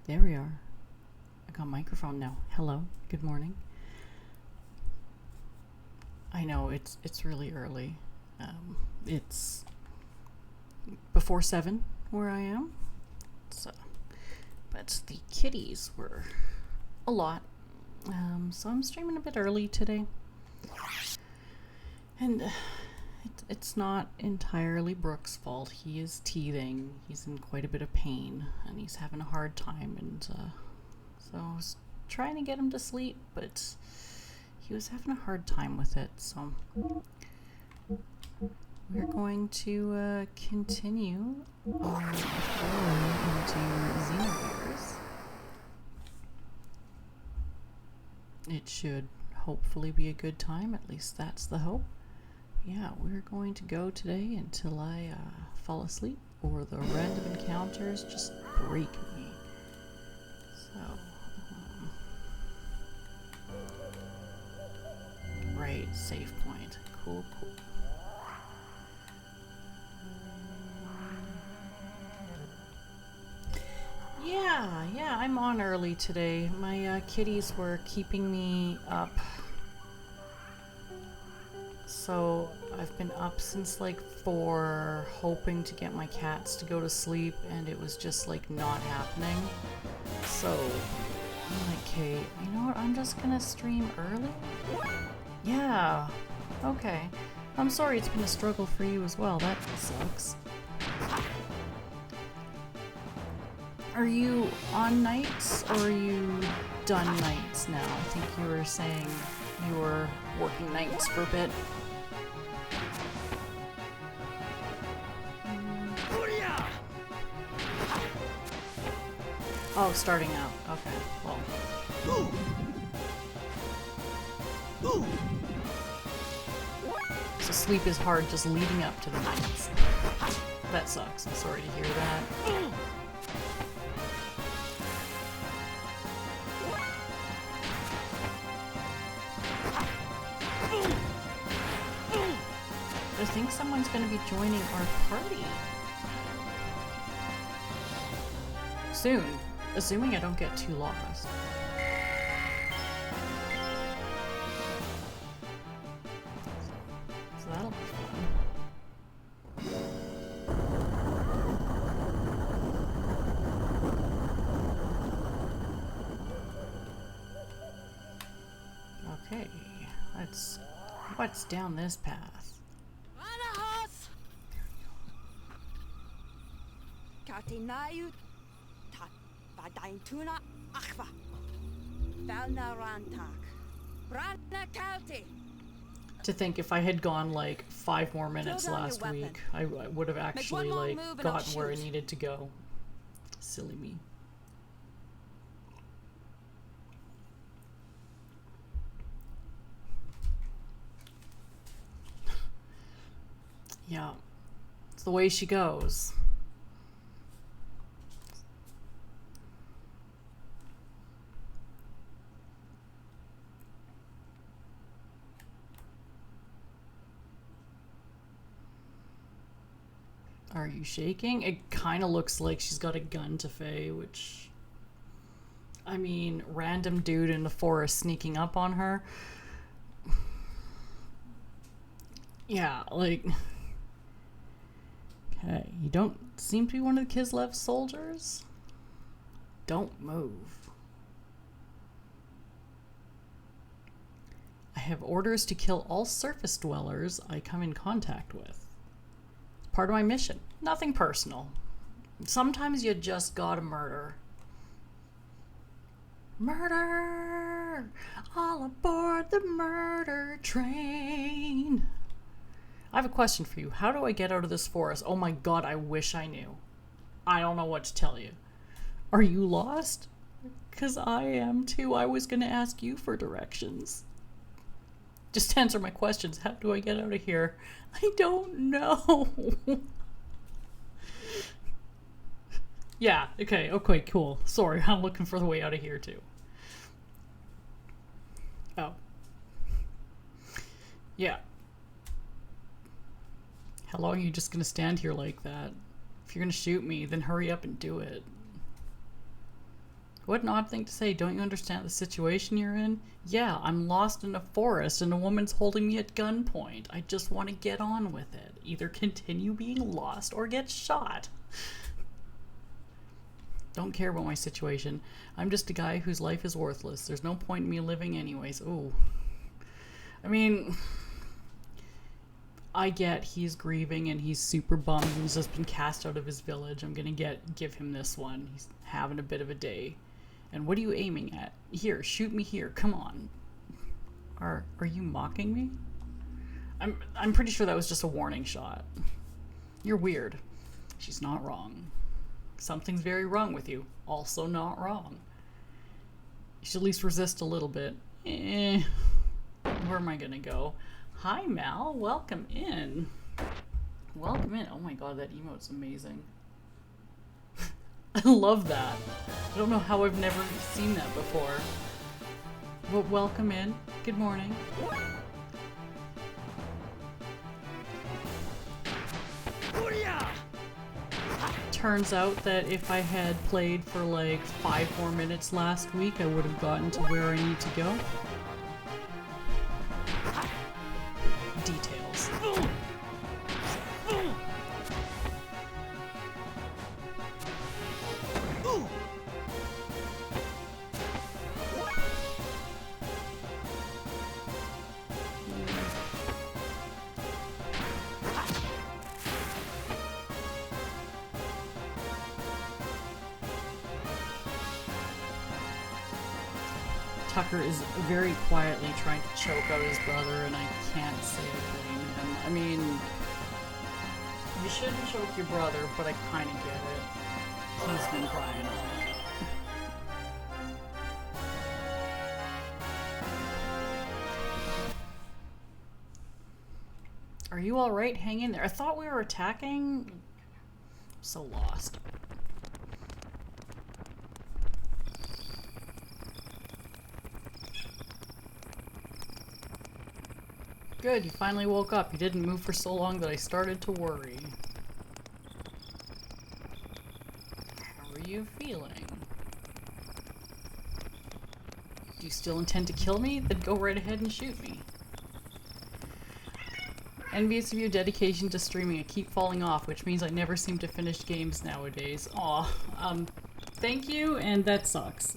There we are. I got a microphone now. Hello. Good morning. I know it's really early. It's before 7 where I am. So, but the kitties were a lot. So I'm streaming a bit early today. And it's not entirely Brooke's fault. He is teething. He's in quite a bit of pain and he's having a hard time. And so I was trying to get him to sleep, but he was having a hard time with it. So we're going to continue our journey into Xenogears. It should hopefully be a good time. At least that's the hope. Yeah, we're going to go today until I fall asleep or the random encounters just break me. So, right, save point. Cool. Yeah, I'm on early today. My kitties were keeping me up. So I've been up since like 4, hoping to get my cats to go to sleep, and it was just like not happening. So I'm like, okay, you know what? I'm just gonna stream early. Yeah, okay. I'm sorry it's been a struggle for you as well. That sucks. Are you on nights or are you done nights now? I think you were saying you were working nights for a bit. Oh, starting out. Okay, well. So sleep is hard just leading up to the nights. That sucks. I'm sorry to hear that. I think someone's going to be joining our party soon, assuming I don't get too lost. So that'll be fun. Okay, what's down this path? To think if I had gone like 5 more minutes last week, I would have actually like gotten where I needed to go. Silly me. Yeah, it's the way she goes. Are you shaking? It kind of looks like she's got a gun to Faye, which... I mean, random dude in the forest sneaking up on her. Yeah, like... Okay, you don't seem to be one of the Kislev soldiers? Don't move. I have orders to kill all surface dwellers I come in contact with. Part of my mission. Nothing personal. Sometimes you just gotta murder. Murder! All aboard the murder train! I have a question for you. How do I get out of this forest? Oh my god, I wish I knew. I don't know what to tell you. Are you lost? 'Cause I am too. I was gonna ask you for directions. Just answer my questions. How do I get out of here? I don't know. Yeah, okay, cool. Sorry, I'm looking for the way out of here too. Oh. Yeah. How long are you just gonna stand here like that? If you're gonna shoot me, then hurry up and do it. What an odd thing to say. Don't you understand the situation you're in? Yeah, I'm lost in a forest and a woman's holding me at gunpoint. I just want to get on with it. Either continue being lost or get shot. Don't care about my situation. I'm just a guy whose life is worthless. There's no point in me living anyways. Ooh. I mean, I get he's grieving and he's super bummed. He's just been cast out of his village. I'm gonna give him this one. He's having a bit of a day. And what are you aiming at? Here, shoot me here. Come on. Are you mocking me? I'm pretty sure that was just a warning shot. You're weird. She's not wrong. Something's very wrong with you. Also not wrong. You should at least resist a little bit. Where am I gonna go? Hi, Mal. Welcome in. Welcome in. Oh my god, that emote's amazing. I love that. I don't know how I've never seen that before. Well, welcome in. Good morning. Turns out that if I had played for like 5 more minutes last week, I would have gotten to where I need to go. Details. Tucker is very quietly trying to choke out his brother, and I can't say I blame him. I mean, you shouldn't choke your brother, but I kind of get it. He's been crying all night. Are you alright? Hang in there. I thought we were attacking. I'm so lost. Good, you finally woke up. You didn't move for so long that I started to worry. How are you feeling? Do you still intend to kill me? Then go right ahead and shoot me. Envious of your dedication to streaming. I keep falling off, which means I never seem to finish games nowadays. Aw, thank you, and that sucks.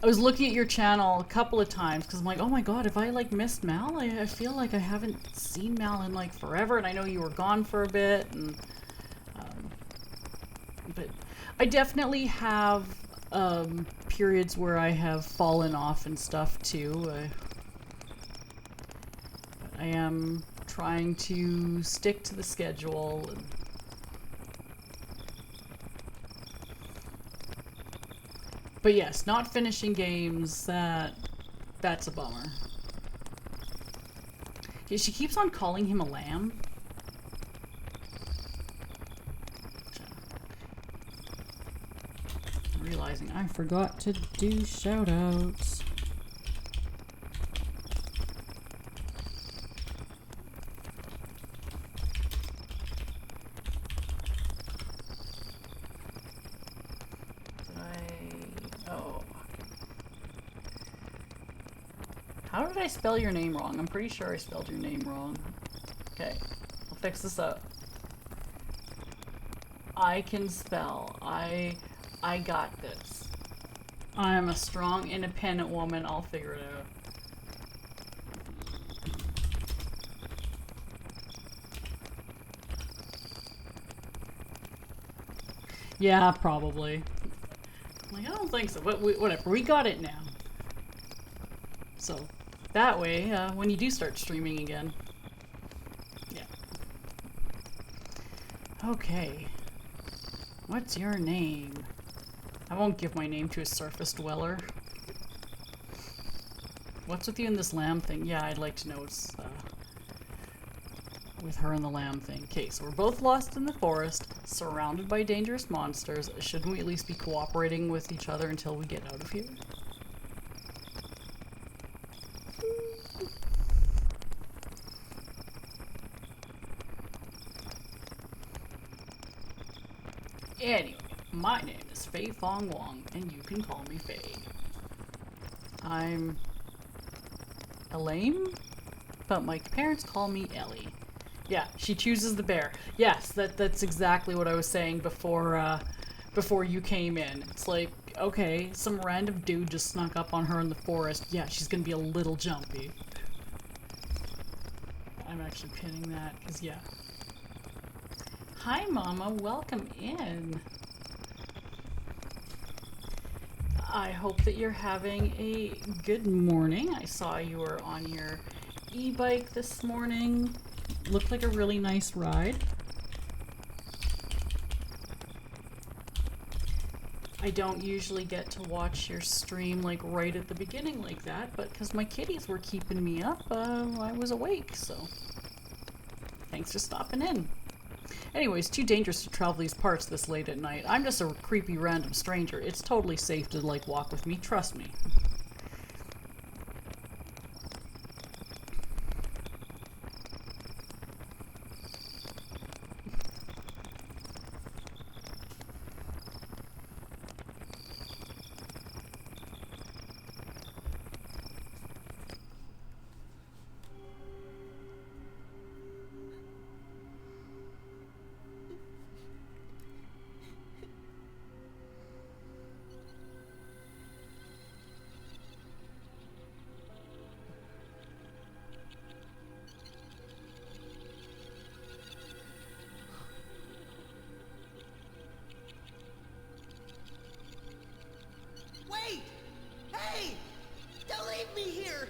I was looking at your channel a couple of times because I'm like, oh my god, have I like missed Mal? I feel like I haven't seen Mal in like forever, and I know you were gone for a bit, and but I definitely have periods where I have fallen off and stuff too. I am trying to stick to the schedule. But yes, not finishing games, that's a bummer. Yeah, she keeps on calling him a lamb. I'm realizing I forgot to do shoutouts. How did I spell your name wrong? I'm pretty sure I spelled your name wrong. Okay, I'll fix this up. I can spell. I got this. I'm a strong, independent woman. I'll figure it out. Yeah, probably. Like, I don't think so, but whatever. We got it now. So, that way, when you do start streaming again. Yeah. Okay. What's your name? I won't give my name to a surface dweller. What's with you in this lamb thing? Yeah, I'd like to know what's with her and the lamb thing. Okay, so we're both lost in the forest, surrounded by dangerous monsters. Shouldn't we at least be cooperating with each other until we get out of here? Anyway, my name is Fei Fong Wong, and you can call me Fei. I'm Elaine, but my parents call me Ellie. Yeah, she chooses the bear. Yes, that's exactly what I was saying before you came in. It's like, okay, some random dude just snuck up on her in the forest. Yeah, she's gonna be a little jumpy. I'm actually pinning that, because yeah. Hi, Mama. Welcome in. I hope that you're having a good morning. I saw you were on your e-bike this morning. Looked like a really nice ride. I don't usually get to watch your stream like right at the beginning like that, but because my kitties were keeping me up, I was awake, so thanks for stopping in. Anyways, too dangerous to travel these parts this late at night. I'm just a creepy random stranger. It's totally safe to like walk with me, trust me. Wait! Hey! Don't leave me here!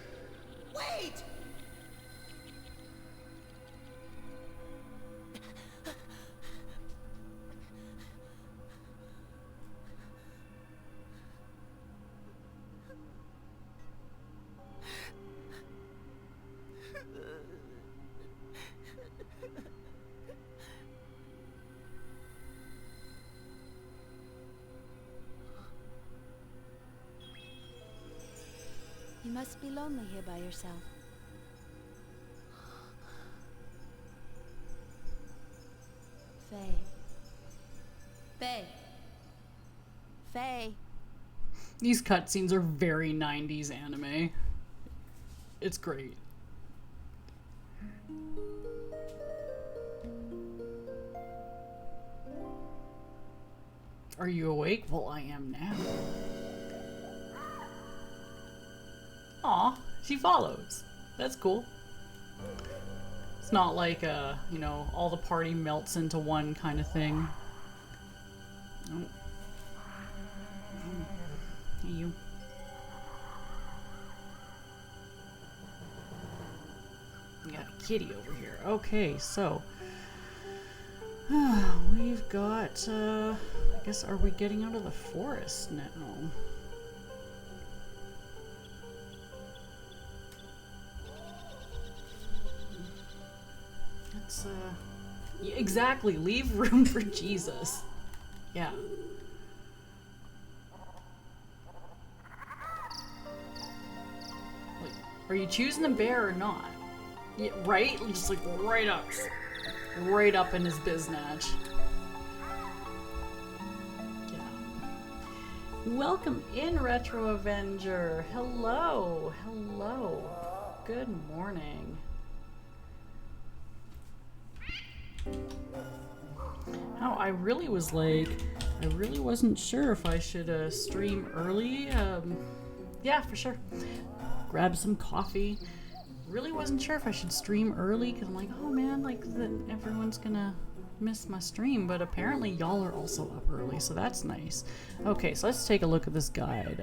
Wait! You must be lonely here by yourself. Faye. Faye. Faye. These cutscenes are very 90s anime. It's great. Are you awake? Well, I am now. Aw, she follows. That's cool. It's not like, you know, all the party melts into one kind of thing. Oh. Hey, you. We got a kitty over here. Okay, so. We've got, I guess, are we getting out of the forest now? Let's, yeah, exactly, leave room for Jesus. Yeah. Like, are you choosing the bear or not? Yeah, right? Just like right up in his biznatch. Yeah. Welcome in, Retro Avenger. Hello, hello. Good morning. Oh, I really wasn't sure if I should stream early. Yeah, for sure. Grab some coffee. Really wasn't sure if I should stream early because I'm like, oh man, like everyone's gonna miss my stream. But apparently y'all are also up early, so that's nice. Okay, so let's take a look at this guide.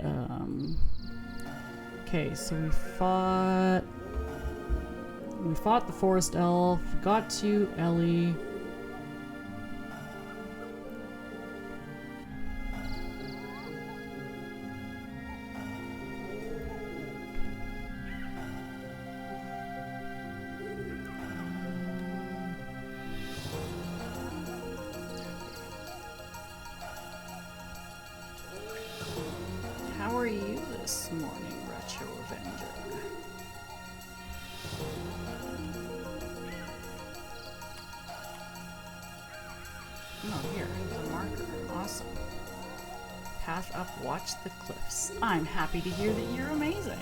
Okay, so we fought the forest elf, got to Ellie. How are you this morning, Retro Avenger? up, watch the cliffs. I'm happy to hear that you're amazing.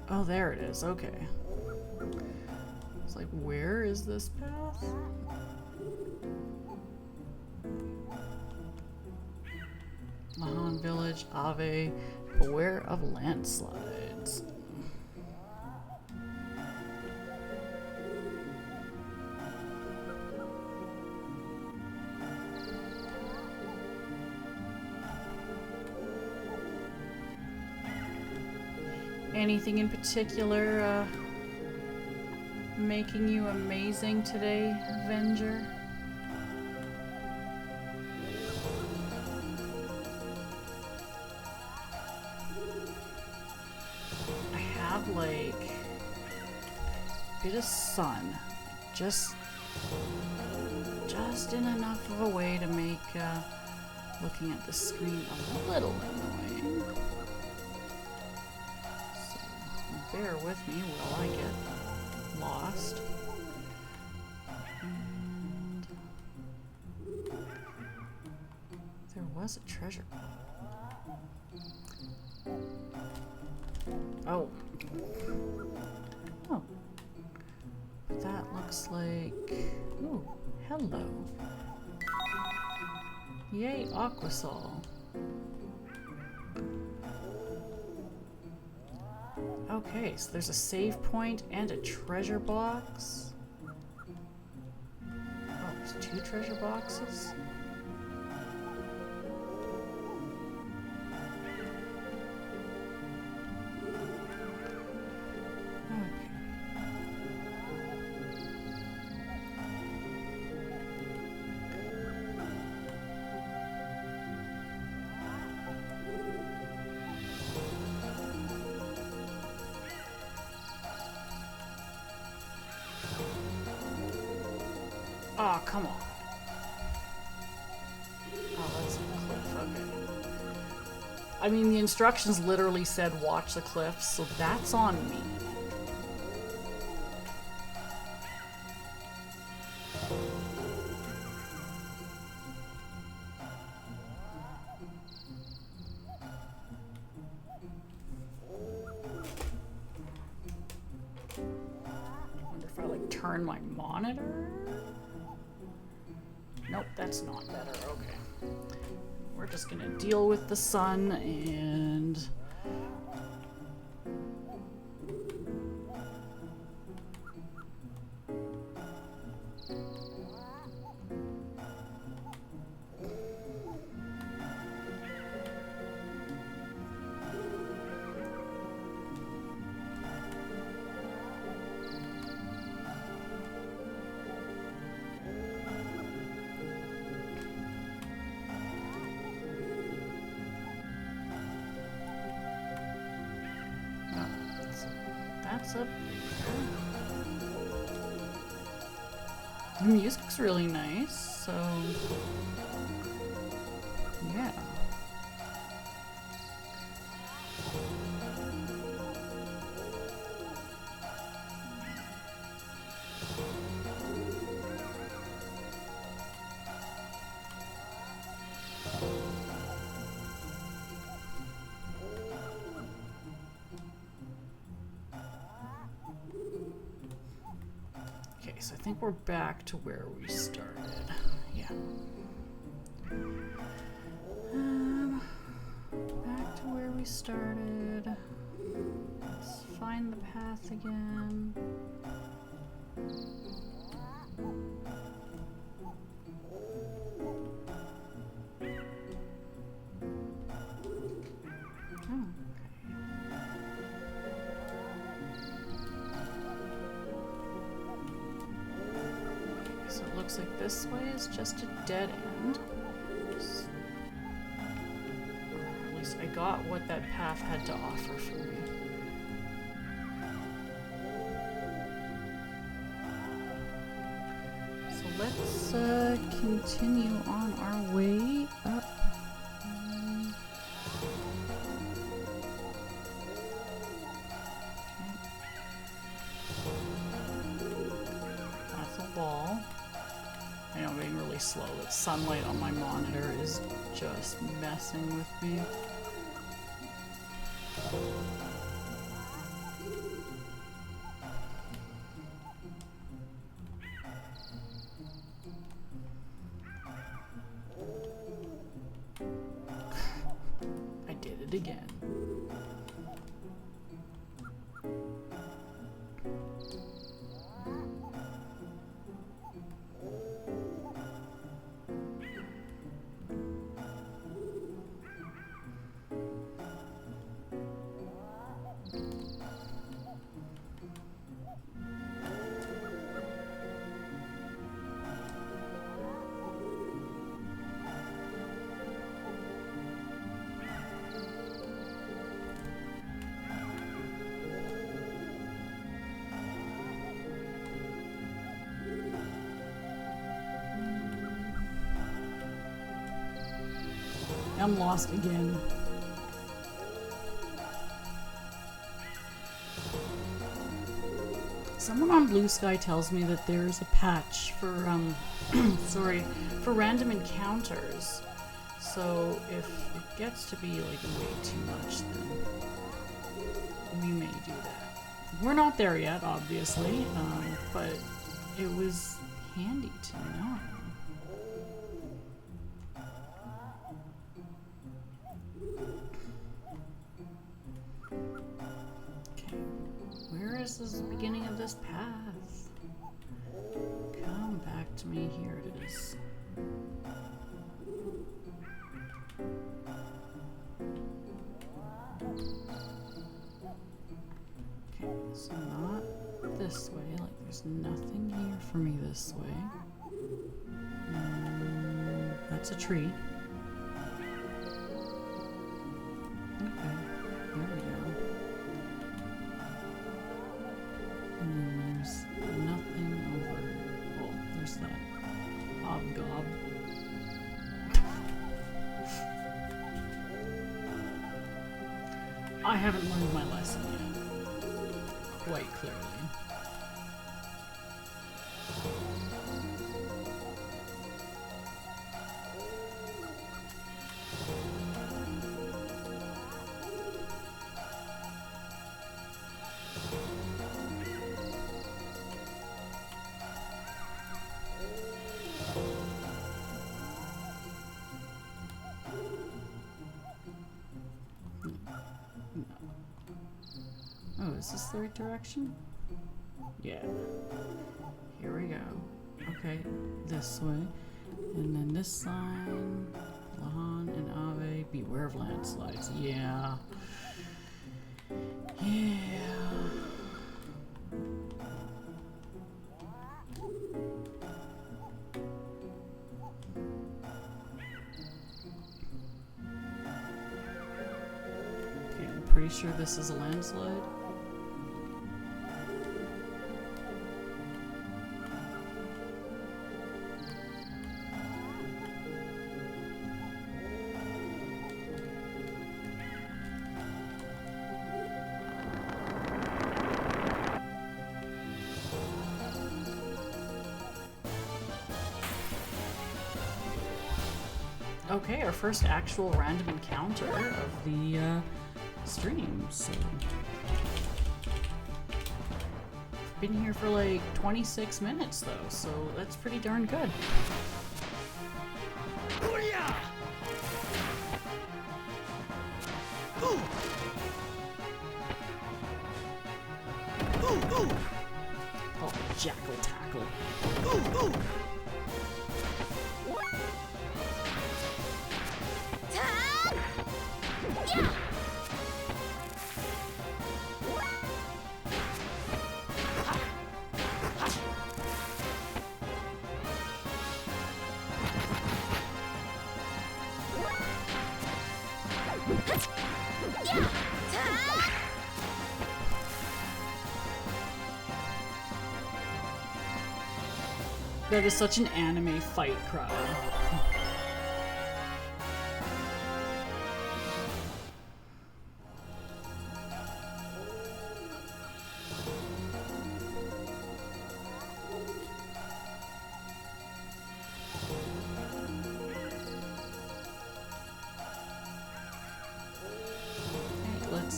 Oh, there it is. Okay. It's like, where is this path? Mahan Village, Ave, beware of landslides. Anything in particular making you amazing today, Avenger? I have like a bit of sun, just in enough of a way to make looking at the screen a little annoying. Bear with me while I get lost. And there was a treasure. Oh. Oh. That looks like... Ooh, hello. Yay, Aquasol. Okay, so there's a save point and a treasure box. Oh, there's 2 treasure boxes? Oh, come on. Oh, that's a cliff, okay. I mean, the instructions literally said watch the cliffs, so that's on me. I wonder if I, like, turn my monitor? Nope, that's not better. Okay. We're just gonna deal with the sun and... That's up there. The music's really nice, so yeah. Okay, so I think we're back to where we started. Yeah. Back to where we started. Let's find the path again. So it looks like this way is just a dead end. Or at least I got what that path had to offer for me. So let's continue on our way up. really slow. That sunlight on my monitor is just messing with me. I did it again. I'm lost again. Someone on Blue Sky tells me that there's a patch for sorry, for random encounters. So if it gets to be like way too much, then we may do that. We're not there yet, obviously, but it was handy to know. This is the beginning of this path. Come back to me. Here it is. Okay, so not this way. Like there's nothing here for me this way. That's a tree. Okay, there we go. And then there's nothing over. Oh, there's that hobgob. I haven't learned my lesson yet. Quite clearly. Oh, is this the right direction? Yeah. Here we go. Okay, this way. And then this sign. Lahan and Ave, beware of landslides. Yeah. Yeah. Okay, I'm pretty sure this is a landslide. Okay, our first actual random encounter of the stream. So been here for like 26 minutes though, so that's pretty darn good. Oh, jackal tackle. That is such an anime fight cry.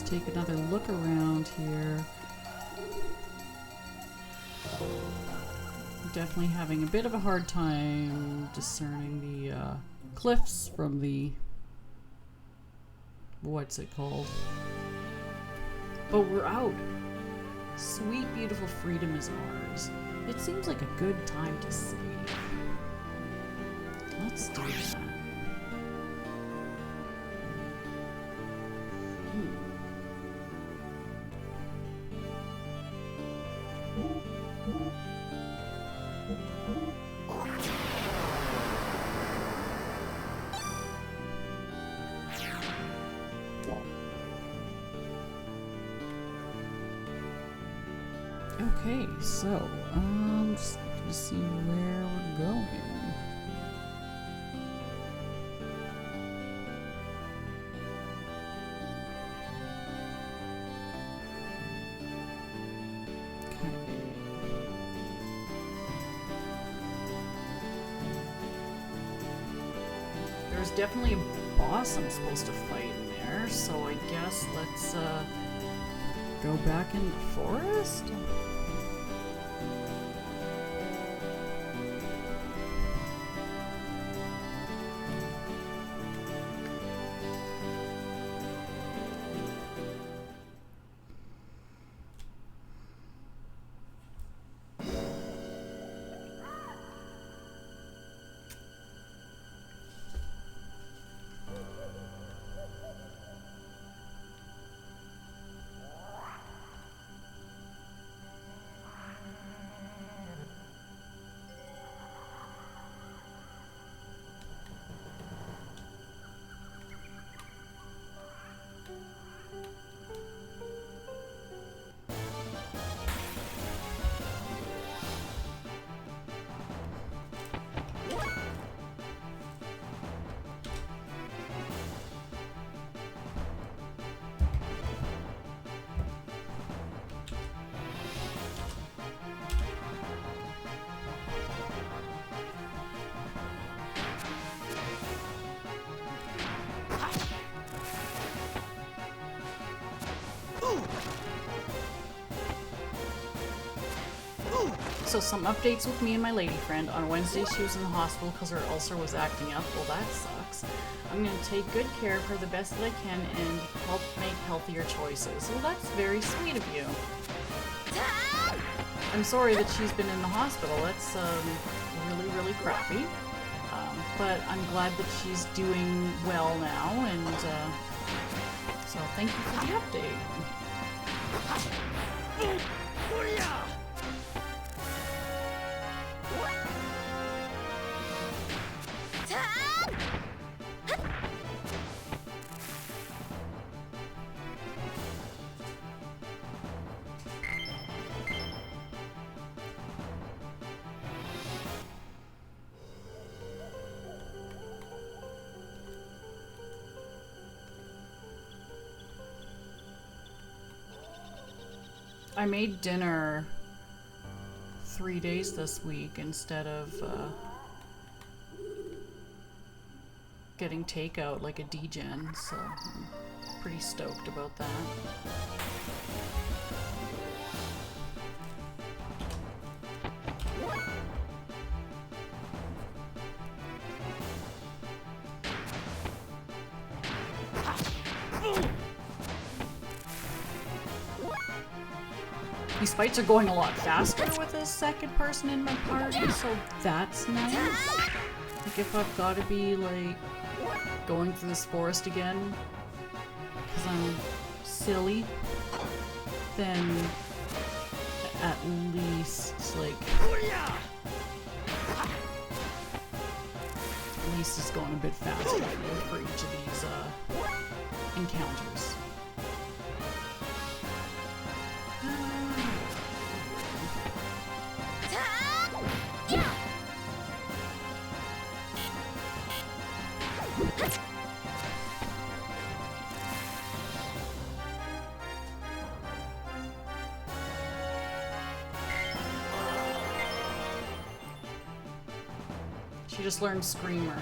take another look around here. Definitely having a bit of a hard time discerning the cliffs from the... what's it called? But we're out. Sweet, beautiful freedom is ours. It seems like a good time to save. Let's do that. Okay, so, just to see where we're going. There's definitely a boss I'm supposed to fight in there, so I guess let's go back in the forest? So some updates with me and my lady friend. On Wednesday she was in the hospital because her ulcer was acting up. Well, that sucks. I'm going to take good care of her the best that I can and help make healthier choices. Well, that's very sweet of you. I'm sorry that she's been in the hospital. That's really, really crappy. But I'm glad that she's doing well now, and so thank you for the update. I made dinner 3 days this week instead of getting takeout like a degen, so I'm pretty stoked about that. These fights are going a lot faster with a second person in my party, so that's nice. Like if I've got to be like going through this forest again because I'm silly, then at least it's going a bit faster for each of these encounters. She just learned Screamer.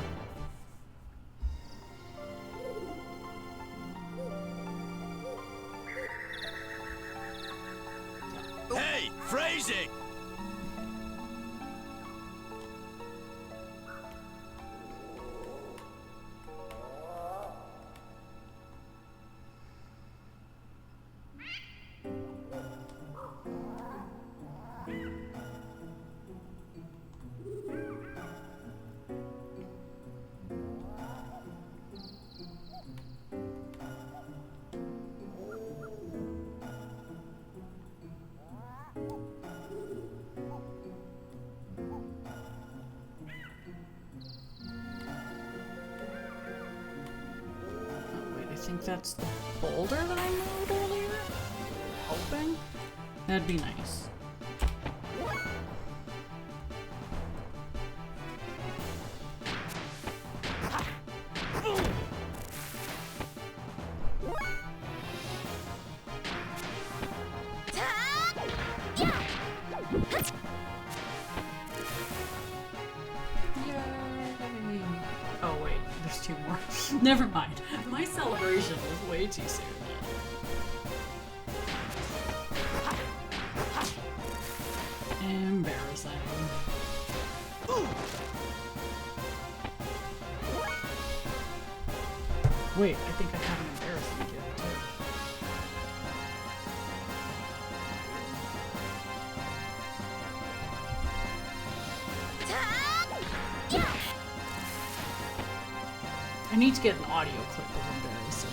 Phrasing! I think that's the boulder that I moved earlier? Hoping? That'd be nice. Yay! Oh wait, there's two more. Never mind. My celebration was way too soon. Embarrassing. Wait, I think I have an embarrassing gift too. I need to get an audio clip of embarrassing.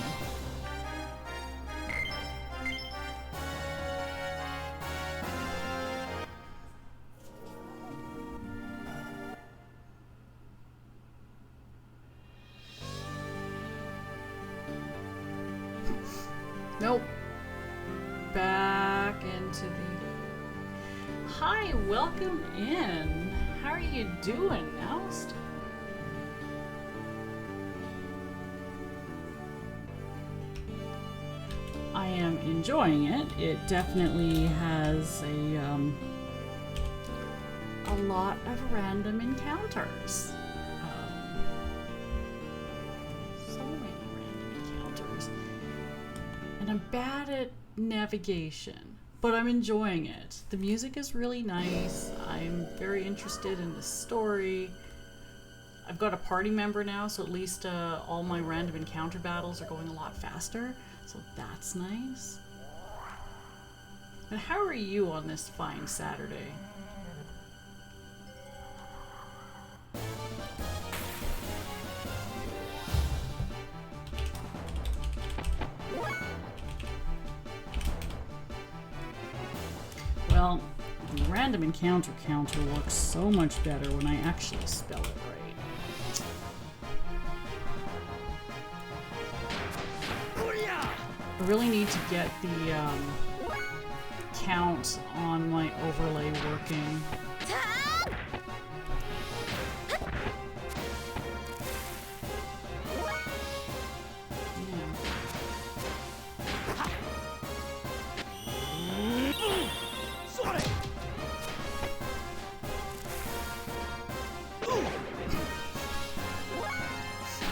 Nope. Back into the... Hi, welcome in. How are you doing, Noust? I am enjoying it. It definitely has a lot of random encounters. So many random encounters. And I'm bad at navigation, but I'm enjoying it. The music is really nice. I'm very interested in the story. I've got a party member now, so at least all my random encounter battles are going a lot faster. So that's nice. And how are you on this fine Saturday? Well, the random encounter counter looks so much better when I actually spell it right. I really need to get the count on my overlay working.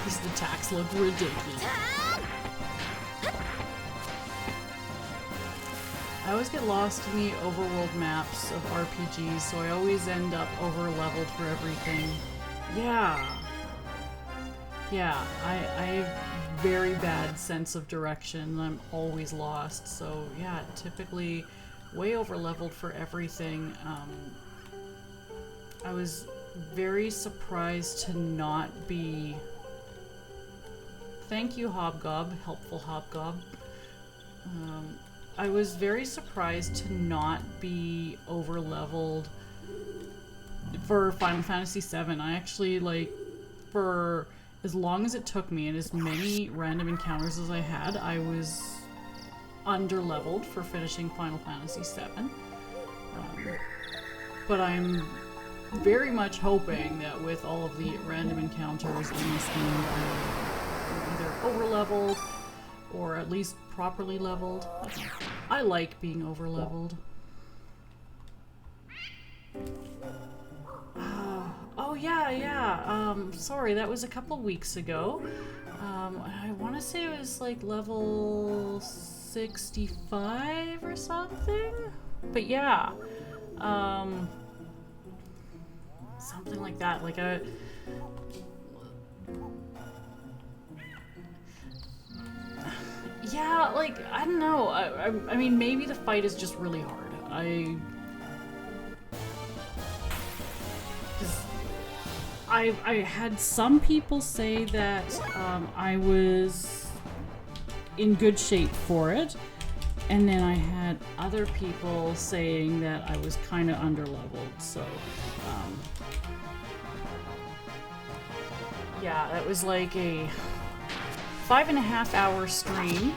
These attacks look ridiculous. I always get lost in the overworld maps of RPGs, so I always end up over-leveled for everything. Yeah. Yeah, I have very bad sense of direction. I'm always lost, so yeah, typically way over-leveled for everything. I was very surprised to not be... Thank you, Hobgob, helpful Hobgob. I was very surprised to not be over-leveled for Final Fantasy VII. I actually, like, for as long as it took me and as many random encounters as I had, I was under-leveled for finishing Final Fantasy VII. But I'm very much hoping that with all of the random encounters in this game, I'm either over-leveled or at least properly leveled. I like being over-leveled. Oh yeah. Sorry, that was a couple weeks ago. I want to say it was like level 65 or something. But yeah, Something like that, like a... Yeah, like, I don't know. I mean, maybe the fight is just really hard. I had some people say that I was in good shape for it, and then I had other people saying that I was kind of underleveled. So, yeah, that was like a 5.5 hour stream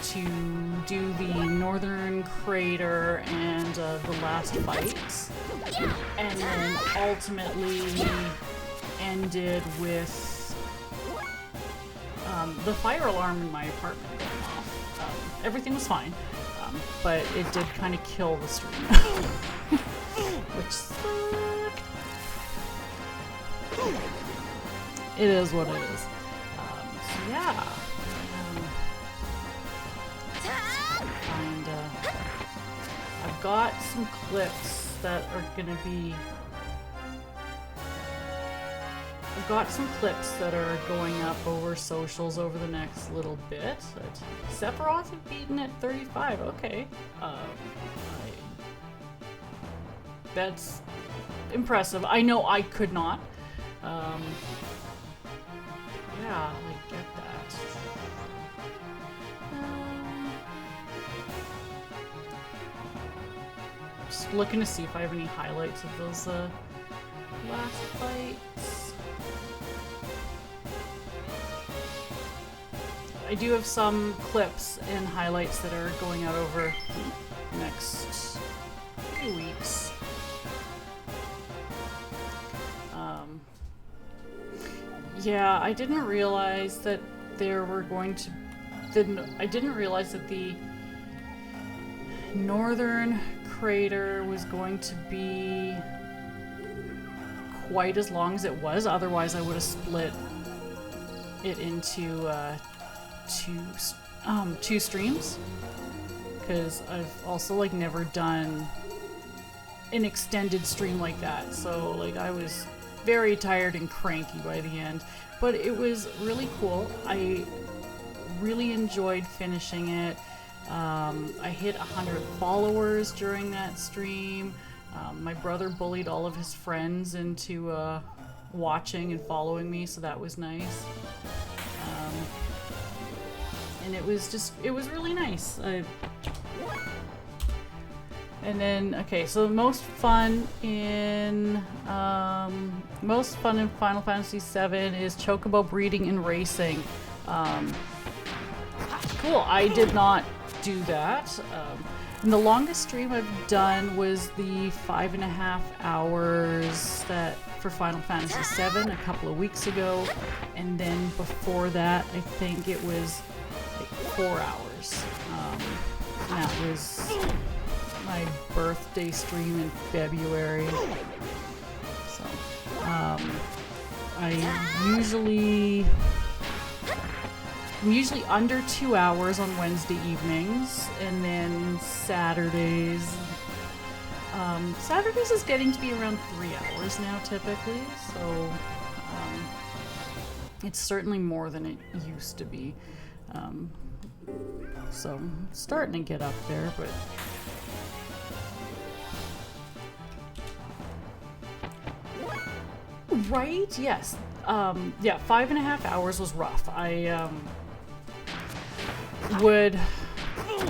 to do the Northern Crater and the last fights, and then ultimately ended with the fire alarm in my apartment going off. Everything was fine, but it did kind of kill the stream, which sucked. It is what it is. So yeah. And I've got some clips that are gonna be... I've got some clips that are going up over socials over the next little bit. Sephiroth had beaten at 35, okay. That's impressive. I know I could not. Yeah, I get that. Just looking to see if I have any highlights of those last fights. I do have some clips and highlights that are going out over the next few weeks. Yeah, I didn't realize that there were going to... I didn't realize that the Northern Crater was going to be quite as long as it was. Otherwise, I would have split it into two streams. Because I've also like never done an extended stream like that. So like I was very tired and cranky by the end, but it was really cool. I really enjoyed finishing it. I hit 100 followers during that stream. My brother bullied all of his friends into watching and following me, so that was nice. And it was really nice. And then, okay, so most fun in Final Fantasy VII is Chocobo breeding and racing. Cool, I did not do that. And the longest stream I've done was the 5.5 hours that for Final Fantasy VII a couple of weeks ago, and then before that, I think it was like 4 hours. And that was my birthday stream in February. So, I'm usually under 2 hours on Wednesday evenings, and then Saturdays. Saturdays is getting to be around 3 hours now, typically. So, it's certainly more than it used to be. So, it's starting to get up there, but. Right? Yes. Yeah, 5.5 hours was rough.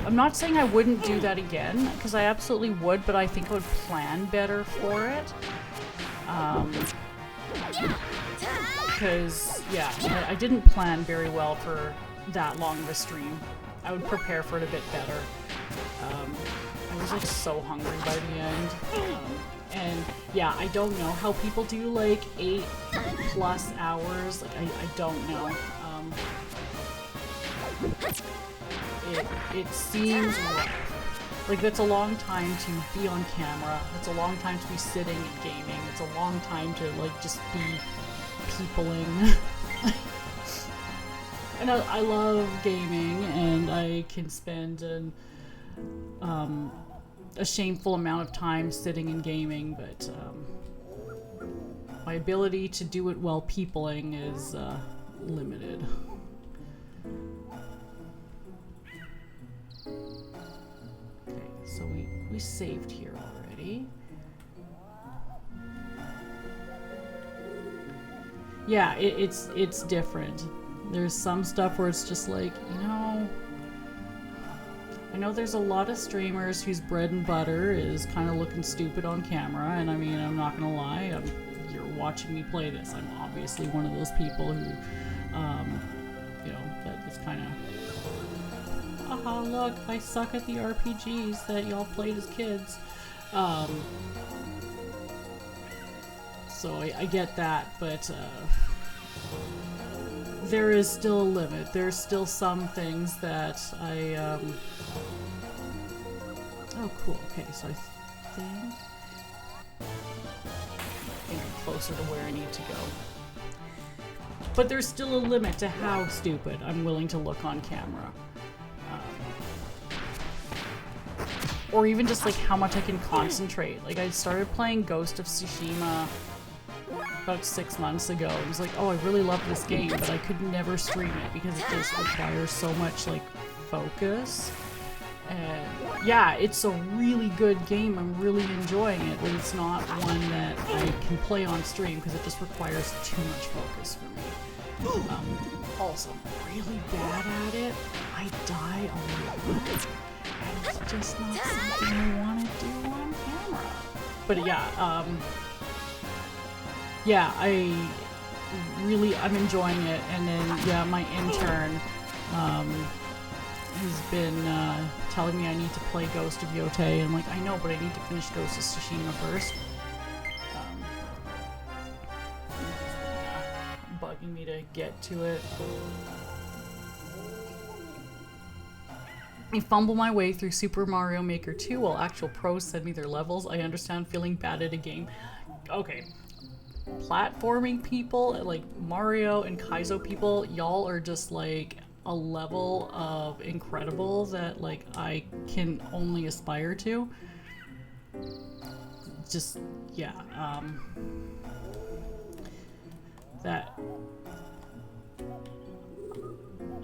I'm not saying I wouldn't do that again, because I absolutely would, but I think I would plan better for it. Because, yeah, I didn't plan very well for that long of a stream. I would prepare for it a bit better. I was like so hungry by the end. And yeah, I don't know how people do like 8+ hours. Like I don't know. It seems rough. Like that's a long time to be on camera. It's a long time to be sitting and gaming. It's a long time to like just be peopling. And I love gaming, and I can spend a shameful amount of time sitting and gaming, but my ability to do it while peopling is limited. Okay, so we saved here already. Yeah, it's different. There's some stuff where it's just like, you know, I know there's a lot of streamers whose bread and butter is kind of looking stupid on camera, and I mean, I'm not gonna lie, you're watching me play this. I'm obviously one of those people who, you know, that is kind of, aha, look, I suck at the RPGs that y'all played as kids. So I get that, but there is still a limit. There's still some things that I, oh, cool. Okay, so I think I'm closer to where I need to go. But there's still a limit to how stupid I'm willing to look on camera. Or even just like how much I can concentrate. Like I started playing Ghost of Tsushima about 6 months ago. It was like, oh, I really love this game, but I could never stream it because it just requires so much like focus. And yeah, it's a really good game. I'm really enjoying it, but it's not one that I can play on stream because it just requires too much focus for me. Also, I'm really bad at it. I die a lot. And it's just not something I want to do on camera. But yeah, yeah, I'm enjoying it. And then, yeah, my intern has been telling me I need to play Ghost of Yotei, and I'm like, I know, but I need to finish Ghost of Tsushima first. Bugging me to get to it. I fumble my way through Super Mario Maker 2 while actual pros send me their levels. I understand feeling bad at a game. Okay. Platforming people, like Mario and Kaizo people, y'all are just like a level of incredible that like I can only aspire to. Just, yeah, that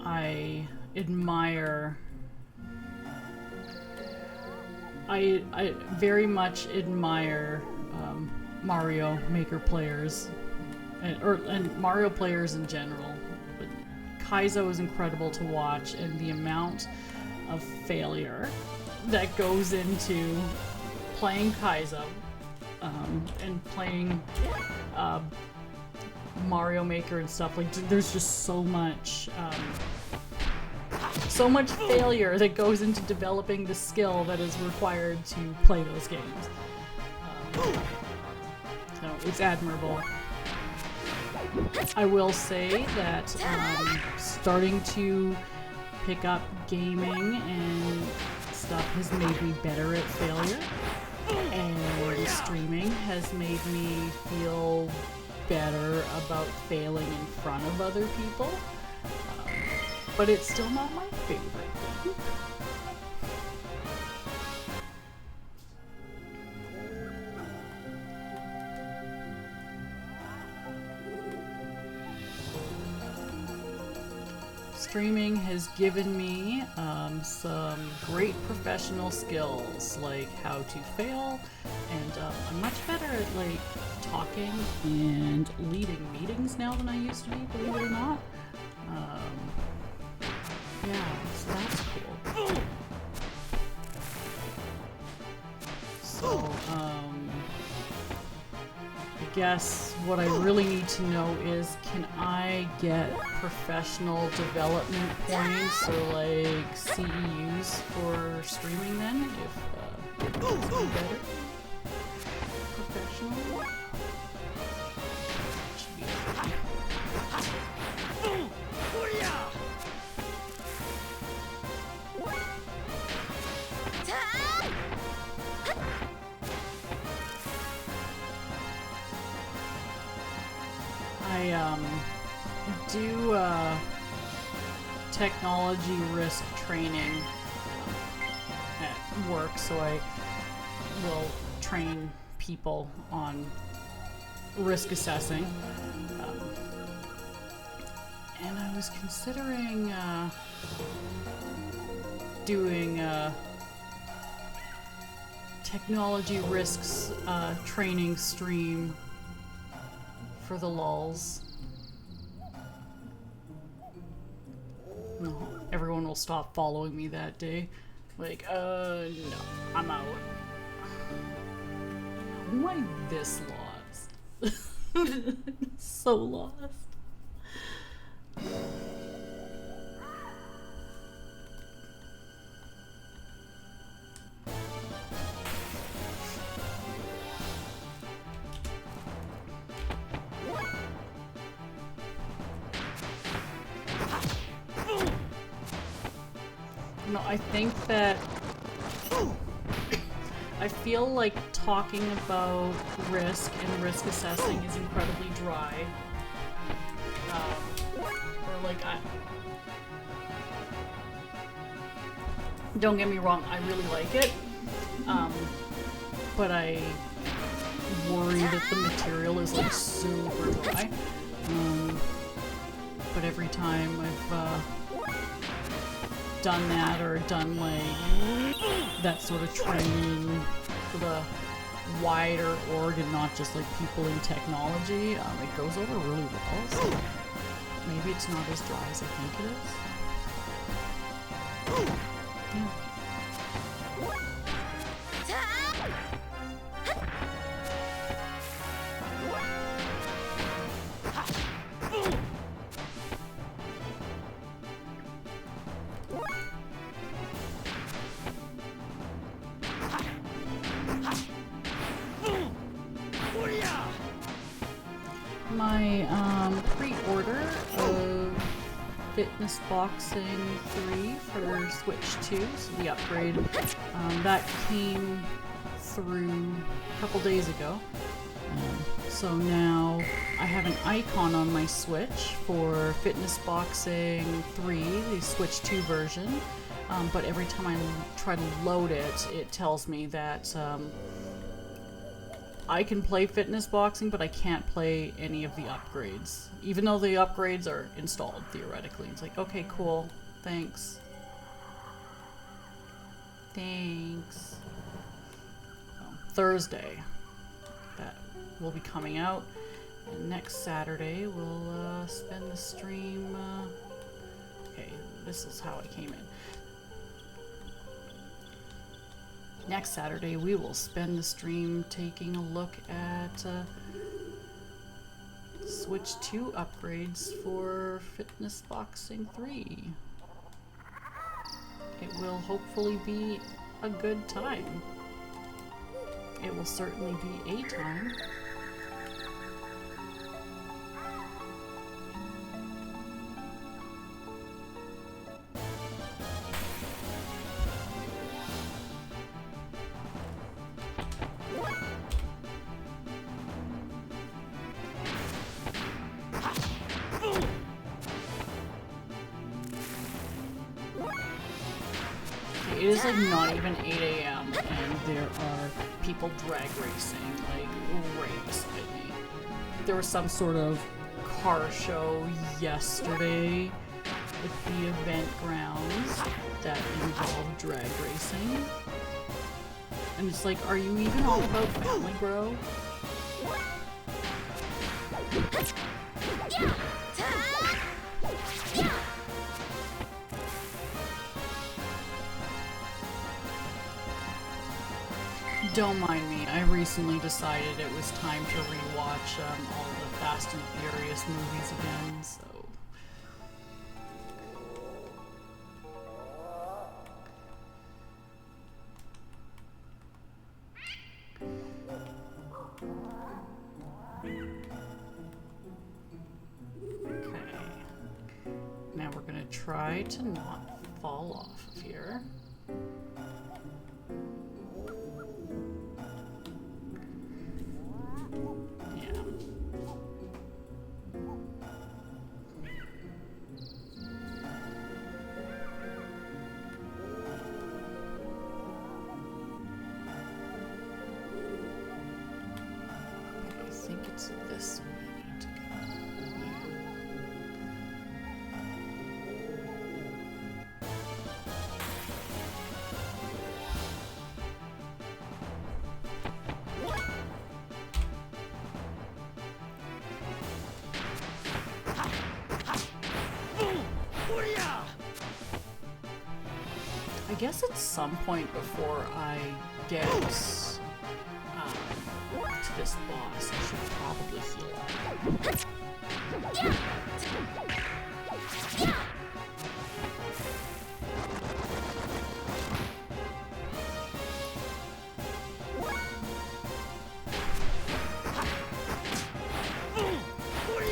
I admire. I very much admire Mario Maker players, and Mario players in general. But Kaizo is incredible to watch, and the amount of failure that goes into playing Kaizo and playing Mario Maker and stuff. Like, there's just so much failure that goes into developing the skill that is required to play those games. So it's admirable. I will say that starting to pick up gaming and stuff has made me better at failure, and streaming has made me feel better about failing in front of other people. But it's still not my favorite thing. Streaming has given me some great professional skills, like how to fail, and I'm much better at like talking and leading meetings now than I used to be, believe it or not. Yeah, so that's cool. So, I guess what I really need to know is, can I get professional development points or like CEUs for streaming then, if it's better? Professional? Should be okay. I do technology risk training at work, so I will train people on risk assessing. And I was considering doing technology risks training stream for the lulz. No, everyone will stop following me that day. Like, no, I'm out. How am I this lost? So lost. No, I think that I feel like talking about risk and risk assessing is incredibly dry. Or like don't get me wrong, I really like it. But I worry that the material is like super dry. But every time I've done that or done like that sort of training for the wider org and not just like people in technology, it goes over really well. So maybe it's not as dry as I think it is. Yeah. My pre-order of Fitness Boxing 3 for Switch 2, so the upgrade, that came through a couple days ago. So now I have an icon on my Switch for Fitness Boxing 3, the Switch 2 version, but every time I try to load it, it tells me that I can play Fitness Boxing, but I can't play any of the upgrades. Even though the upgrades are installed, theoretically. It's like, okay, cool. Thanks. Thanks. So, Thursday. That will be coming out. And next Saturday, we'll spend the stream... okay, this is how I came in. Next Saturday, we will spend the stream taking a look at Switch 2 upgrades for Fitness Boxing 3. It will hopefully be a good time. It will certainly be a time. It is like not even 8 a.m. and there are people drag racing like right beside me. There was some sort of car show yesterday at the event grounds that involved drag racing. And it's like, are you even all about family, bro? Don't mind me, I recently decided it was time to rewatch all the Fast and Furious movies again, so... Okay. Now we're gonna try to not fall off of here. So this we need to go. I guess at some point before I get to this boss, I should probably heal up.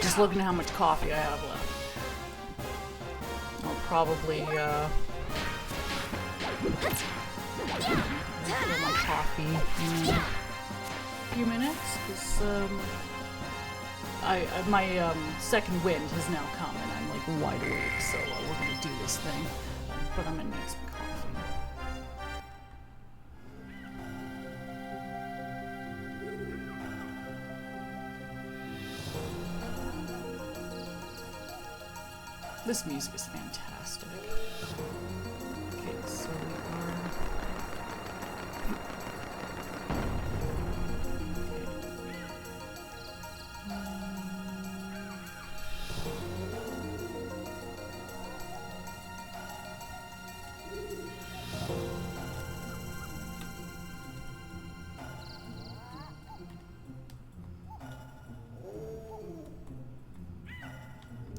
Just looking at how much coffee I have left. I'll probably fill my coffee in a few minutes, because my second wind has now come and I'm like wide awake, so we're gonna do this thing. But I'm gonna need some coffee. This music is fantastic. Okay, so we are...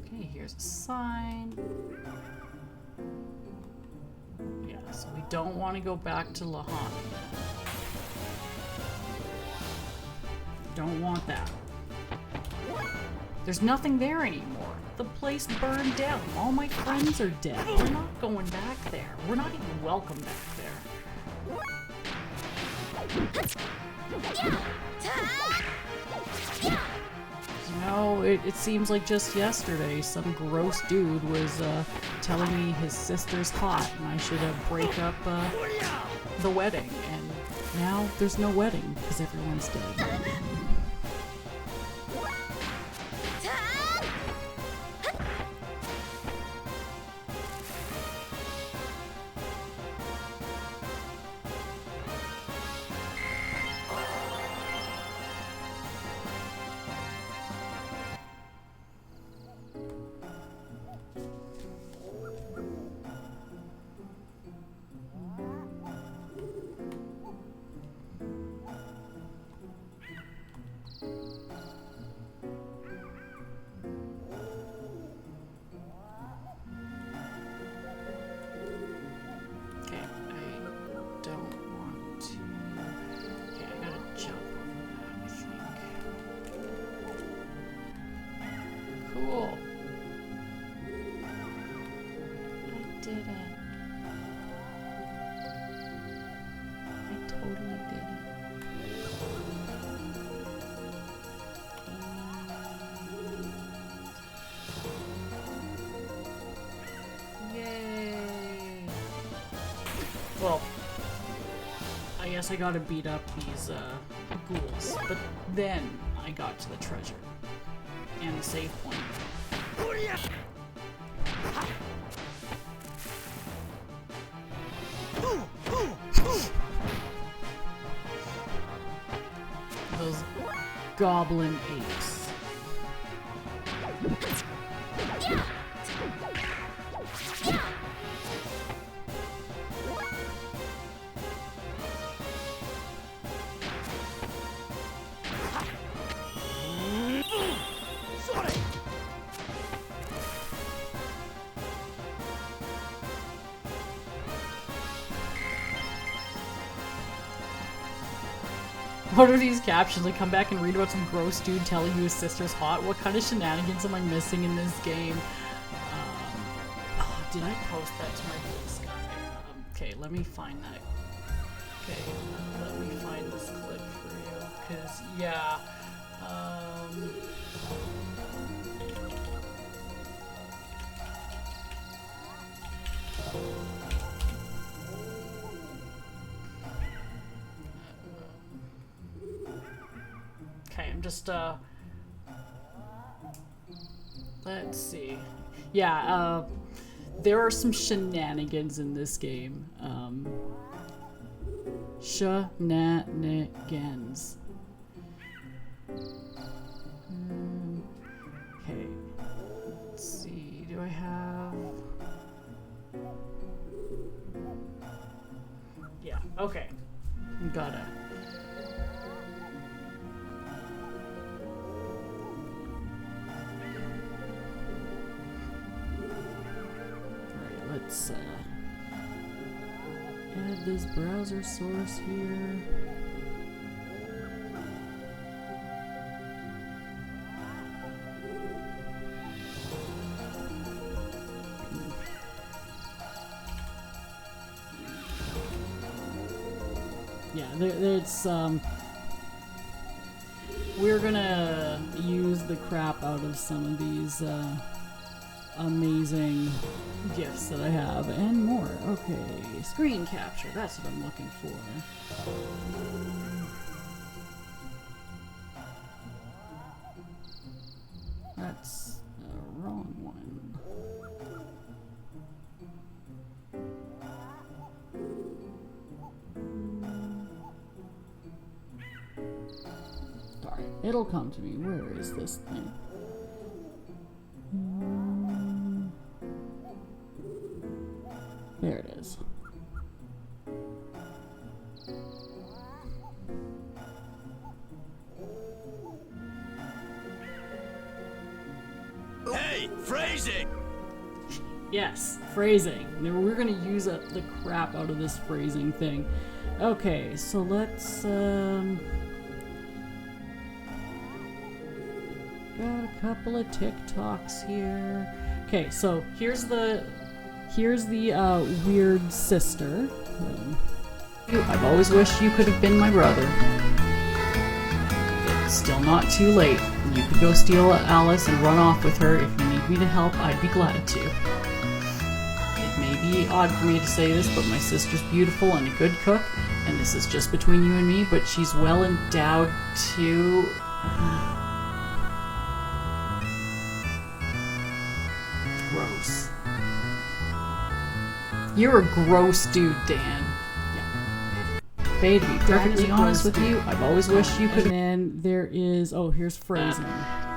Okay, here's a sign. Yeah, so we don't want to go back to Lahan. Don't want that. There's nothing there anymore. The place burned down. All my friends are dead. We're not going back there. We're not even welcome back there. You know, it seems like just yesterday some gross dude was telling me his sister's hot and I should break up the wedding. And now there's no wedding because everyone's dead. Cool. I did it. I totally did it. Yay! Well, I guess I gotta beat up these ghouls, but then I got to the treasure. And the save point. Those goblin apes. What are these captions? I come back and read about some gross dude telling you his sister's hot. What kind of shenanigans am I missing in this game? Did I post that to my blue sky? Okay, let me find that. Okay, let me find this clip for you. Because, yeah. Okay, I'm just Let's see. Yeah, there are some shenanigans in this game. Shenanigans. Okay. Let's see. Do I have... Yeah, okay. Got it. Alright, let's add this browser source here. Yeah, it's we're gonna use the crap out of some of these amazing gifts that I have and more. Okay, screen capture, that's what I'm looking for. That's the wrong one. Darn, it'll come to me. Where is this thing? There it is. Hey, phrasing! Yes, phrasing. Now we're gonna use up the crap out of this phrasing thing. Okay, so let's got a couple of TikToks here. Okay, so here's the weird sister. I've always wished you could have been my brother. It's still not too late. You could go steal Alice and run off with her. If you need me to help, I'd be glad to. It may be odd for me to say this, but my sister's beautiful and a good cook, and this is just between you and me, but she's well endowed to... Gross. You're a gross dude, Dan. Faye, to be perfectly honest with you, I've always wished you could. And then there is, oh, here's phrasing.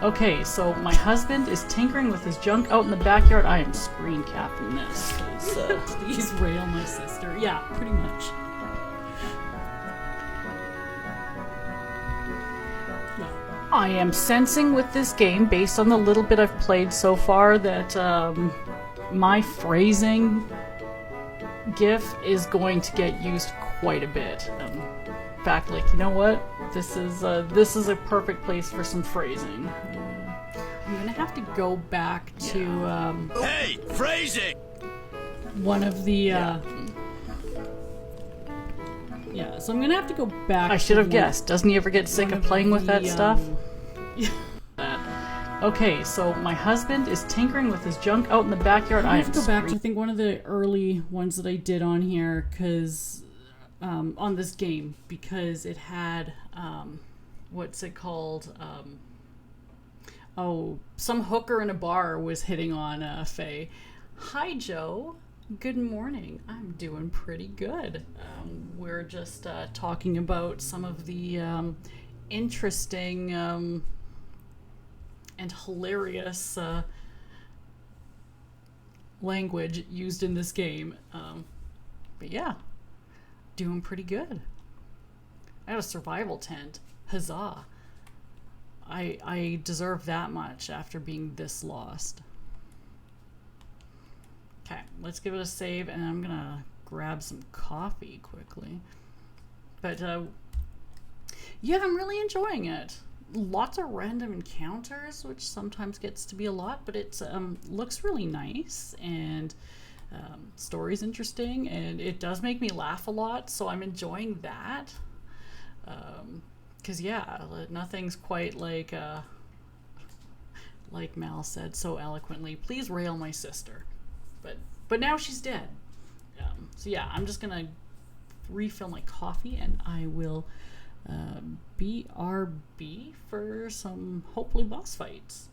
Okay, so my husband is tinkering with his junk out in the backyard. I am screen capping this. Please rail my sister. Yeah, pretty much. I am sensing with this game, based on the little bit I've played so far, that my phrasing GIF is going to get used quite a bit. In fact, like, you know what? This is a perfect place for some phrasing. I'm gonna have to go back to Hey, phrasing! one of the so I'm gonna have to go back. I should have guessed. Doesn't he ever get sick of playing with that stuff? Okay, so my husband is tinkering with his junk out in the backyard. I have to go back to, I think, one of the early ones that I did on here, because on this game, because it had what's it called? Some hooker in a bar was hitting on Faye. Hi, Joe. Good morning. I'm doing pretty good. We're just talking about some of the interesting and hilarious language used in this game. But yeah, doing pretty good. I got a survival tent. Huzzah. I deserve that much after being this lost. Okay, let's give it a save, and I'm gonna grab some coffee quickly. But yeah, I'm really enjoying it. Lots of random encounters, which sometimes gets to be a lot, but it looks really nice, and story's interesting, and it does make me laugh a lot, so I'm enjoying that. Because yeah, nothing's quite like Mal said so eloquently, please rail my sister. But now she's dead. So yeah, I'm just gonna refill my coffee, and I will BRB for some hopefully boss fights.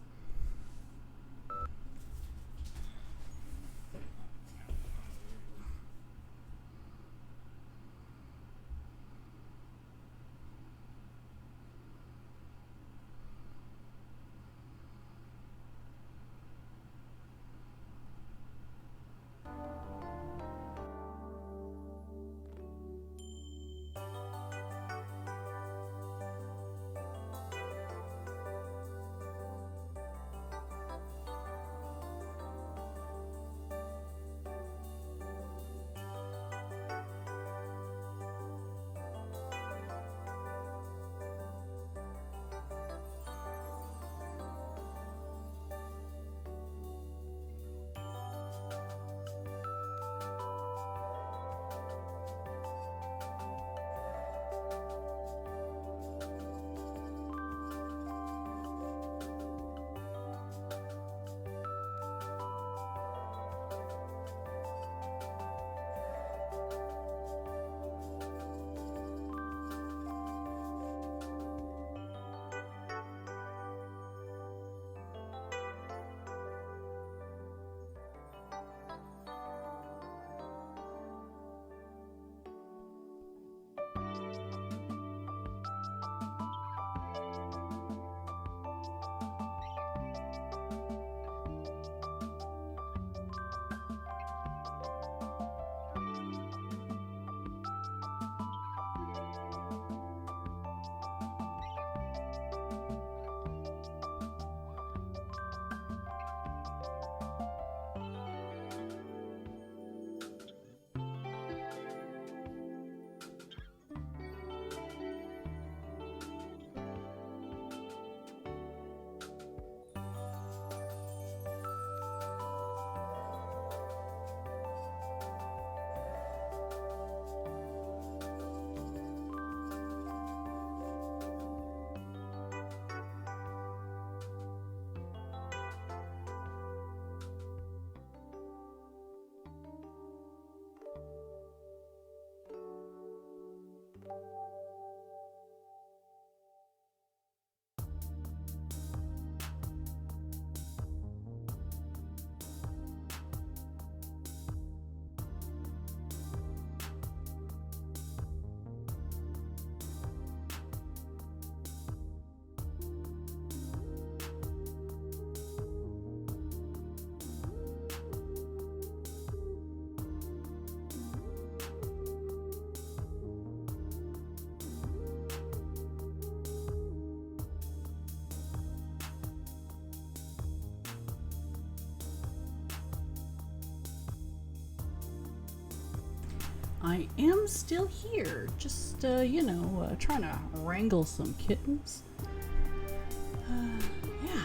I am still here, just, trying to wrangle some kittens. Yeah.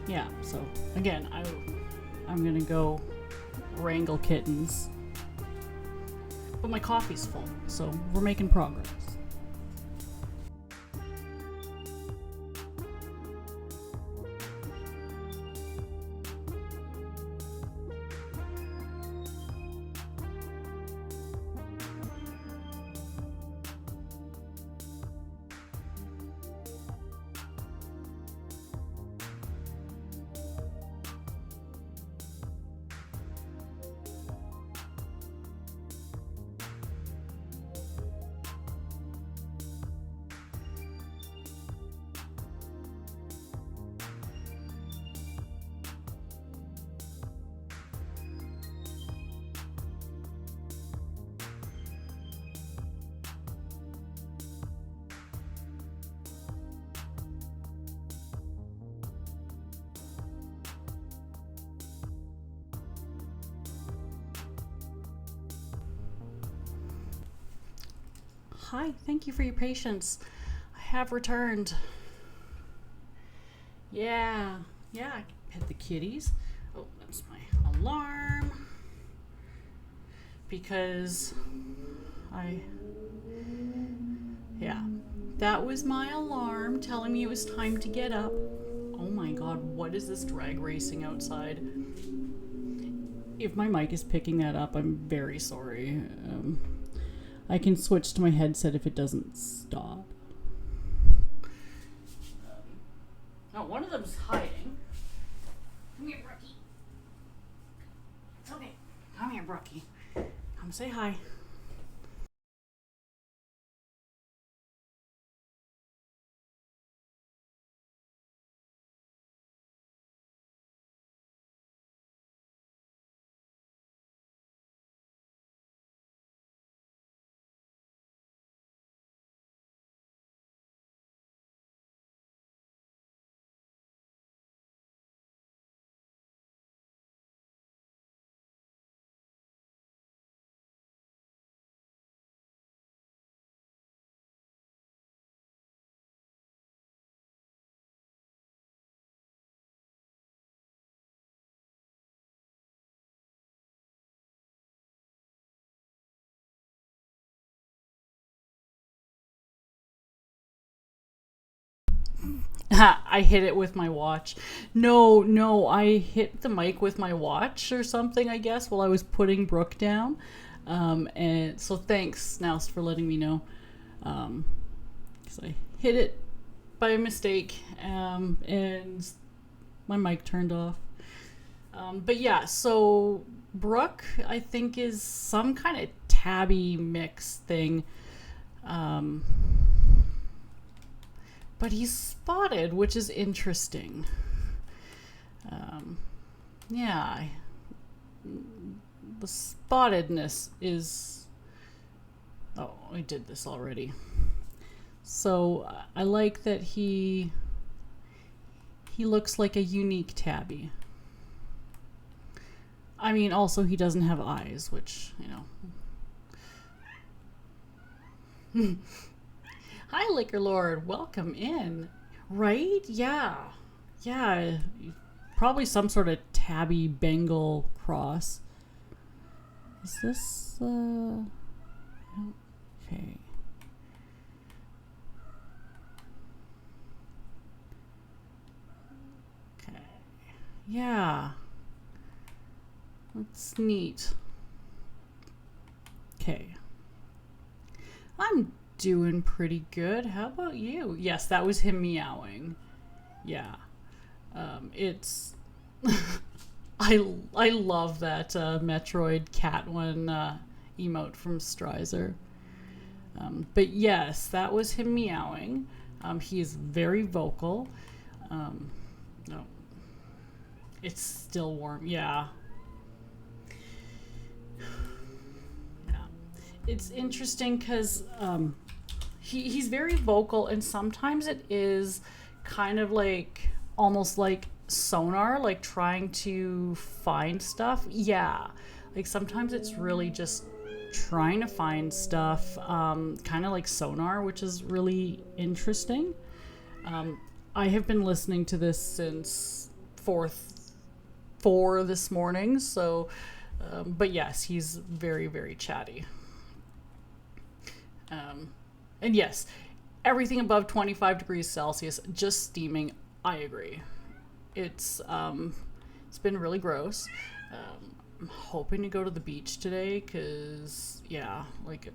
Yeah, so, again, I'm gonna go wrangle kittens. But my coffee's full, so we're making progress. Hi, thank you for your patience. I have returned. Yeah, I can pet the kitties. Oh, that's my alarm. Because that was my alarm telling me it was time to get up. Oh my god, what is this drag racing outside? If my mic is picking that up, I'm very sorry. I can switch to my headset if it doesn't stop. Oh, one of them's hiding. Come here, Brookie. It's okay. Come here, Brookie. Come say hi. I hit it with my watch. No, I hit the mic with my watch or something, I guess, while I was putting Brooke down. And so thanks, Nouse, for letting me know. Because I hit it by mistake, and my mic turned off. But yeah, so Brooke, I think, is some kind of tabby mix thing. But he's spotted, which is interesting. The spottedness is... Oh, I did this already. So I like that he looks like a unique tabby. I mean, also he doesn't have eyes, which, Hi, Liquor Lord. Welcome in. Right? Yeah. Probably some sort of tabby Bengal cross. Is this, okay. Okay. Yeah. That's neat. Okay. I'm doing pretty good. How about you? Yes, that was him meowing. Yeah. It's... I love that Metroid cat one emote from Strizer. But yes, that was him meowing. He is very vocal. No. It's still warm. Yeah. It's interesting because he's very vocal, and sometimes it is kind of like almost like sonar, like trying to find stuff. Yeah, like sometimes it's really just trying to find stuff, kind of like sonar, which is really interesting. I have been listening to this since 4 this morning, so, but yes, he's very, very chatty. And yes, everything above 25 degrees Celsius, just steaming, I agree. It's been really gross. I'm hoping to go to the beach today, because, yeah, like,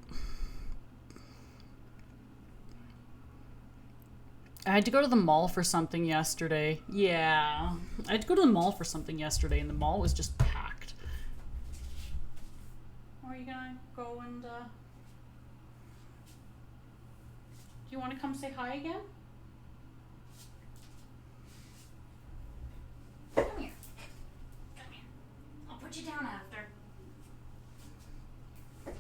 I had to go to the mall for something yesterday. Yeah, I had to go to the mall for something yesterday, and the mall was just packed. Are you gonna go and, do you want to come say hi again? Come here. Come here. I'll put you down after. Put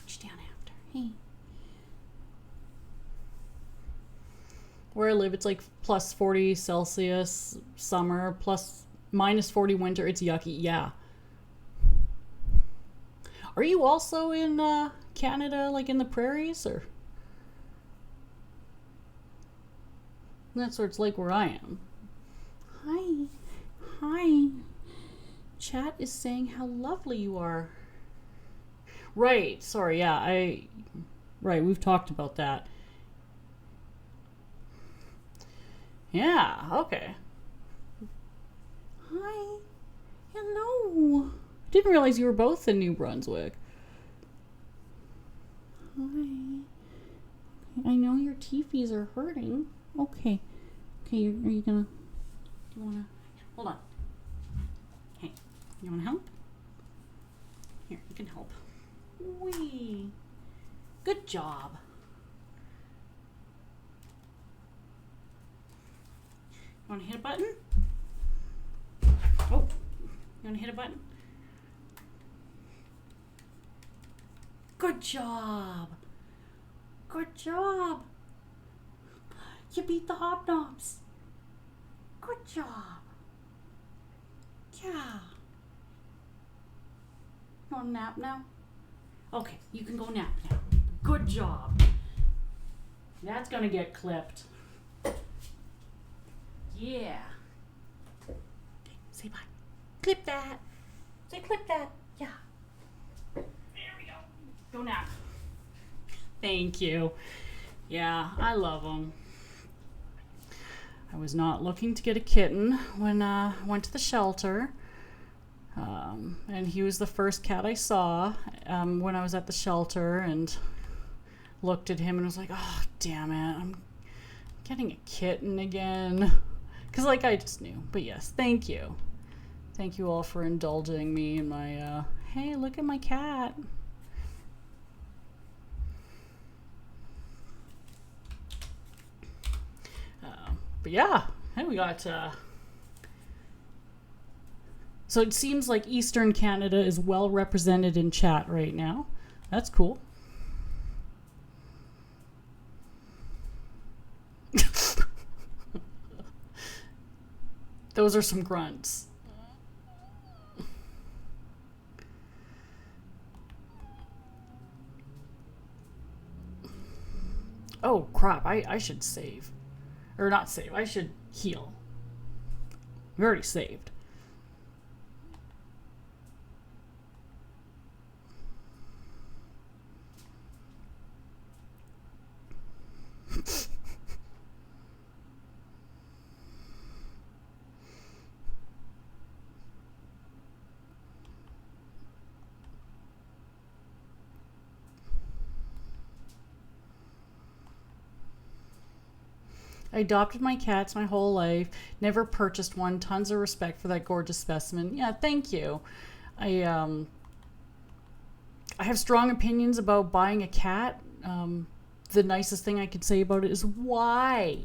you down after. Hey. Where I live, it's like plus 40 Celsius summer, plus minus 40 winter. It's yucky. Yeah. Are you also in Canada, like in the prairies, or? That's what it's like where I am. Hi. Hi. Chat is saying how lovely you are. Right. Sorry. Yeah. Right. We've talked about that. Yeah. Okay. Hi. Hello. Didn't realize you were both in New Brunswick. Hi. I know your teepees are hurting. Okay. Okay, are you gonna... Do you wanna... Hold on. Hey, you wanna help? Here, you can help. Wee. Good job. You wanna hit a button? Oh, you wanna hit a button? Good job. Good job. You beat the hobnobs. Good job. Yeah. You want to nap now? Okay, you can go nap now. Good job. That's gonna get clipped. Yeah. Okay, say bye. Clip that. Say clip that. Yeah. There we go. Go nap. Thank you. Yeah, I love them. I was not looking to get a kitten when I went to the shelter. And he was the first cat I saw when I was at the shelter, and looked at him and was like, oh, damn it, I'm getting a kitten again. Because, like, I just knew. But yes, thank you. Thank you all for indulging me in my, hey, look at my cat. But yeah, hey, we got, so it seems like Eastern Canada is well represented in chat right now. That's cool. Those are some grunts. Oh, crap. I should save. Or not save. I should heal. We already saved. I adopted my cats my whole life. Never purchased one. Tons of respect for that gorgeous specimen. Yeah, thank you. I have strong opinions about buying a cat. The nicest thing I could say about it is why.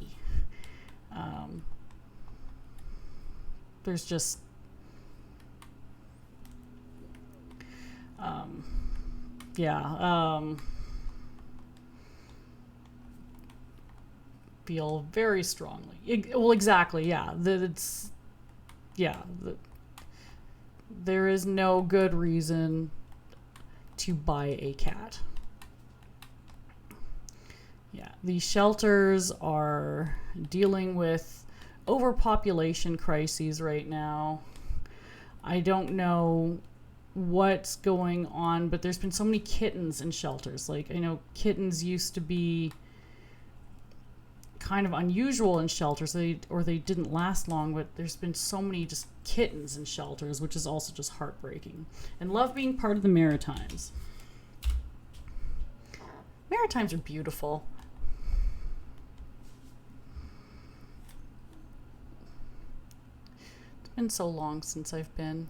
There's just... feel very strongly. Well, exactly, yeah. There is no good reason to buy a cat. Yeah, these shelters are dealing with overpopulation crises right now. I don't know what's going on, but there's been so many kittens in shelters. Like, I know kittens used to be kind of unusual in shelters, they didn't last long, but there's been so many just kittens in shelters, which is also just heartbreaking. And love being part of the Maritimes. Maritimes are beautiful. It's been so long since I've been.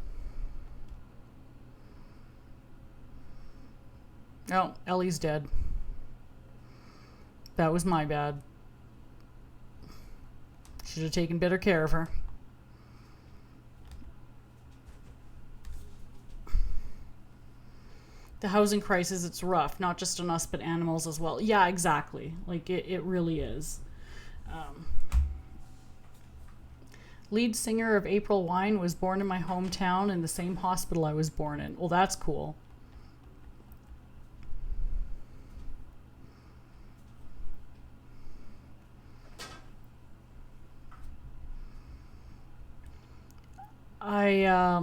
Oh, Ellie's dead. That was my bad. Should have taken better care of her. The housing crisis, it's rough, not just on us, but animals as well. Yeah, exactly. Like, it really is. Lead singer of April Wine was born in my hometown in the same hospital I was born in. Well, that's cool. I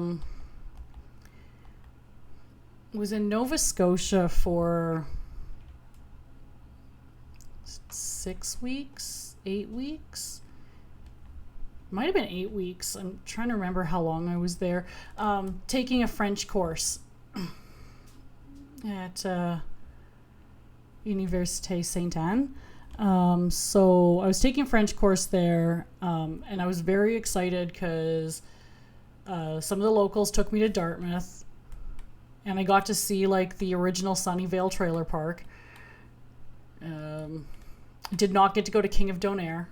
was in Nova Scotia for 6 weeks, 8 weeks. Might have been 8 weeks. I'm trying to remember how long I was there. Taking a French course at Université Sainte-Anne. So I was taking a French course there, and I was very excited because some of the locals took me to Dartmouth, and I got to see like the original Sunnyvale trailer park. Did not get to go to King of Donair.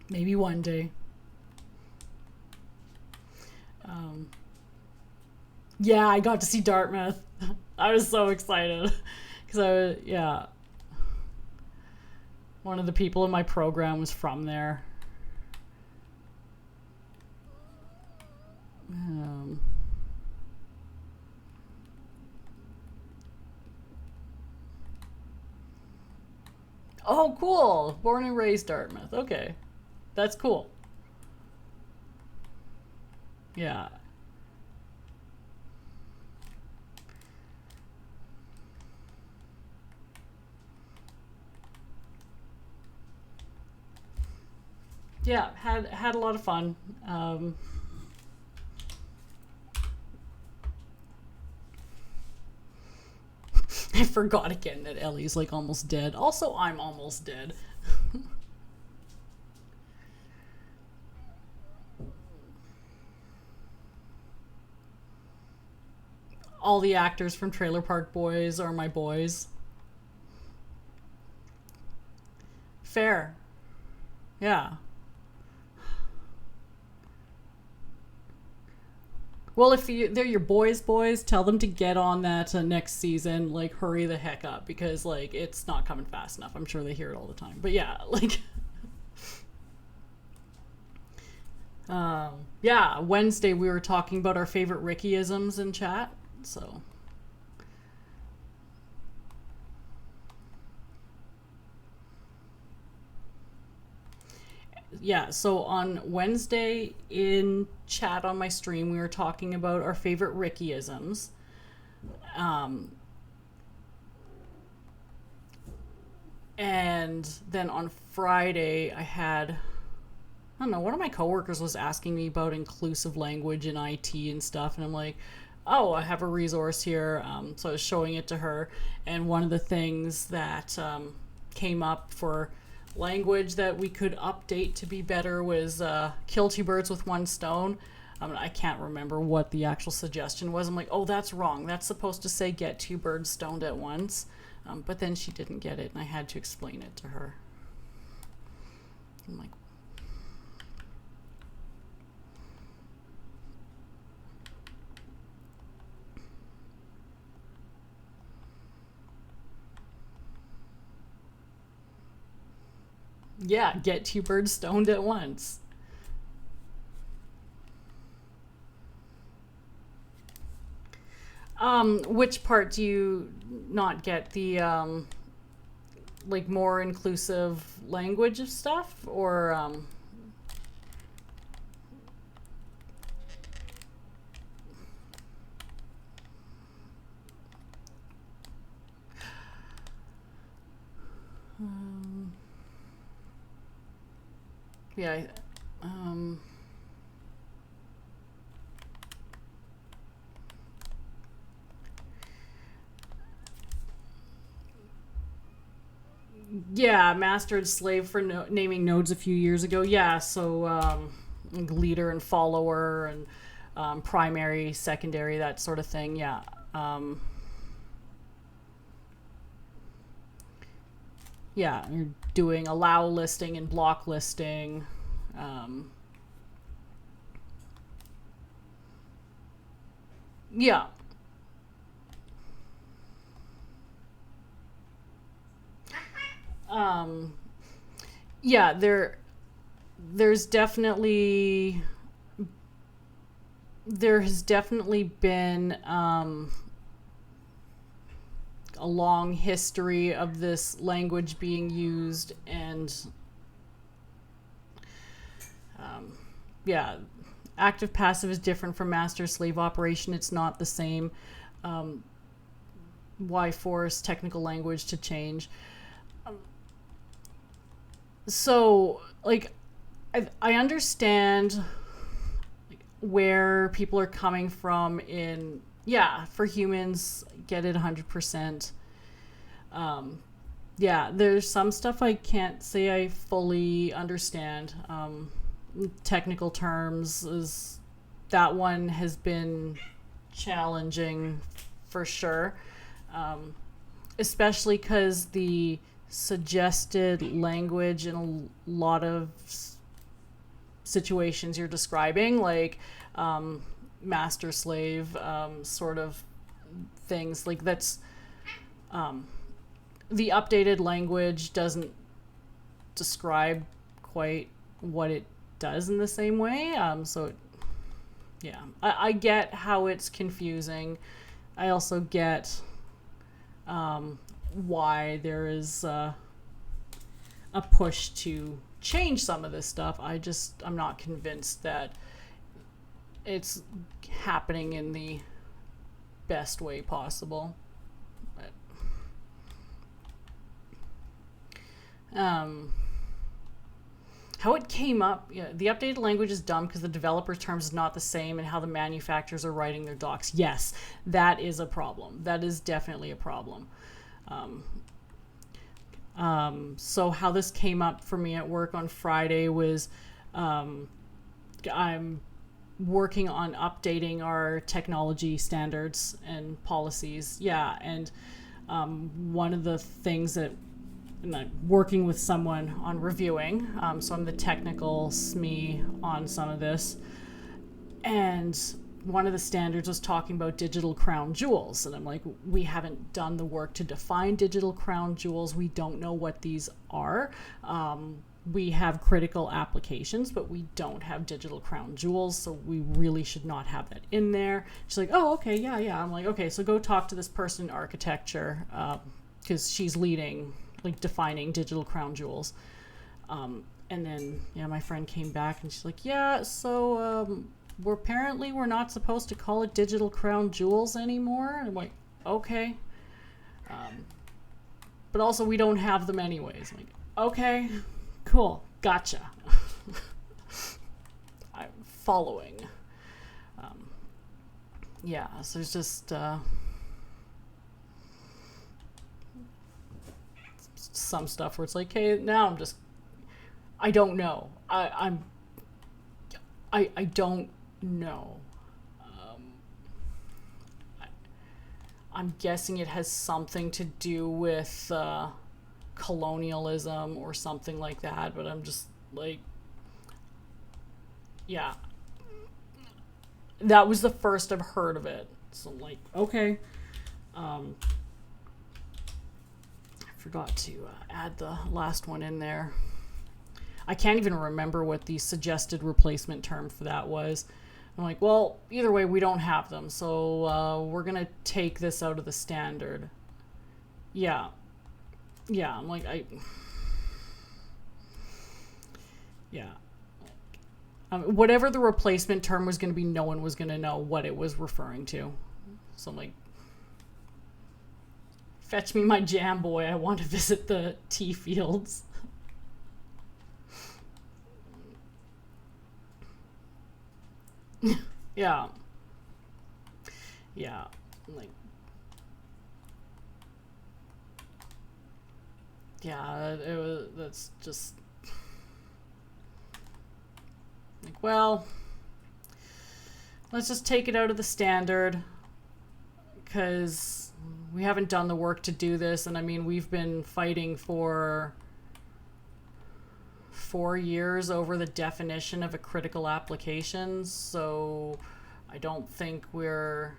Maybe one day. Yeah, I got to see Dartmouth. I was so excited because one of the people in my program was from there. Oh, cool. Born and raised Dartmouth. Okay. That's cool. Yeah. Yeah, had a lot of fun. I forgot again that Ellie's like almost dead. Also, I'm almost dead. All the actors from Trailer Park Boys are my boys. Fair. Yeah. Well, if they're your boys, tell them to get on that next season. Like, hurry the heck up, because like it's not coming fast enough. I'm sure they hear it all the time. But yeah, like, yeah. Wednesday we were talking about our favorite Rickyisms in chat. So. Yeah, so on Wednesday in chat on my stream, we were talking about our favorite Rickyisms. And then on Friday, I don't know, one of my coworkers was asking me about inclusive language in IT and stuff, and I'm like, oh, I have a resource here. So I was showing it to her, and one of the things that came up for language that we could update to be better was kill two birds with one stone. I can't remember what the actual suggestion was. I'm like, oh, that's wrong. That's supposed to say get two birds stoned at once. But then she didn't get it, and I had to explain it to her. I'm like, yeah, get two birds stoned at once. Which part do you not get? The like more inclusive language of stuff, or yeah, yeah, master and slave for naming nodes a few years ago. Yeah, so leader and follower and primary, secondary, that sort of thing. Yeah. Yeah, you're doing allow listing and block listing. Yeah. Yeah, there's definitely there has definitely been a long history of this language being used, and yeah, active passive is different from master slave operation. It's not the same. Why force technical language to change? So, like, I understand where people are coming from in, yeah, for humans, get it 100%. Yeah, there's some stuff I can't say I fully understand. Technical terms, is that one has been challenging for sure. Especially because the suggested language in a lot of situations you're describing, like master slave sort of things, like that's the updated language doesn't describe quite what it does in the same way. So yeah, I get how it's confusing. I also get why there is a push to change some of this stuff. I'm not convinced that it's happening in the best way possible. But, how it came up, yeah, the updated language is dumb because the developer terms is not the same, and how the manufacturers are writing their docs. Yes, that is a problem. That is definitely a problem. So how this came up for me at work on Friday was I'm working on updating our technology standards and policies. Yeah, and one of the things that I'm working with someone on reviewing, so I'm the technical SME on some of this, and one of the standards was talking about digital crown jewels, and I'm like, we haven't done the work to define digital crown jewels. We don't know what these are. We have critical applications, but we don't have digital crown jewels, so we really should not have that in there. She's like, oh, okay, yeah. I'm like, okay, so go talk to this person in architecture, because she's leading, like, defining digital crown jewels. And then, yeah, my friend came back and she's like, yeah, so we're not supposed to call it digital crown jewels anymore. And I'm like, okay. But also we don't have them anyways. I'm like, okay, cool, gotcha. I'm following. Yeah, so there's just some stuff where it's like, hey, now I don't know. I don't know. I'm guessing it has something to do with colonialism or something like that, but I'm just like, yeah. That was the first I've heard of it. So I'm like, okay. I forgot to add the last one in there. I can't even remember what the suggested replacement term for that was. I'm like, well, either way, we don't have them, so we're gonna take this out of the standard. Yeah. Yeah, I'm like, yeah. Whatever the replacement term was going to be, no one was going to know what it was referring to. So I'm like, fetch me my jam boy. I want to visit the tea fields. Yeah. Yeah. Like, yeah, that's just like, well, let's just take it out of the standard because we haven't done the work to do this. And I mean, we've been fighting for 4 years over the definition of a critical application. So I don't think we're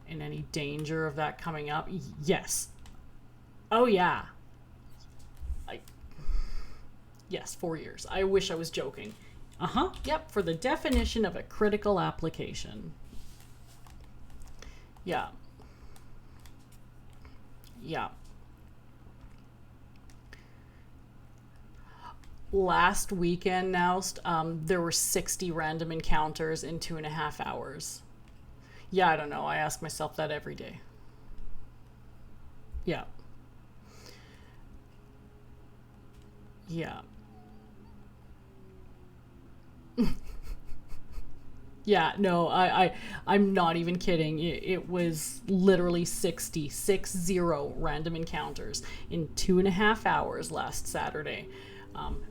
in any danger of that coming up. Yes. Oh, yeah. Yes, 4 years. I wish I was joking. Yep, for the definition of a critical application. Yeah. Yeah. Last weekend now, there were 60 random encounters in 2.5 hours. Yeah, I don't know. I ask myself that every day. Yeah. Yeah. Yeah, no, I'm not even kidding. It was literally 60 random encounters in 2.5 hours last Saturday.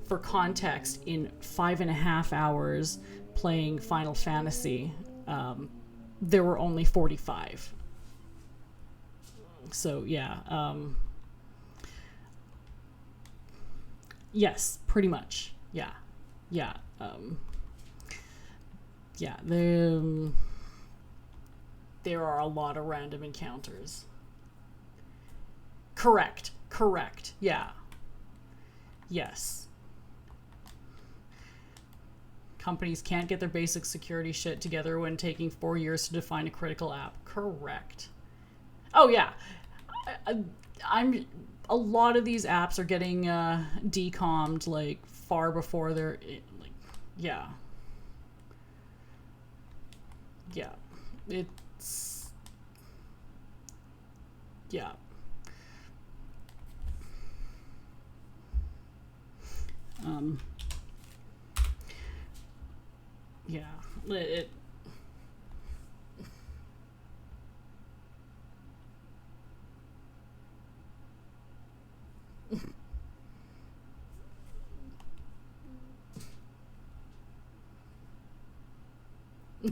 For context, in 5.5 hours playing Final Fantasy, there were only 45. So yeah, yes, pretty much. Yeah, yeah. Yeah, there are a lot of random encounters. Correct. Yeah. Yes. Companies can't get their basic security shit together when taking 4 years to define a critical app. Correct. Oh, yeah. I'm a lot of these apps are getting decommed like far before they're like, yeah. Yeah, it's, yeah. Yeah, it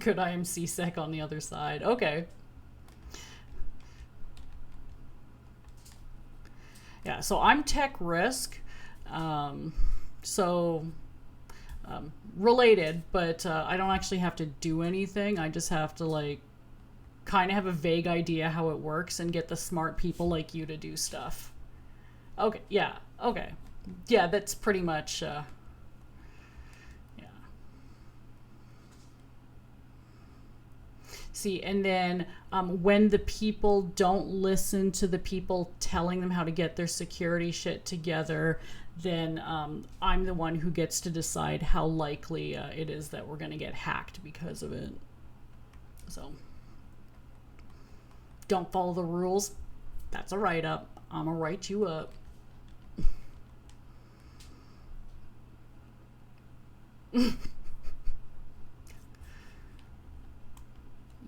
could I am CSEC on the other side. Okay. Yeah, so I'm tech risk. So related, but I don't actually have to do anything. I just have to like kind of have a vague idea how it works and get the smart people like you to do stuff. Okay, yeah, okay. Yeah, that's pretty much yeah. See, and then when the people don't listen to the people telling them how to get their security shit together, then I'm the one who gets to decide how likely it is that we're going to get hacked because of it. So, don't follow the rules. That's a write-up. I'm going to write you up.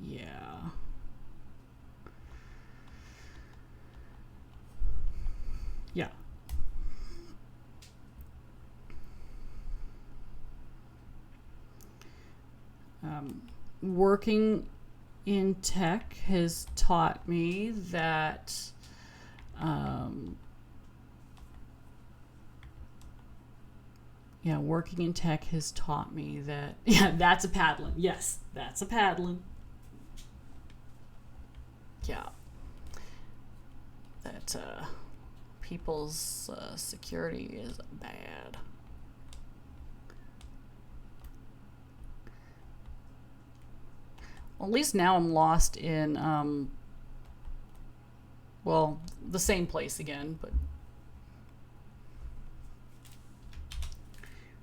Yeah. Yeah. Working in tech has taught me that working in tech has taught me that that's a paddling. Yes, that's a paddling. Yeah. That people's security is bad. At least now I'm lost in, well, the same place again, but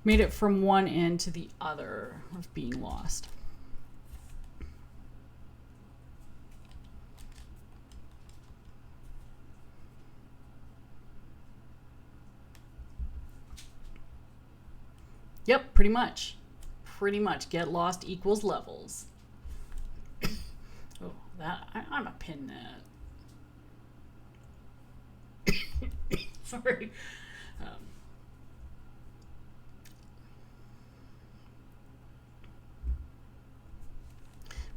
made it from one end to the other of being lost. Yep, pretty much. Pretty much. Get lost equals levels. Oh, that I'm a pin that. Sorry.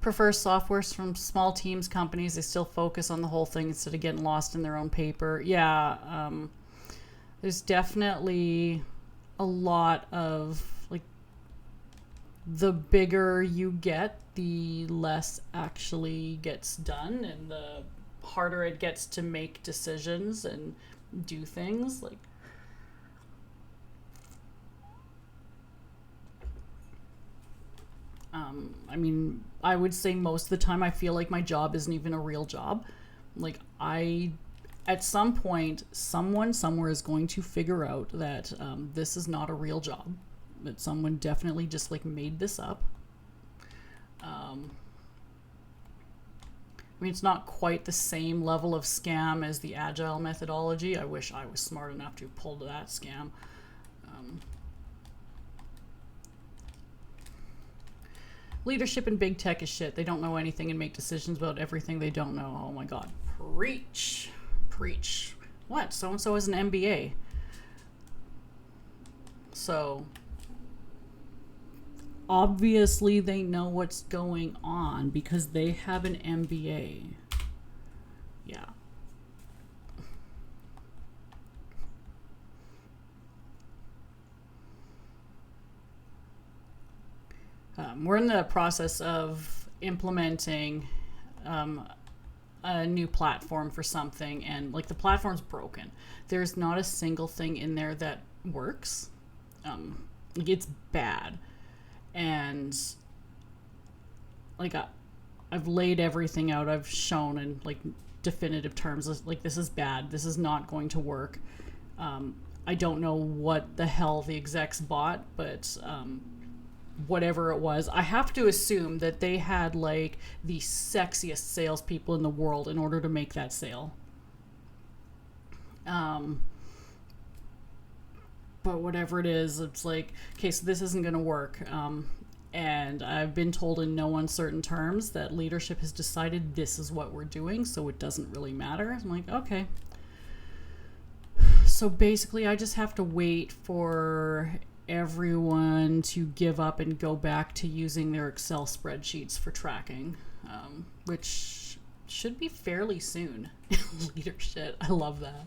Prefer softwares from small teams, companies. They still focus on the whole thing instead of getting lost in their own paper. Yeah, there's definitely a lot of, like, the bigger you get, the less actually gets done, and the harder it gets to make decisions and do things. Like, I mean, I would say most of the time I feel like my job isn't even a real job. Like, at some point, someone somewhere is going to figure out that this is not a real job. That someone definitely just, like, made this up. I mean, it's not quite the same level of scam as the agile methodology. I wish I was smart enough to pull that scam. Leadership in big tech is shit. They don't know anything and make decisions about everything they don't know. Oh my god. Preach. Preach. What? So-and-so has an MBA. So, obviously they know what's going on because they have an MBA. Yeah. We're in the process of implementing a new platform for something, and, like, the platform's broken. There's not a single thing in there that works. Like, it's bad. And, like, I've laid everything out. I've shown in, like, definitive terms, like, this is bad. This is not going to work. I don't know what the hell the execs bought, but whatever it was, I have to assume that they had, like, the sexiest salespeople in the world in order to make that sale. But whatever it is, it's like, okay, so this isn't going to work. And I've been told in no uncertain terms that leadership has decided this is what we're doing, so it doesn't really matter. I'm like, okay. So basically, I just have to wait for everyone to give up and go back to using their Excel spreadsheets for tracking, which should be fairly soon. Leadership, I love that.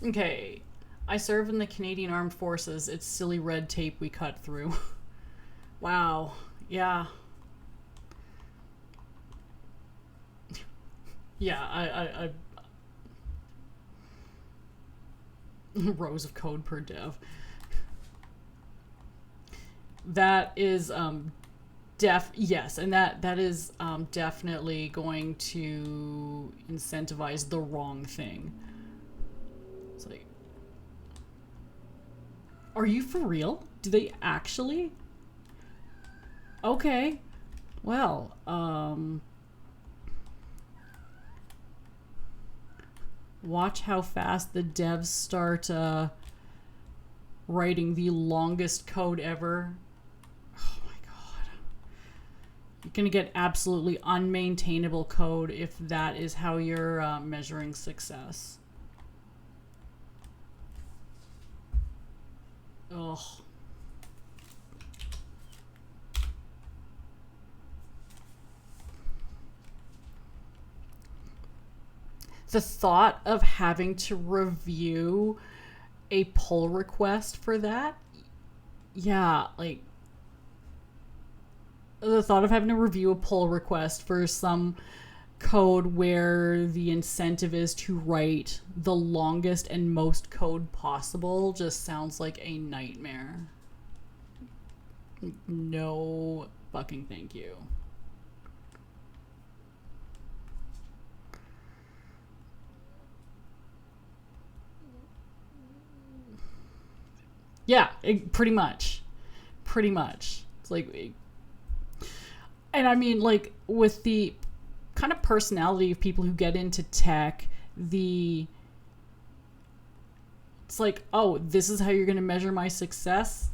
Okay, I serve in the Canadian Armed Forces. It's silly red tape we cut through. Wow, yeah. Yeah, I rows of code per dev. That is yes, and that is definitely going to incentivize the wrong thing. It's like, are you for real? Do they actually? Okay. Well, watch how fast the devs start writing the longest code ever. Oh my god. You're gonna get absolutely unmaintainable code if that is how you're measuring success. Ugh. The thought of having to review a pull request for that, yeah, like, the thought of having to review a pull request for some code where the incentive is to write the longest and most code possible just sounds like a nightmare. No fucking thank you. Yeah, pretty much. It's like, and I mean, like, with the kind of personality of people who get into tech, it's like, oh, this is how you're going to measure my success?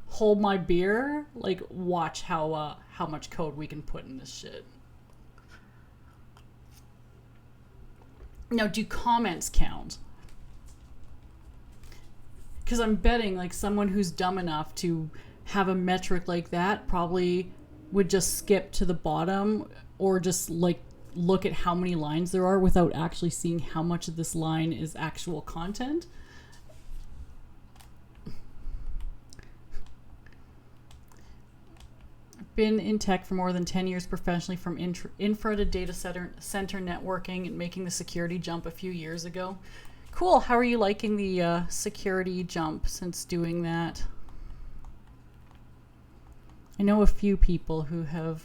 Hold my beer? Like, watch how much code we can put in this shit. Now, do comments count? Because I'm betting, like, someone who's dumb enough to have a metric like that probably would just skip to the bottom, or just, like, look at how many lines there are without actually seeing how much of this line is actual content. I've been in tech for more than 10 years professionally, from infra to data center networking, and making the security jump a few years ago. Cool. How are you liking the security jump since doing that? I know a few people who have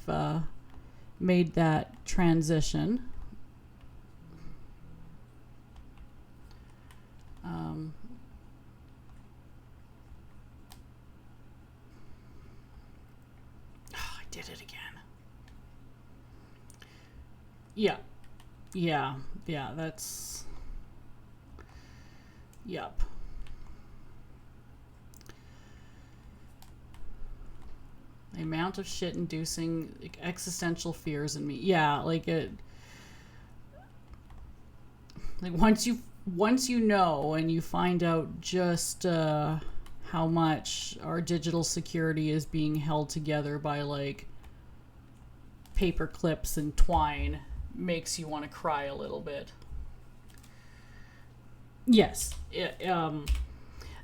made that transition. I did it again. Yeah, that's... Yep. The amount of shit inducing, like, existential fears in me. Yeah, like, it... Like, once you know and you find out just how much our digital security is being held together by, like, paper clips and twine, makes you want to cry a little bit. Yes.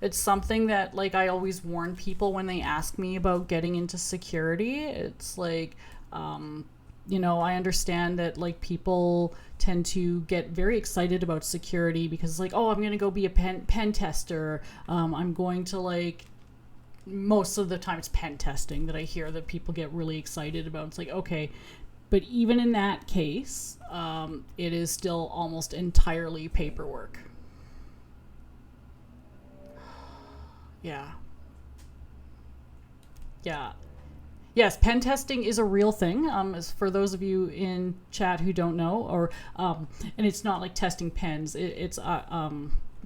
It's something that, like, I always warn people when they ask me about getting into security. It's like, you know, I understand that, like, people tend to get very excited about security because it's like, oh, I'm going to go be a pen tester. I'm going to, like, most of the time it's pen testing that I hear that people get really excited about. It's like, okay, but even in that case, it is still almost entirely paperwork. Yeah. Yes, pen testing is a real thing. As for those of you in chat who don't know, or and it's not like testing pens. It's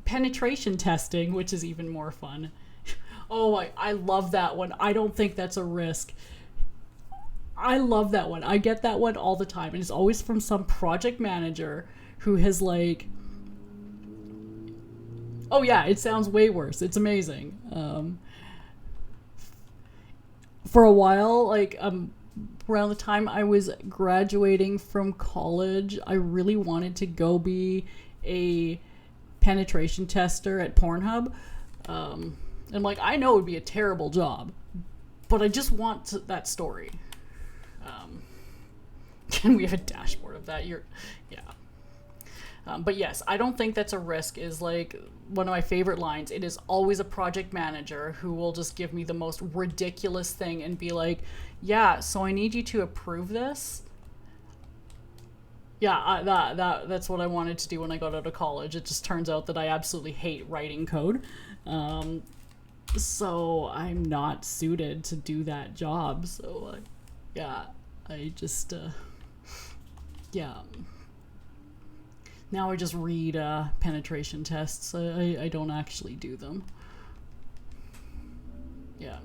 penetration testing, which is even more fun. Oh, I love that one. I don't think that's a risk. I love that one. I get that one all the time, and it's always from some project manager who has, like... Oh yeah, it sounds way worse. It's amazing. For a while, like, around the time I was graduating from college, I really wanted to go be a penetration tester at Pornhub. And, like, I know it would be a terrible job, but I just want that story. Can we have a dashboard of that? Yeah. But yes, I don't think that's a risk, is, like, one of my favorite lines. It is always a project manager who will just give me the most ridiculous thing and be like, yeah, so I need you to approve this. Yeah, that's what I wanted to do when I got out of college. It just turns out that I absolutely hate writing code. So I'm not suited to do that job. So, yeah, I just, yeah. Now I just read penetration tests. I don't actually do them. Yeah.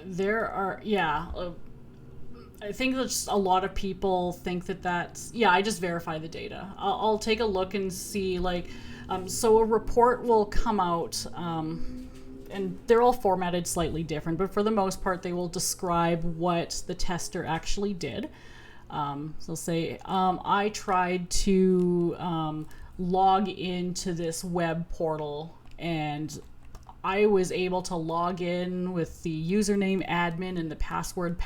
There are, yeah. I think that just a lot of people think that that's... Yeah, I just verify the data. I'll take a look and see, like... so a report will come out, and they're all formatted slightly different, but for the most part, they will describe what the tester actually did. So they'll say, I tried to log into this web portal, and I was able to log in with the username admin and the password.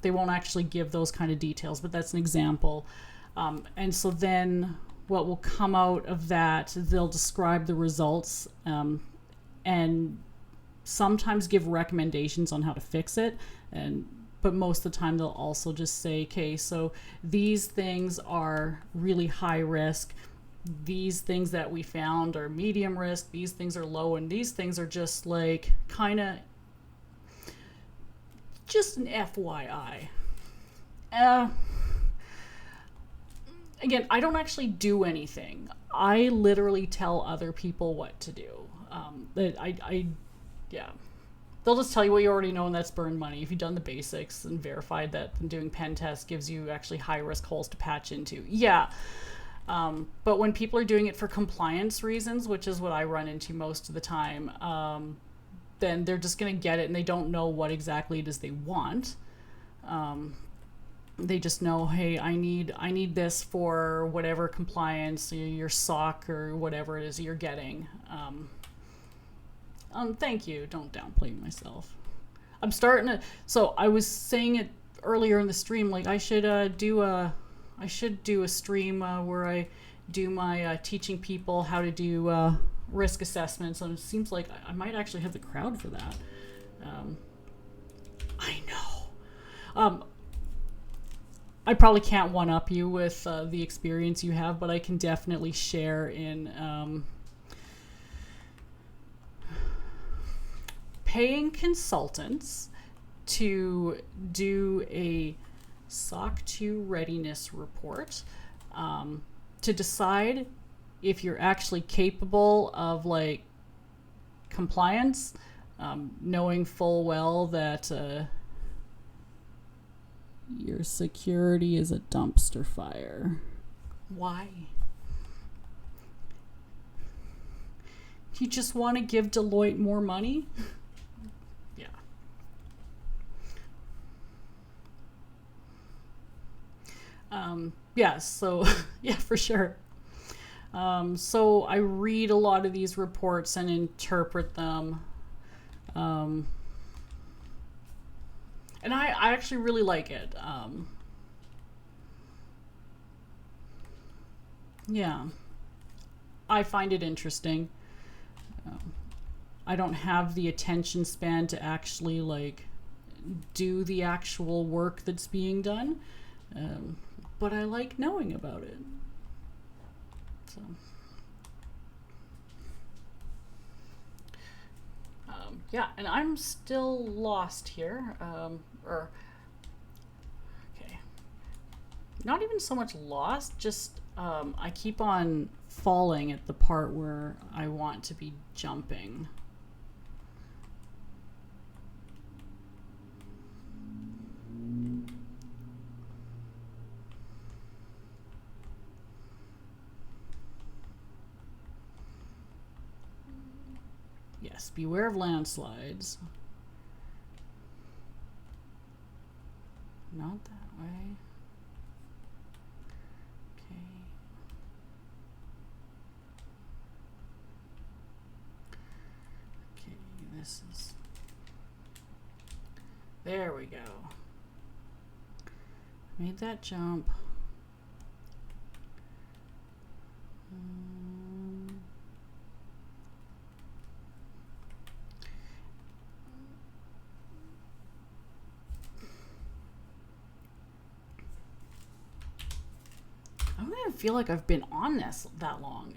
They won't actually give those kind of details, but that's an example. And so then what will come out of that, they'll describe the results, and sometimes give recommendations on how to fix it, but most of the time they'll also just say, okay, so these things are really high risk, these things that we found are medium risk, these things are low, and these things are just like kind of just an FYI. Again, I don't actually do anything. I literally tell other people what to do. Yeah. They'll just tell you what you already know, and that's burn money. If you've done the basics and verified that doing pen tests gives you actually high risk holes to patch into. Yeah. But when people are doing it for compliance reasons, which is what I run into most of the time, then they're just going to get it and they don't know what exactly it is they want. They just know, hey, I need this for whatever compliance, your sock or whatever it is you're getting. Thank you. Don't downplay myself. I'm starting to. So I was saying it earlier in the stream. Like I should do a stream where I do my teaching people how to do risk assessments. And it seems like I might actually have the crowd for that. I know. I probably can't one up you with the experience you have, but I can definitely share in paying consultants to do a SOC 2 readiness report to decide if you're actually capable of like compliance, knowing full well that your security is a dumpster fire. Why? Do you just want to give Deloitte more money? Yeah. Yeah, so, yeah, for sure. So I read a lot of these reports and interpret them. And I actually really like it. Yeah. I find it interesting. I don't have the attention span to actually, like, do the actual work that's being done. But I like knowing about it. So. Yeah, and I'm still lost here. Okay. Not even so much lost, just I keep on falling at the part where I want to be jumping. Yes, beware of landslides. Not that way. Okay. Okay, this is... There we go. Made that jump. I don't even feel like I've been on this that long.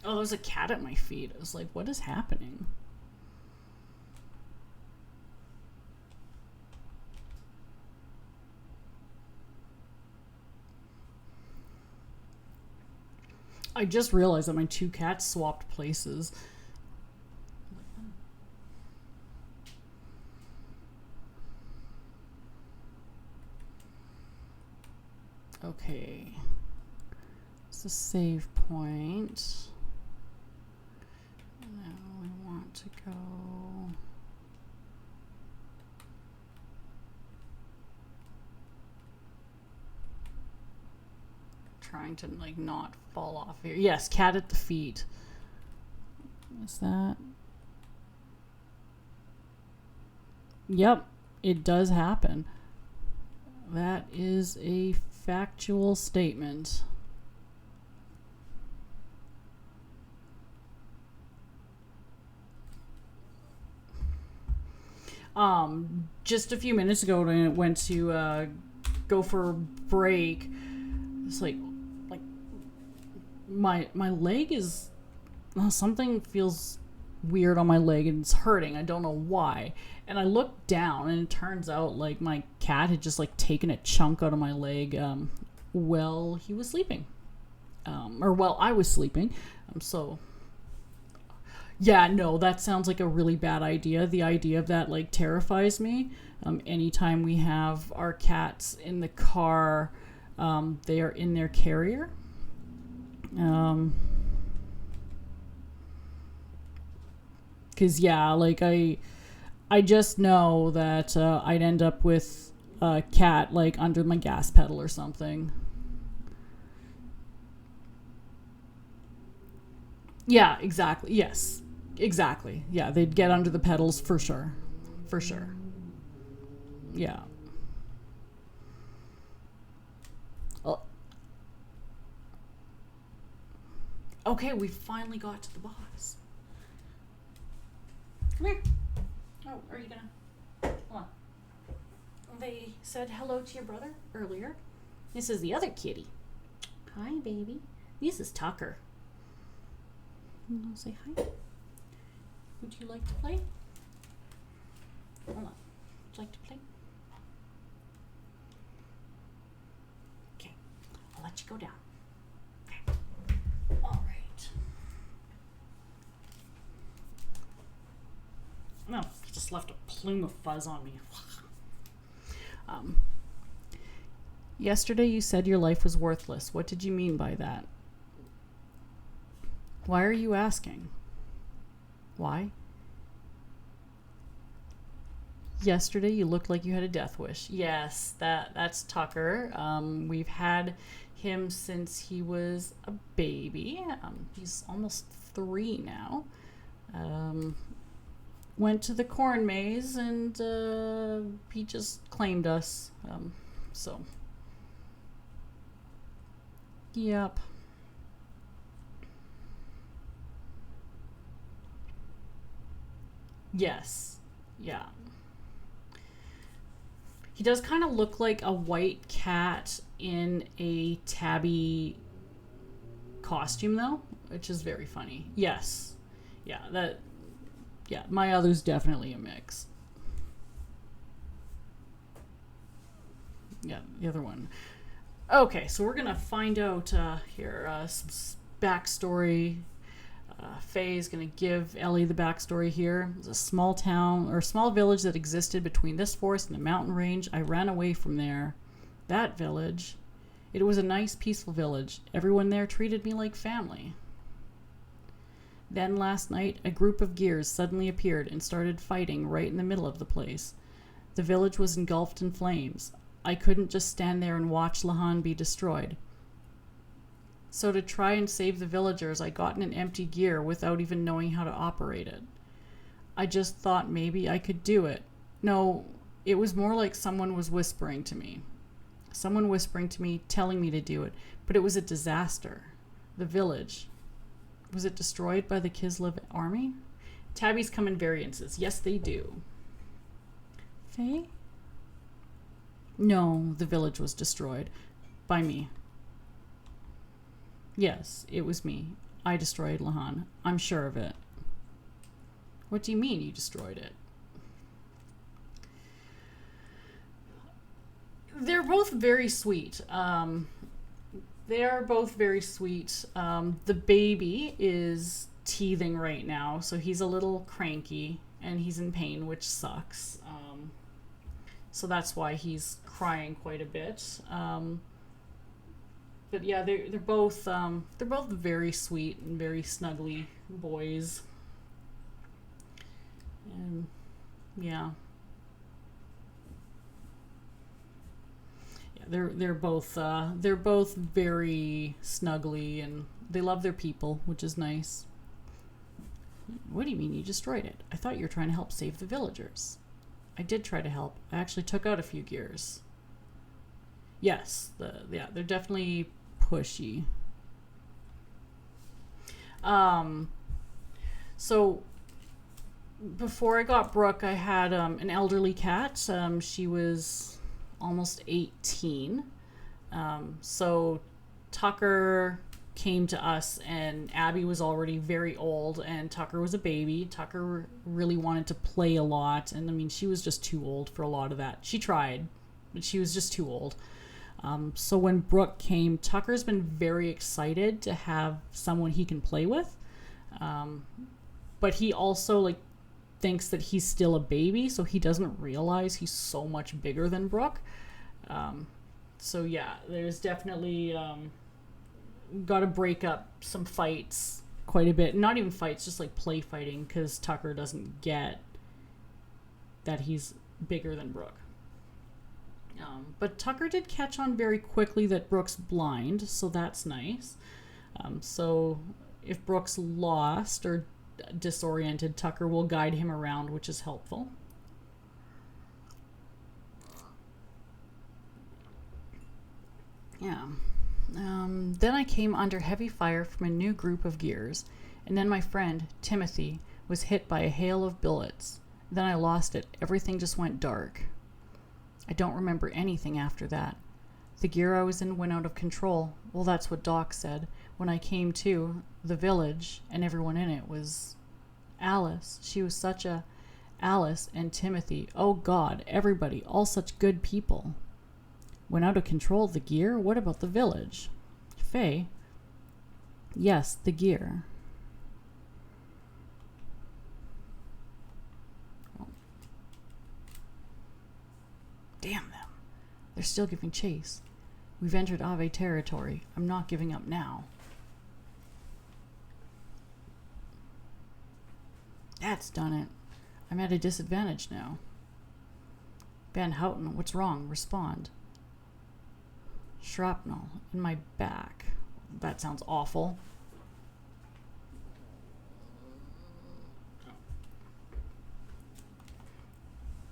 Oh, there's a cat at my feet. I was like, what is happening? I just realized that my two cats swapped places. Okay. It's a save point. Now we want to go... Trying to like not fall off here. Yes, cat at the feet. Is that? Yep, it does happen. That is a factual statement. Just a few minutes ago when I went to go for a break, it's like my leg is something feels weird on my leg and it's hurting. I don't know why. And I looked down and it turns out like my cat had just like taken a chunk out of my leg while he was sleeping. Or while I was sleeping. So yeah, no, that sounds like a really bad idea. The idea of that like terrifies me. Anytime we have our cats in the car, they are in their carrier. Cause yeah, like I just know that I'd end up with a cat like under my gas pedal or something. Yeah, exactly. Yes, exactly. Yeah, they'd get under the pedals for sure. For sure. Yeah. Oh. Okay, we finally got to the boss. Come here. Oh, are you gonna? Hold on. They said hello to your brother earlier. This is the other kitty. Hi, baby. This is Tucker. You want to say hi? Would you like to play? Hold on. Would you like to play? Okay. I'll let you go down. Okay. All right. No, he just left a plume of fuzz on me. Yesterday you said your life was worthless. What did you mean by that? Why are you asking? Why? Yesterday you looked like you had a death wish. Yes, that's Tucker. We've had him since he was a baby. He's almost 3 now. Went to the corn maze and he just claimed us. So, yep. Yes. Yeah. He does kind of look like a white cat in a tabby costume, though, which is very funny. Yes. Yeah, my other's definitely a mix. Yeah, the other one. Okay, so we're going to find out here some backstory. Faye's going to give Ellie the backstory here. It's a small town or small village that existed between this forest and a mountain range. I ran away from there. That village. It was a nice, peaceful village. Everyone there treated me like family. Then last night, a group of gears suddenly appeared and started fighting right in the middle of the place. The village was engulfed in flames. I couldn't just stand there and watch Lahan be destroyed. So to try and save the villagers, I got in an empty gear without even knowing how to operate it. I just thought maybe I could do it. No, it was more like someone was whispering to me. Someone whispering to me, telling me to do it. But it was a disaster. The village. Was it destroyed by the Kislev army? Tabbies come in variances. Yes, they do. Faye? No, the village was destroyed. By me. Yes, it was me. I destroyed Lahan. I'm sure of it. What do you mean you destroyed it? They're both very sweet. They are both very sweet. The baby is teething right now, so he's a little cranky and he's in pain, which sucks. So that's why he's crying quite a bit. But yeah, they're both very sweet and very snuggly boys. And yeah. They're both very snuggly and they love their people, which is nice. What do you mean you destroyed it? I thought you were trying to help save the villagers. I did try to help. I actually took out a few gears. Yes, they're definitely pushy. So before I got Brooke, I had an elderly cat. She was almost 18. So Tucker came to us, and Abby was already very old, and Tucker was a baby. Tucker really wanted to play a lot, and I mean, she was just too old for a lot of that. She tried, but she was just too old. So when Brooke came, Tucker's been very excited to have someone he can play with. But he also like thinks that he's still a baby, so he doesn't realize he's so much bigger than Brooke. So yeah, there's definitely got to break up some fights quite a bit. Not even fights, just like play fighting, because Tucker doesn't get that he's bigger than Brooke. But Tucker did catch on very quickly that Brooke's blind, so that's nice. So if Brooke's lost or disoriented, Tucker will guide him around, which is helpful. Yeah. Then I came under heavy fire from a new group of gears, and then my friend, Timothy, was hit by a hail of bullets. Then I lost it. Everything just went dark. I don't remember anything after that. The gear I was in went out of control. Well, that's what Doc said. When I came to, the village and everyone in it was Alice. She was such a... Alice and Timothy. Oh God, everybody, all such good people. Went out of control, the gear? What about the village? Faye? Yes, the gear. Oh. Damn them. They're still giving chase. We've entered Ave territory. I'm not giving up now. That's done it. I'm at a disadvantage now. Van Houten, what's wrong? Respond. Shrapnel in my back. That sounds awful.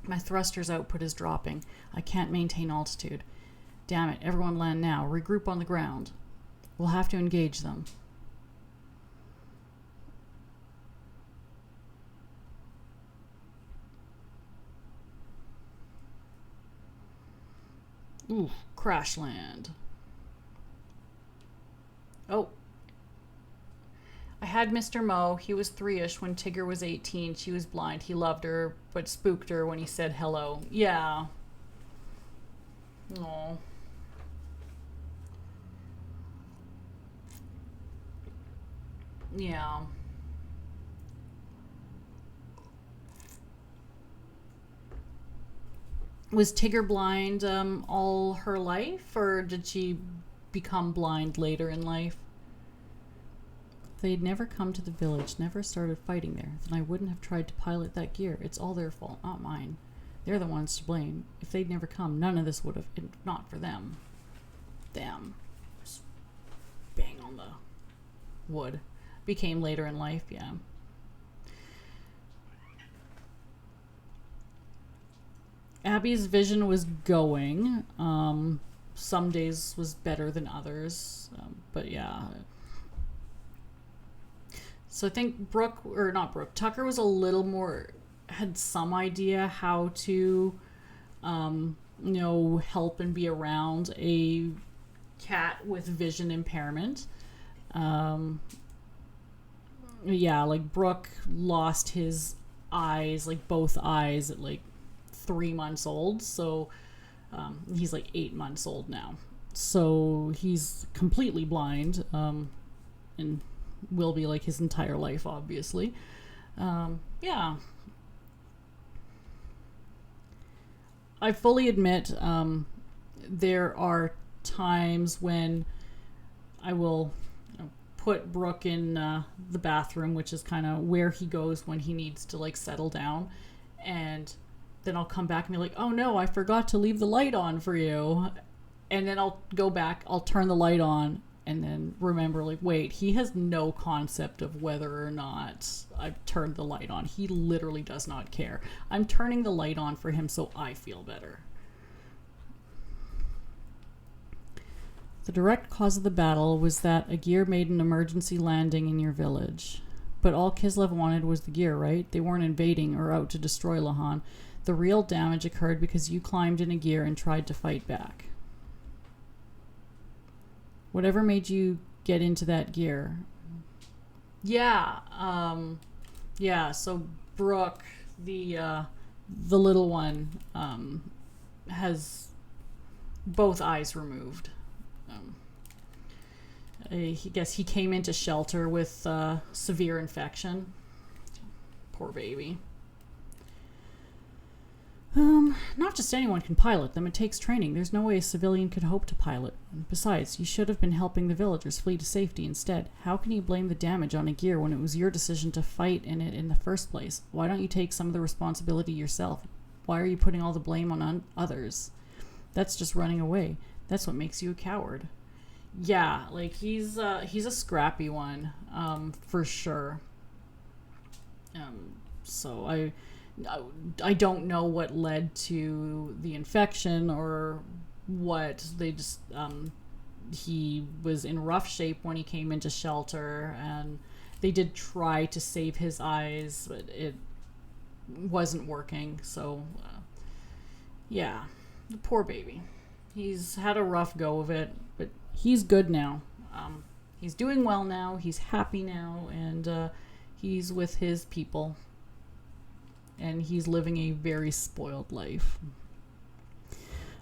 My thruster's output is dropping. I can't maintain altitude. Damn it, everyone land now. Regroup on the ground. We'll have to engage them. Ooh, crash land. Oh. I had Mr. Mo. He was 3-ish when Tigger was 18. She was blind. He loved her, but spooked her when he said hello. Yeah. Aw. Yeah. Was Tigger blind all her life, or did she become blind later in life? If they'd never come to the village, never started fighting there, then I wouldn't have tried to pilot that gear. It's all their fault, not mine. They're the ones to blame. If they'd never come, none of this would have, not for them. Damn. Just bang on the wood. Became later in life, yeah. Abby's vision was going. Some days was better than others, but yeah. So I think Tucker was a little more, had some idea how to, help and be around a cat with vision impairment. Yeah, like Brooke lost his eyes, like both eyes at like 3 months old, so he's like 8 months old now, so he's completely blind, and will be like his entire life, obviously. Yeah, I fully admit there are times when I will put Brooke in the bathroom, which is kind of where he goes when he needs to like settle down, and then I'll come back and be like, oh no, I forgot to leave the light on for you. And then I'll go back, I'll turn the light on, and then remember, like, wait, he has no concept of whether or not I've turned the light on. He literally does not care. I'm turning the light on for him so I feel better. The direct cause of the battle was that a gear made an emergency landing in your village. But all Kislev wanted was the gear, right? They weren't invading or out to destroy Lahan. The real damage occurred because you climbed in a gear and tried to fight back. Whatever made you get into that gear? Yeah, so Brooke, the little one, has both eyes removed. I guess he came into shelter with severe infection. Poor baby. Not just anyone can pilot them. It takes training. There's no way a civilian could hope to pilot. Besides, you should have been helping the villagers flee to safety instead. How can you blame the damage on a gear when it was your decision to fight in it in the first place? Why don't you take some of the responsibility yourself? Why are you putting all the blame on others? That's just running away. That's what makes you a coward. Yeah, like he's a scrappy one, for sure. So I don't know what led to the infection or what. They just he was in rough shape when he came into shelter, and they did try to save his eyes, but it wasn't working. So yeah, the poor baby. He's had a rough go of it, but he's good now. He's doing well now. He's happy now, and he's with his people. And he's living a very spoiled life.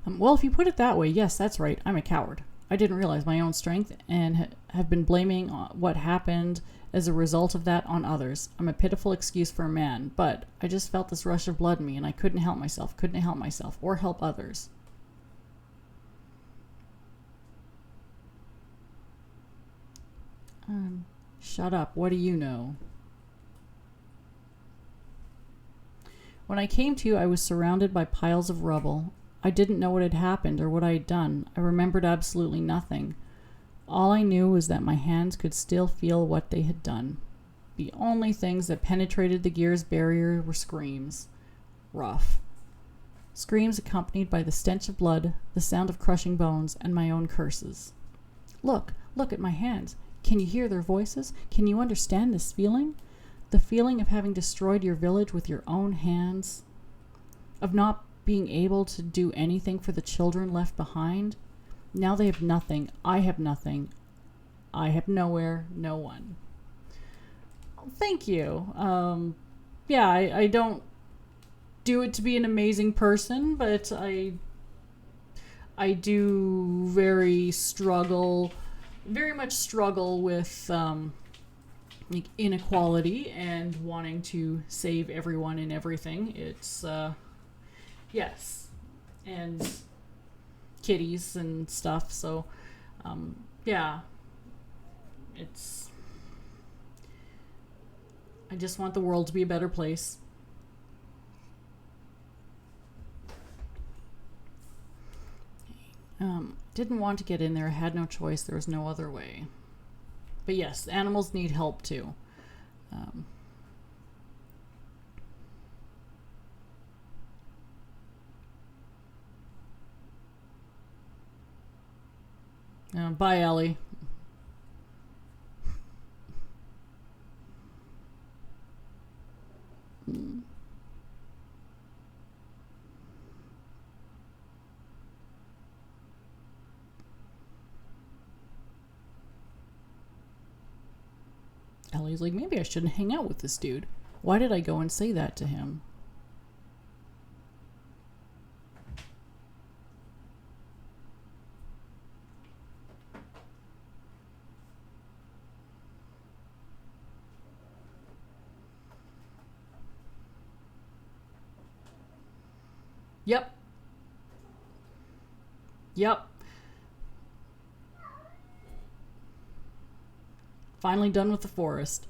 Well, if you put it that way, yes, that's right. I'm a coward. I didn't realize my own strength and have been blaming what happened as a result of that on others. I'm a pitiful excuse for a man, but I just felt this rush of blood in me, and I couldn't help myself, or help others. Shut up. What do you know? When I came to, I was surrounded by piles of rubble. I didn't know what had happened or what I had done. I remembered absolutely nothing. All I knew was that my hands could still feel what they had done. The only things that penetrated the gear's barrier were screams. Rough. Screams accompanied by the stench of blood, the sound of crushing bones, and my own curses. Look at my hands. Can you hear their voices? Can you understand this feeling? The feeling of having destroyed your village with your own hands? Of not being able to do anything for the children left behind? Now they have nothing. I have nothing. I have nowhere, no one. Thank you. I don't do it to be an amazing person, but I do very much struggle with like inequality and wanting to save everyone and everything. It's yes, and kitties and stuff. So it's, I just want the world to be a better place. Didn't want to get in there. I had no choice. There was no other way. But yes, animals need help too. Bye, Ellie. Ellie's like, maybe I shouldn't hang out with this dude. Why did I go and say that to him? Yep. Finally done with the forest.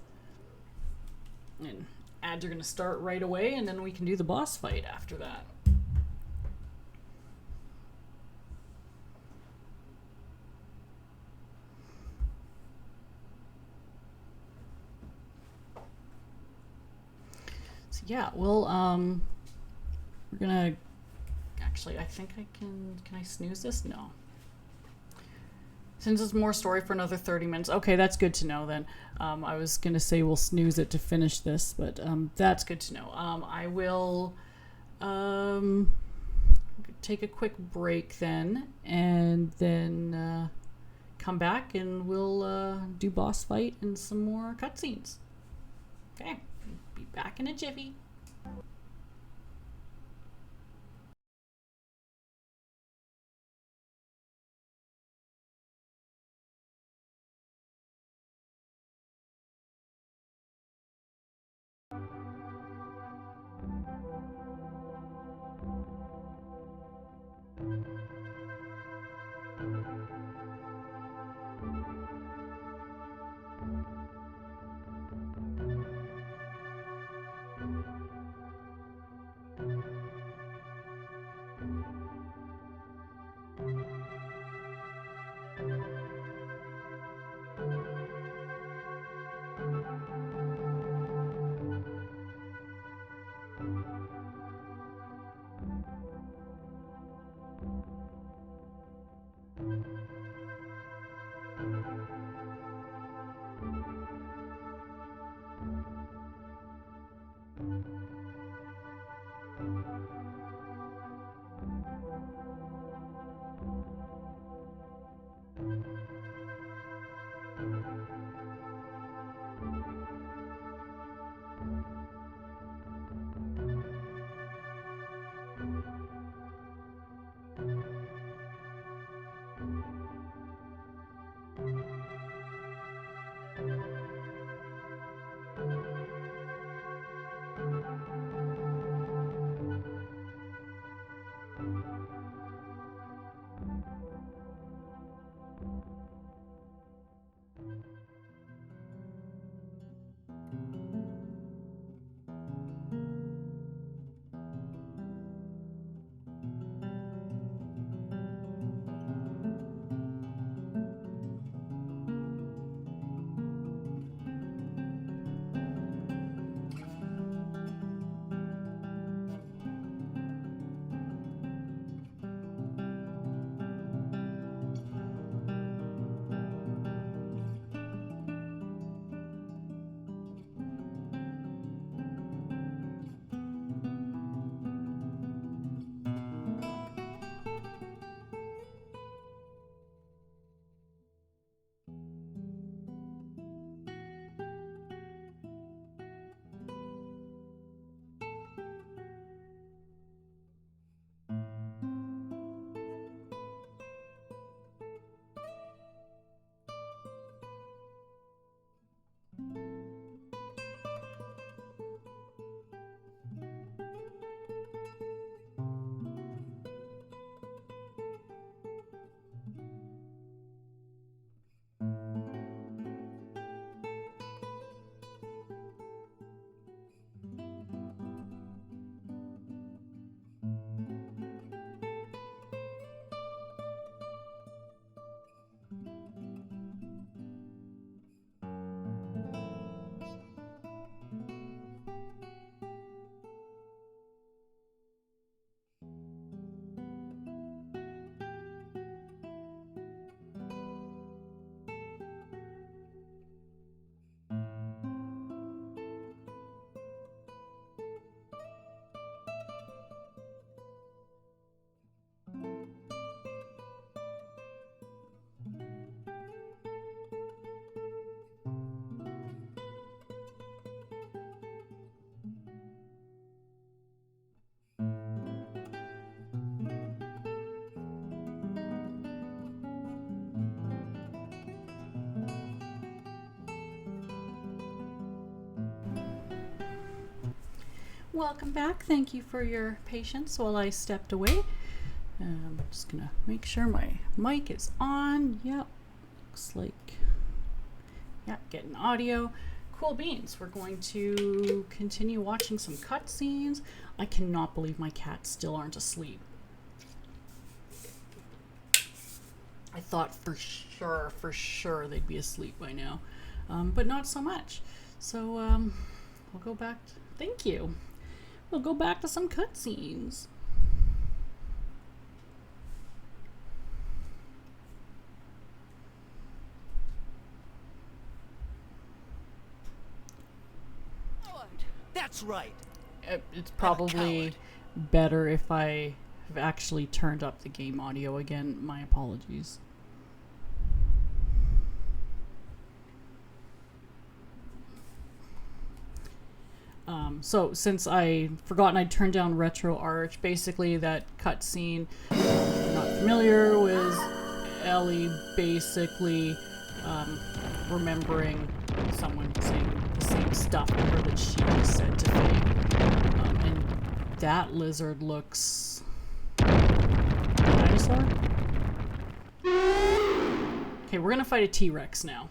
And ads are going to start right away, and then we can do the boss fight after that. yeah, well, we're gonna, actually, I think I can I snooze this? No. Since it's more story for another 30 minutes. Okay, that's good to know then. I was gonna say we'll snooze it to finish this, but that's good to know. I will take a quick break then, and then come back and we'll do boss fight and some more cutscenes. Okay, be back in a jiffy. Welcome back. Thank you for your patience while I stepped away. I'm just gonna make sure my mic is on. Yep, looks like, yeah, getting audio. Cool beans. We're going to continue watching some cutscenes. I cannot believe my cats still aren't asleep. I thought for sure they'd be asleep by now, but not so much. So we'll go back. Thank you. We'll go back to some cutscenes. That's right. It's probably better if I have actually turned up the game audio again. My apologies. So since I forgotten I'd turned down Retro Arch, basically that cutscene, if you're not familiar with Ellie basically remembering someone saying the same stuff to her that she said to Faye. And that lizard looks... dinosaur? Okay, we're gonna fight a T-Rex now.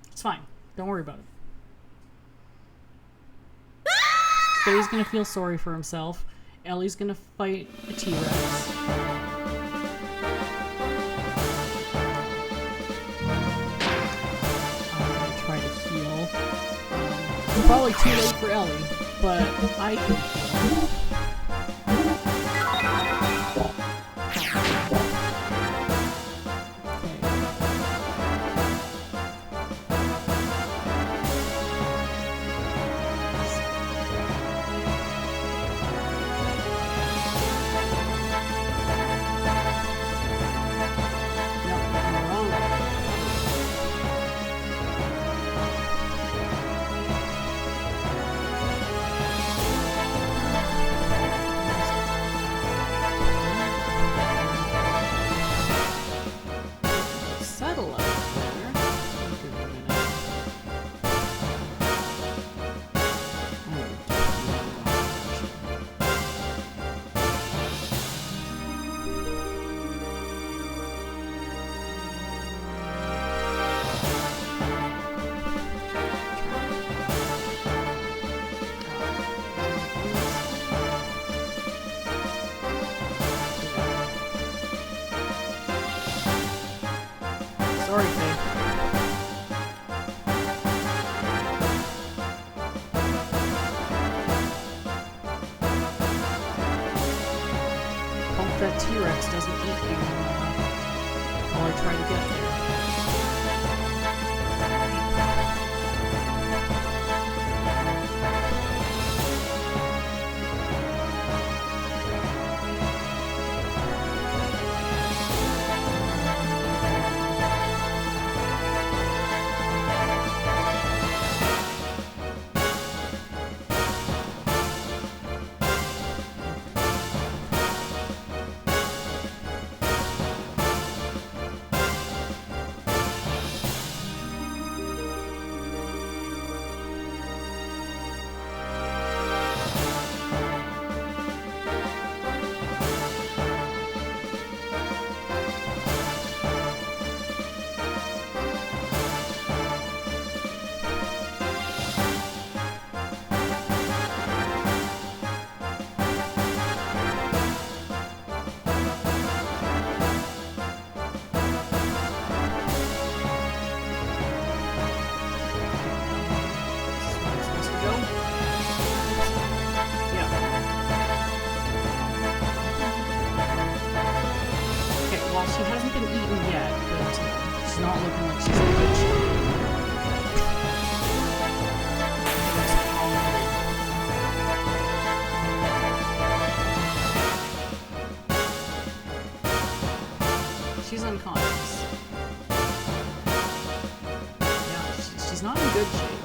It's fine. Don't worry about it. Faye's gonna feel sorry for himself. Ellie's gonna fight a T-Rex. I'm gonna try to heal. Probably too late for Ellie, but I can heal. Sorry, Faye. Hope that T-Rex doesn't eat you while I try to get there. She hasn't been eaten yet, but she's not looking like she's in good shape. She's unconscious. Yeah, she's not in good shape.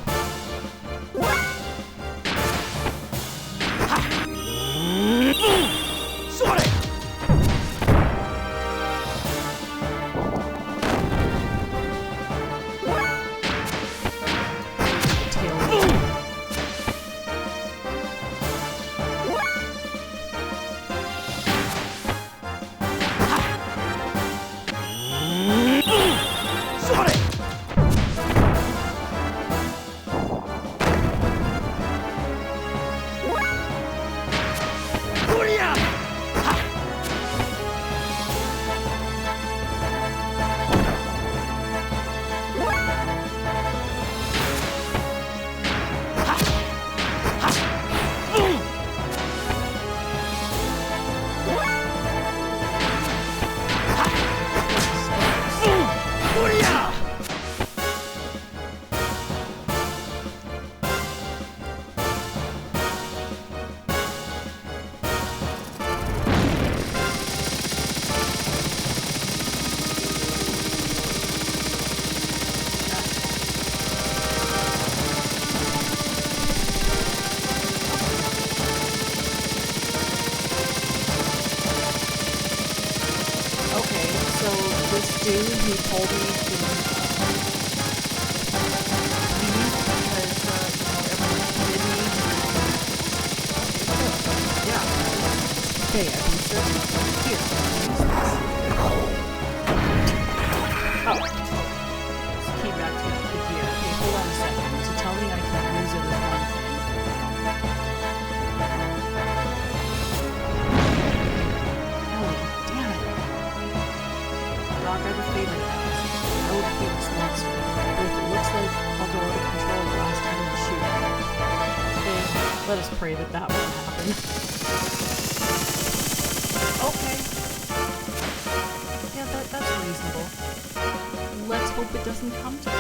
this dude who told me to leave because, everyone hated me. Yeah. Okay, I've been searching. Here, use this. Oh. This came back to the gear. Okay, hold on a second. To tell me I can't use it is one thing. Ellie, damn it. Doc, I have a favor to ask. I would defeat this monster, but if it looks like I'll go out of control the last time we shoot it. Okay, let us pray that that won't happen. Okay. Yeah, that's reasonable. Let's hope it doesn't come to it.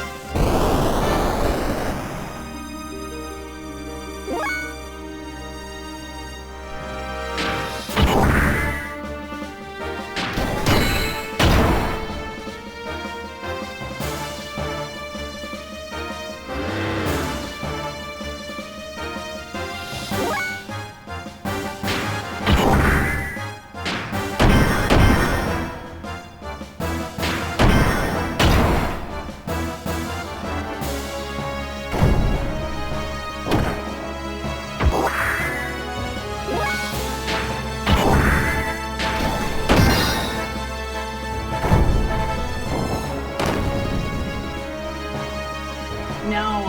Now,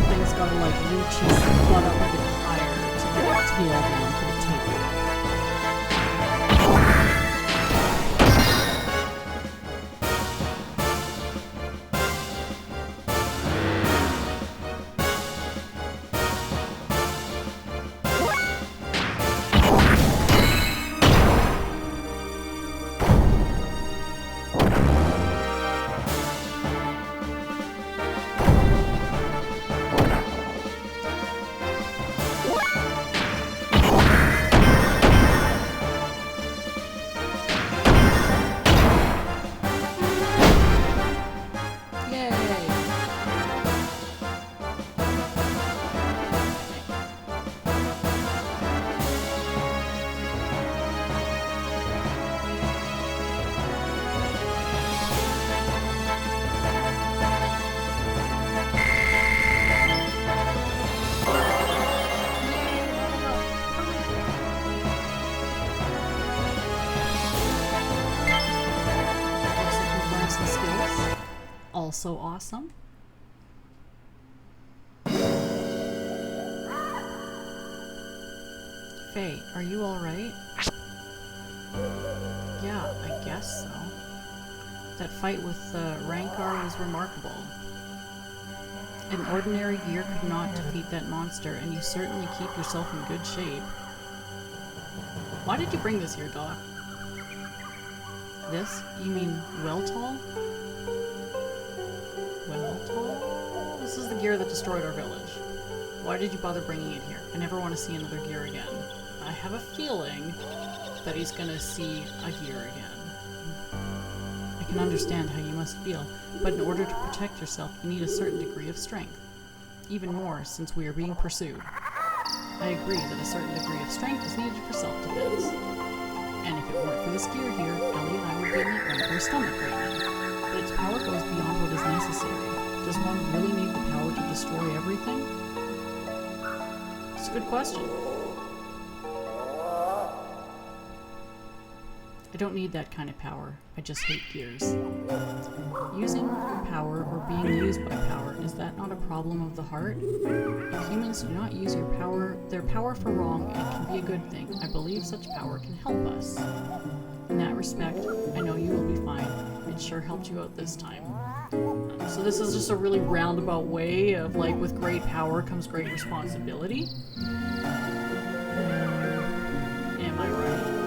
things gotta like reach his butt up a bit higher to get the tail down for the table. Also awesome. Faye, are you alright? Yeah, I guess so. That fight with Rancor was remarkable. An ordinary gear could not defeat that monster, and you certainly keep yourself in good shape. Why did you bring this here, Doc? This? You mean Weltall? Weltall? This is the gear that destroyed our village. Why did you bother bringing it here? I never want to see another gear again. I have a feeling that he's gonna see a gear again. I can understand how you must feel, but in order to protect yourself, you need a certain degree of strength. Even more, since we are being pursued. I agree that a certain degree of strength is needed for self-defense. And if it weren't for this gear here, Ellie and I would be in that Rancor's stomach right now. But its power goes beyond what is necessary. Does one really need the power to destroy everything? It's a good question. I don't need that kind of power. I just hate gears. Using your power or being used by power, is that not a problem of the heart? If humans do not use their power for wrong, it can be a good thing. I believe such power can help us. In that respect, I know you will be fine. It sure helped you out this time. So this is just a really roundabout way of, like, with great power comes great responsibility. Am I right?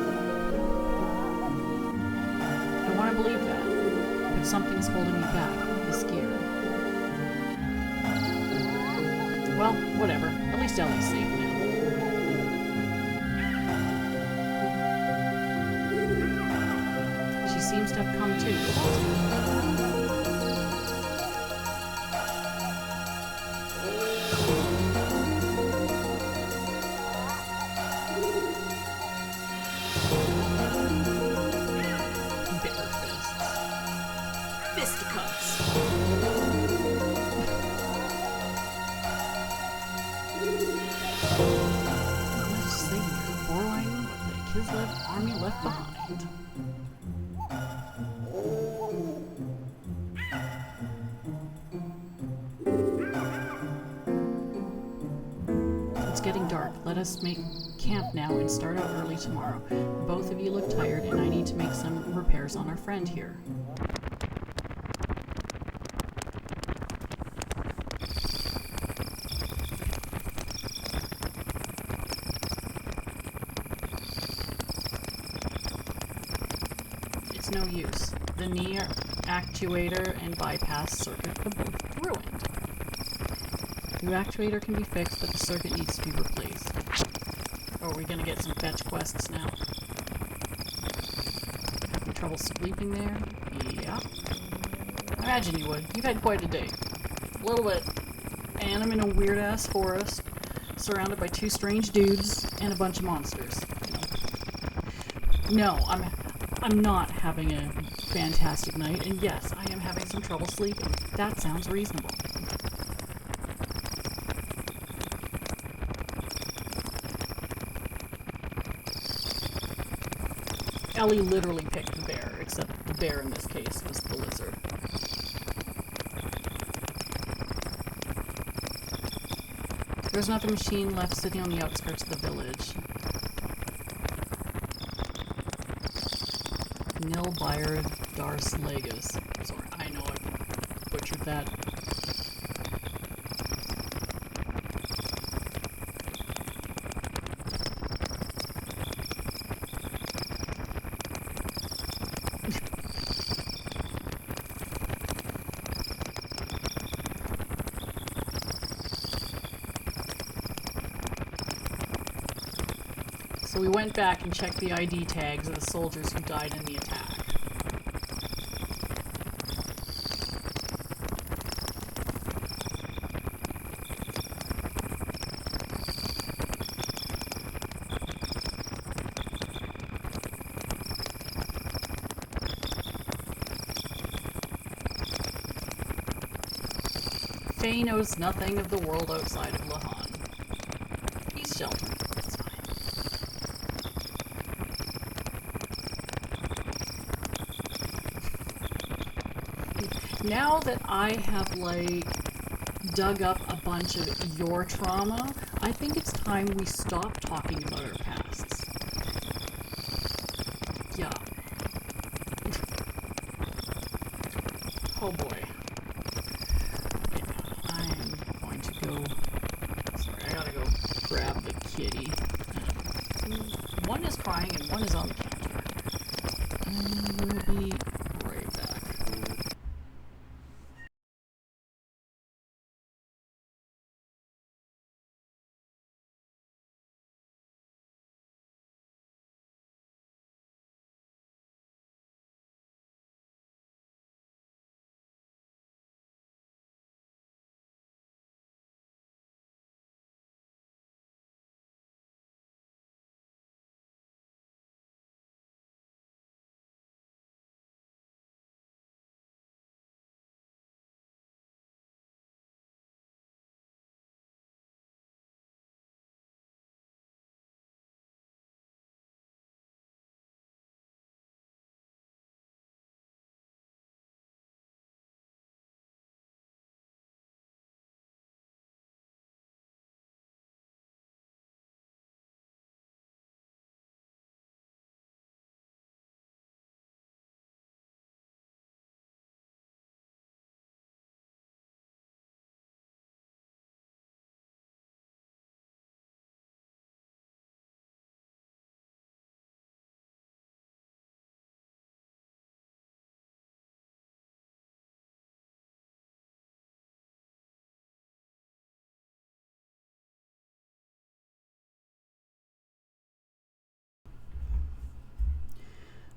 I want to believe that, but something's holding me back. This gear. Well, whatever. At least Ellie's safe now. She seems to have come to. Bitter fists. let us make camp now and start out early tomorrow. Both of you look tired, and I need to make some repairs on our friend here. It's no use. The knee actuator and bypass circuit are both ruined. The actuator can be fixed, but the circuit needs to be replaced. Oh, are we gonna get some fetch quests now? Having trouble sleeping there? Yeah. Imagine you would. You've had quite a day. A little bit. And I'm in a weird-ass forest, surrounded by 2 strange dudes and a bunch of monsters. No, I'm not having a fantastic night, and yes, I am having some trouble sleeping. That sounds reasonable. Ellie literally picked the bear, except the bear in this case was the lizard. There's another machine left sitting on the outskirts of the village. Nil Bayer Dars Legas. Sorry, I know I butchered that. So we went back and checked the ID tags of the soldiers who died in the attack. Faye knows nothing of the world outside of Lahan. He's sheltered. It's fine. Now that I have, like, dug up a bunch of your trauma, I think it's time we stop talking about our pasts. Yeah. Oh boy. Grab the kitty. One is crying and one is on the counter. We'll be right back.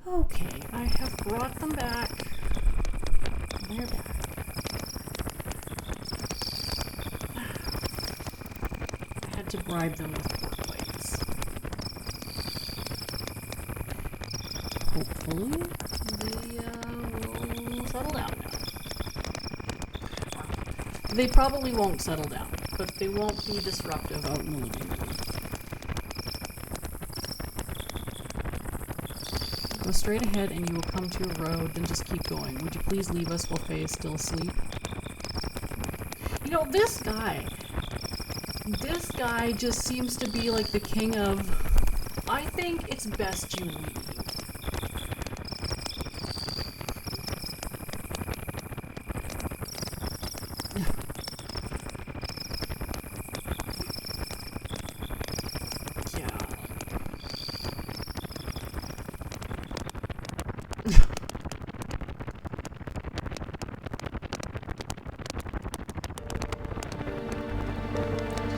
Okay, I have brought them back. They're back. I had to bribe them with pork legs. Hopefully, they will settle down now. They probably won't settle down, but they won't be disruptive out in the living room. Go straight ahead and you will come to a road, then just keep going. Would you please leave us while Faye is still asleep? You know, this guy, This guy just seems to be like the king of, I think it's best you leave.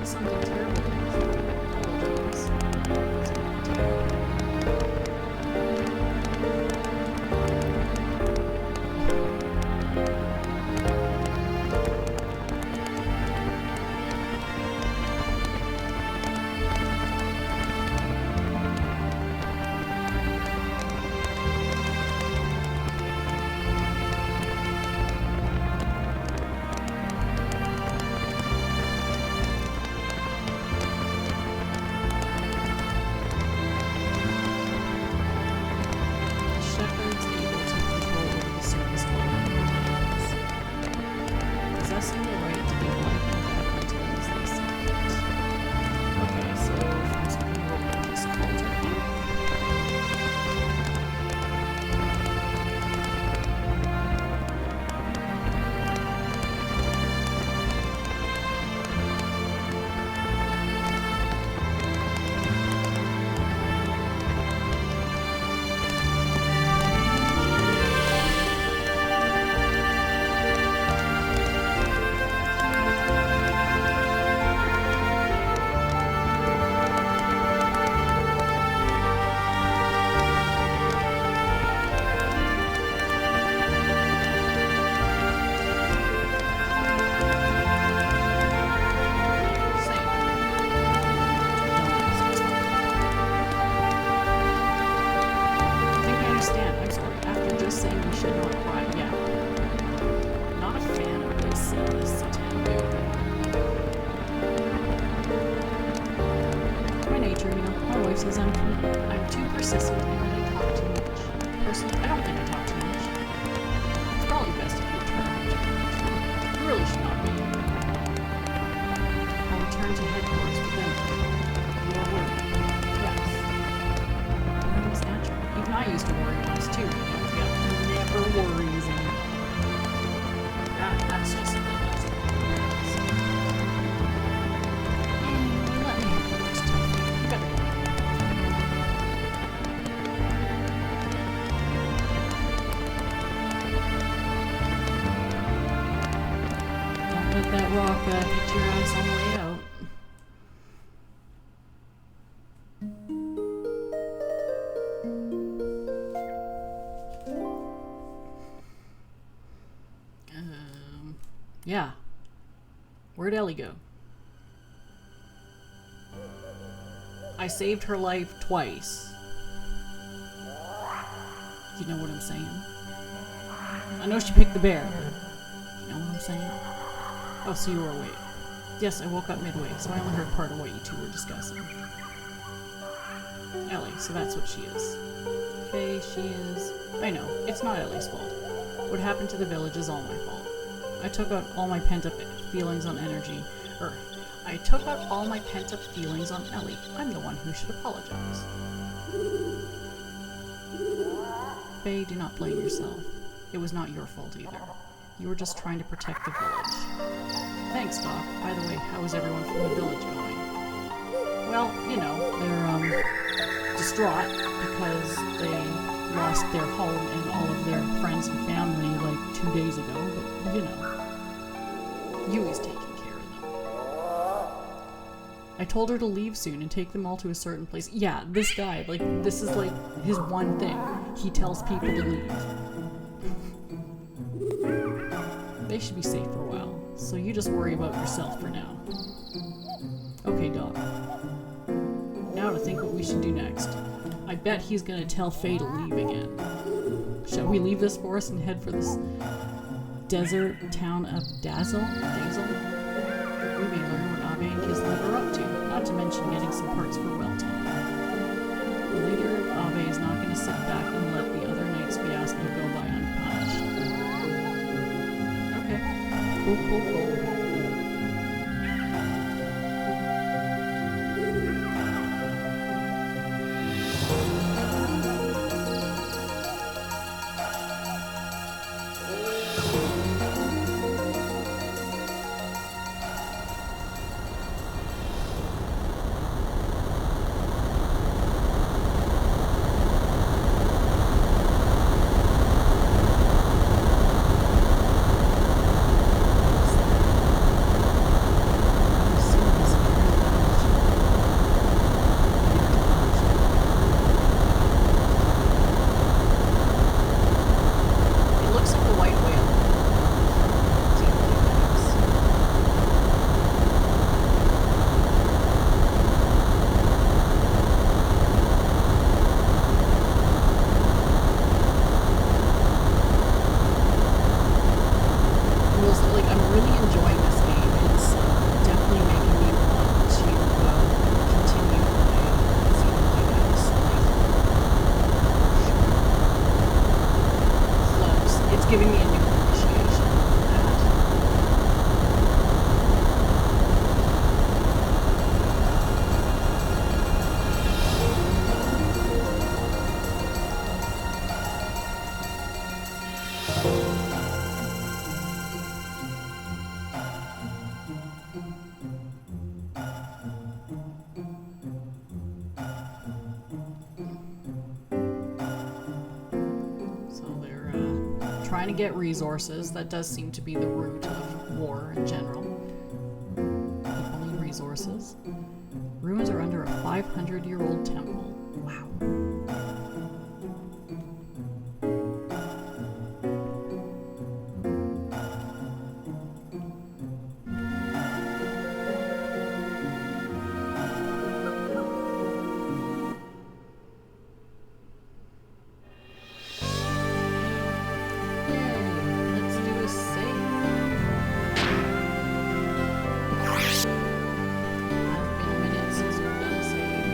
Something terrible. Says I'm too persistent and that I talk too much. Personally, I don't think I talk too much. It's probably best if you return home to you. You really should not be. I'll return to headquarters with them. You are worried. Yes. Worrying is natural. Even I used to worry once too. Never worries. That's just a bit less. Anyway, let me have the worst time. You better go. Let that rock hit your ass on the way out. Yeah. Where'd Ellie go? I saved her life twice. You know what I'm saying? I know she picked the bear, but you know what I'm saying? Oh, so you were awake. Yes, I woke up midway, so I only heard part of what you two were discussing. Ellie, so that's what she is. Okay, she is... I know, it's not Ellie's fault. What happened to the village is all my fault. I took out all my pent-up feelings on I took out all my pent-up feelings on Ellie. I'm the one who should apologize. Faye, do not blame yourself. It was not your fault either. You were just trying to protect the village. Thanks, Doc. By the way, how is everyone from the village going? Well, you know, they're distraught because they lost their home and all of their friends and family like 2 days ago, but you know, Yui's taking care of them. I told her to leave soon and take them all to a certain place. Yeah, this guy, like, this is like his one thing. He tells people to leave. They should be safe for a while, so you just worry about yourself for now. Okay, Doc. Now to think what we should do next. I bet he's gonna tell Faye to leave again. Shall we leave this forest and head for this desert town of Dazzle? We may learn what Abe and his leader are up to, not to mention getting some parts for Welton. The leader of Abe is not gonna sit back and let the other knight's fiasco go by unpunished. Okay. Cool. giving me a new appreciation for that. So they're trying to get resources. That does seem to be the root of war in general. People need resources. Ruins are under a 500-year-old temple. Wow. Let's do a save. Hasn't been a minute since we've done a save.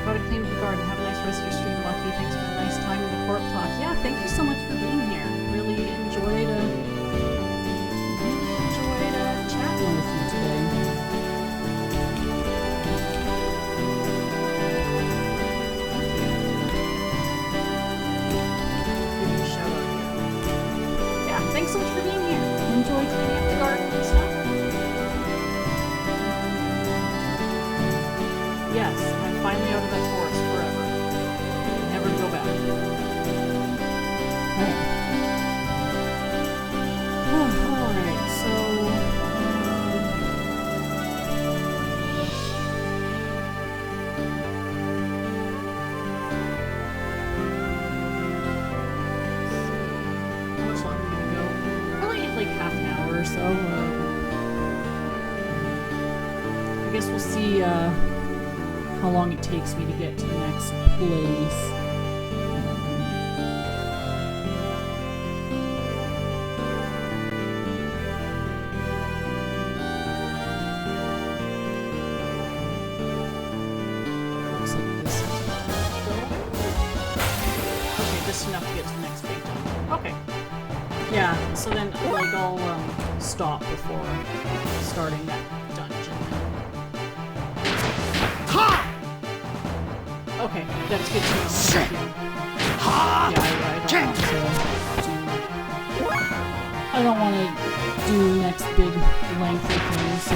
Gotta clean up the garden. Have a nice rest of your stream, Lucky. Thanks for a nice time in the Corp Talk. Yeah, thank you so much for being here. Really enjoyed chatting with you today. Give you a shout out here. Yeah, thanks so much for being here. Enjoy cleaning up the garden and stuff. Yes, I'm finally out of that forest forever. Never go back. Alright, so... how much longer are we gonna go? Probably like half an hour or so. I guess we'll see, how long it takes me to get to the next place. Looks like this is okay, just enough to get to the next big dungeon. Okay. Yeah, so then like I'll stop before starting that dungeon. Okay, that's good to know. Thank you. Yeah, I don't want to do the next big lengthy thing, so...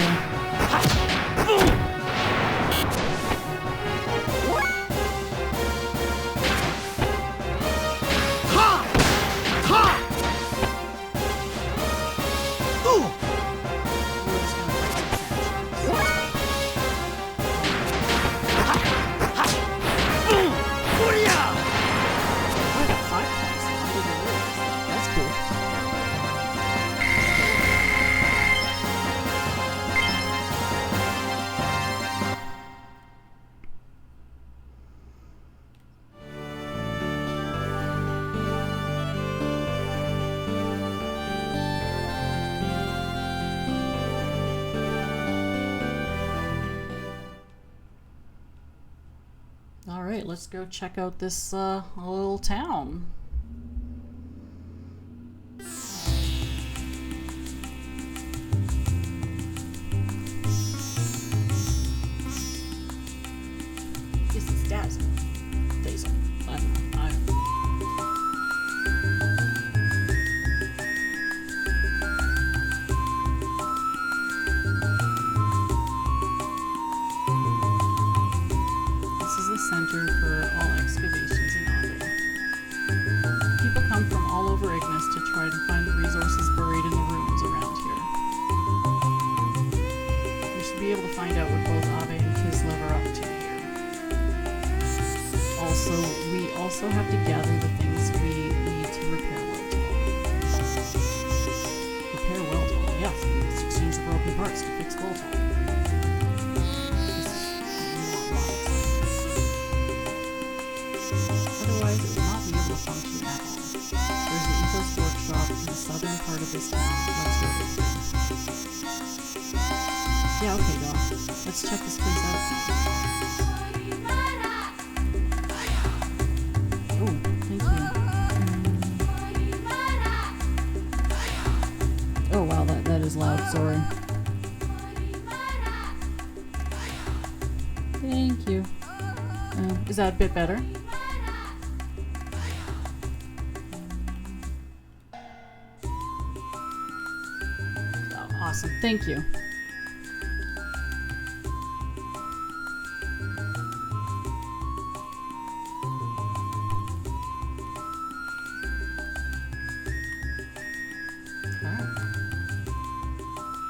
That's cool. Alright, let's go check out this little town. This is Dazzle. Dazzle. I don't know. This is the center for all excavations in Ave. People come from all over Ignis to try to find the resources buried in the ruins around here. We should be able to find out what both Ave and Kislev are up to here. Also, we also have to gather the things we Otherwise, it will not be able to function at all. There's an Ethos workshop in the southern part of this town. Let's go visit. Yeah, okay, Doc. Let's check this place out. Oh, thank you. Oh wow, that is loud, sorry. Thank you. Is that a bit better? Oh, awesome, thank you.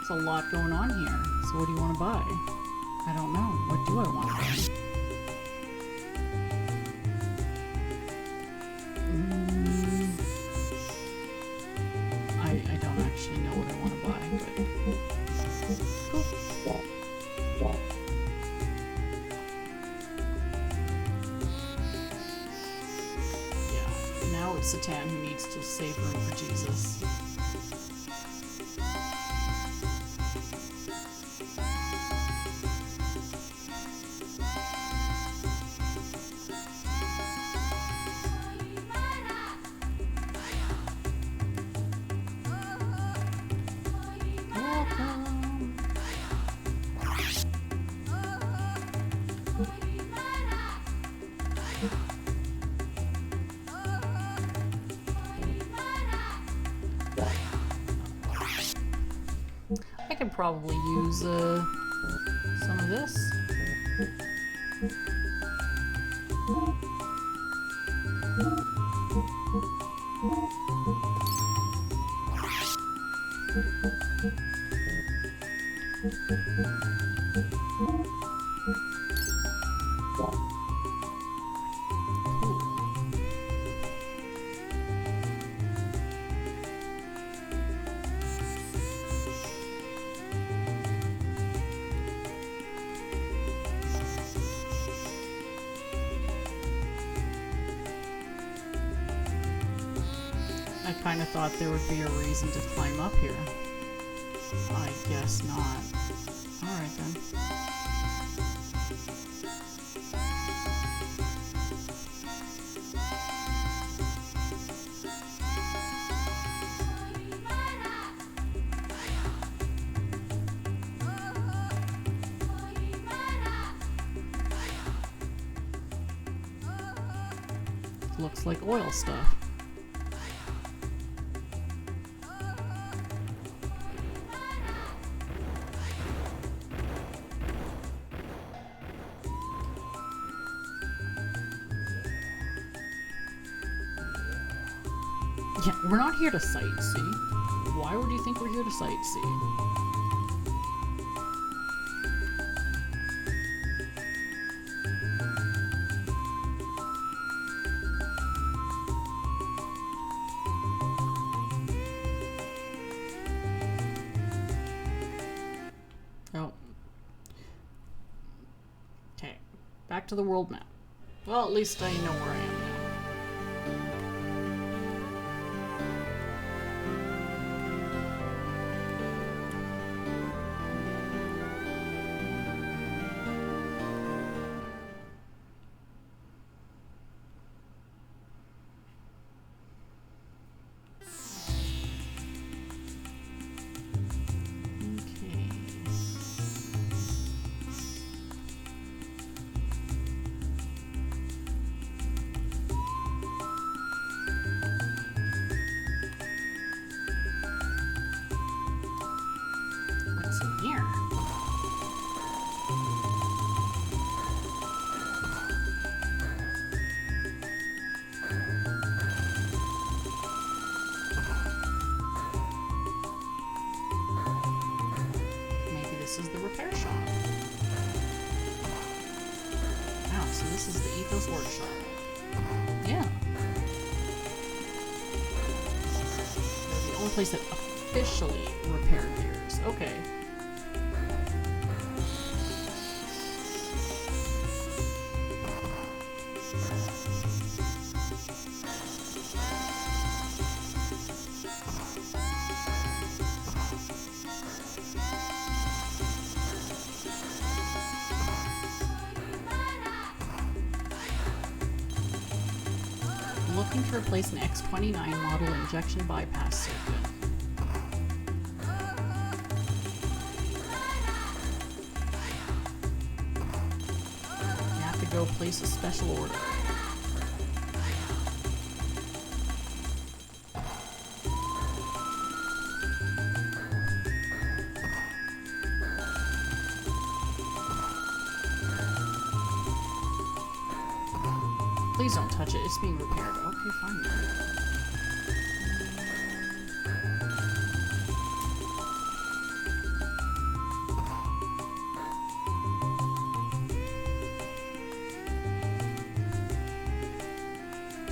There's a lot going on here. So what do you want to buy? I don't know. What do I want to buy? I don't actually know what I want to buy, but cool. Yeah, now it's Satan who needs to save room for Jesus. I could probably use some of this. I kind of thought there would be a reason to climb up here. I guess not. Alright then. Looks like oil stuff. Yeah, we're not here to sightsee. Why would you think we're here to sightsee? Oh. Okay, back to the world map. Well, at least I know where I am now. This is the repair shop. Wow, so this is the Ethos workshop. Yeah. They're the only place that officially repair gears. Okay. looking to replace an X29 model injection bypass circuit. You have to go place a special order. Please don't touch it, it's being repaired. Okay, fine.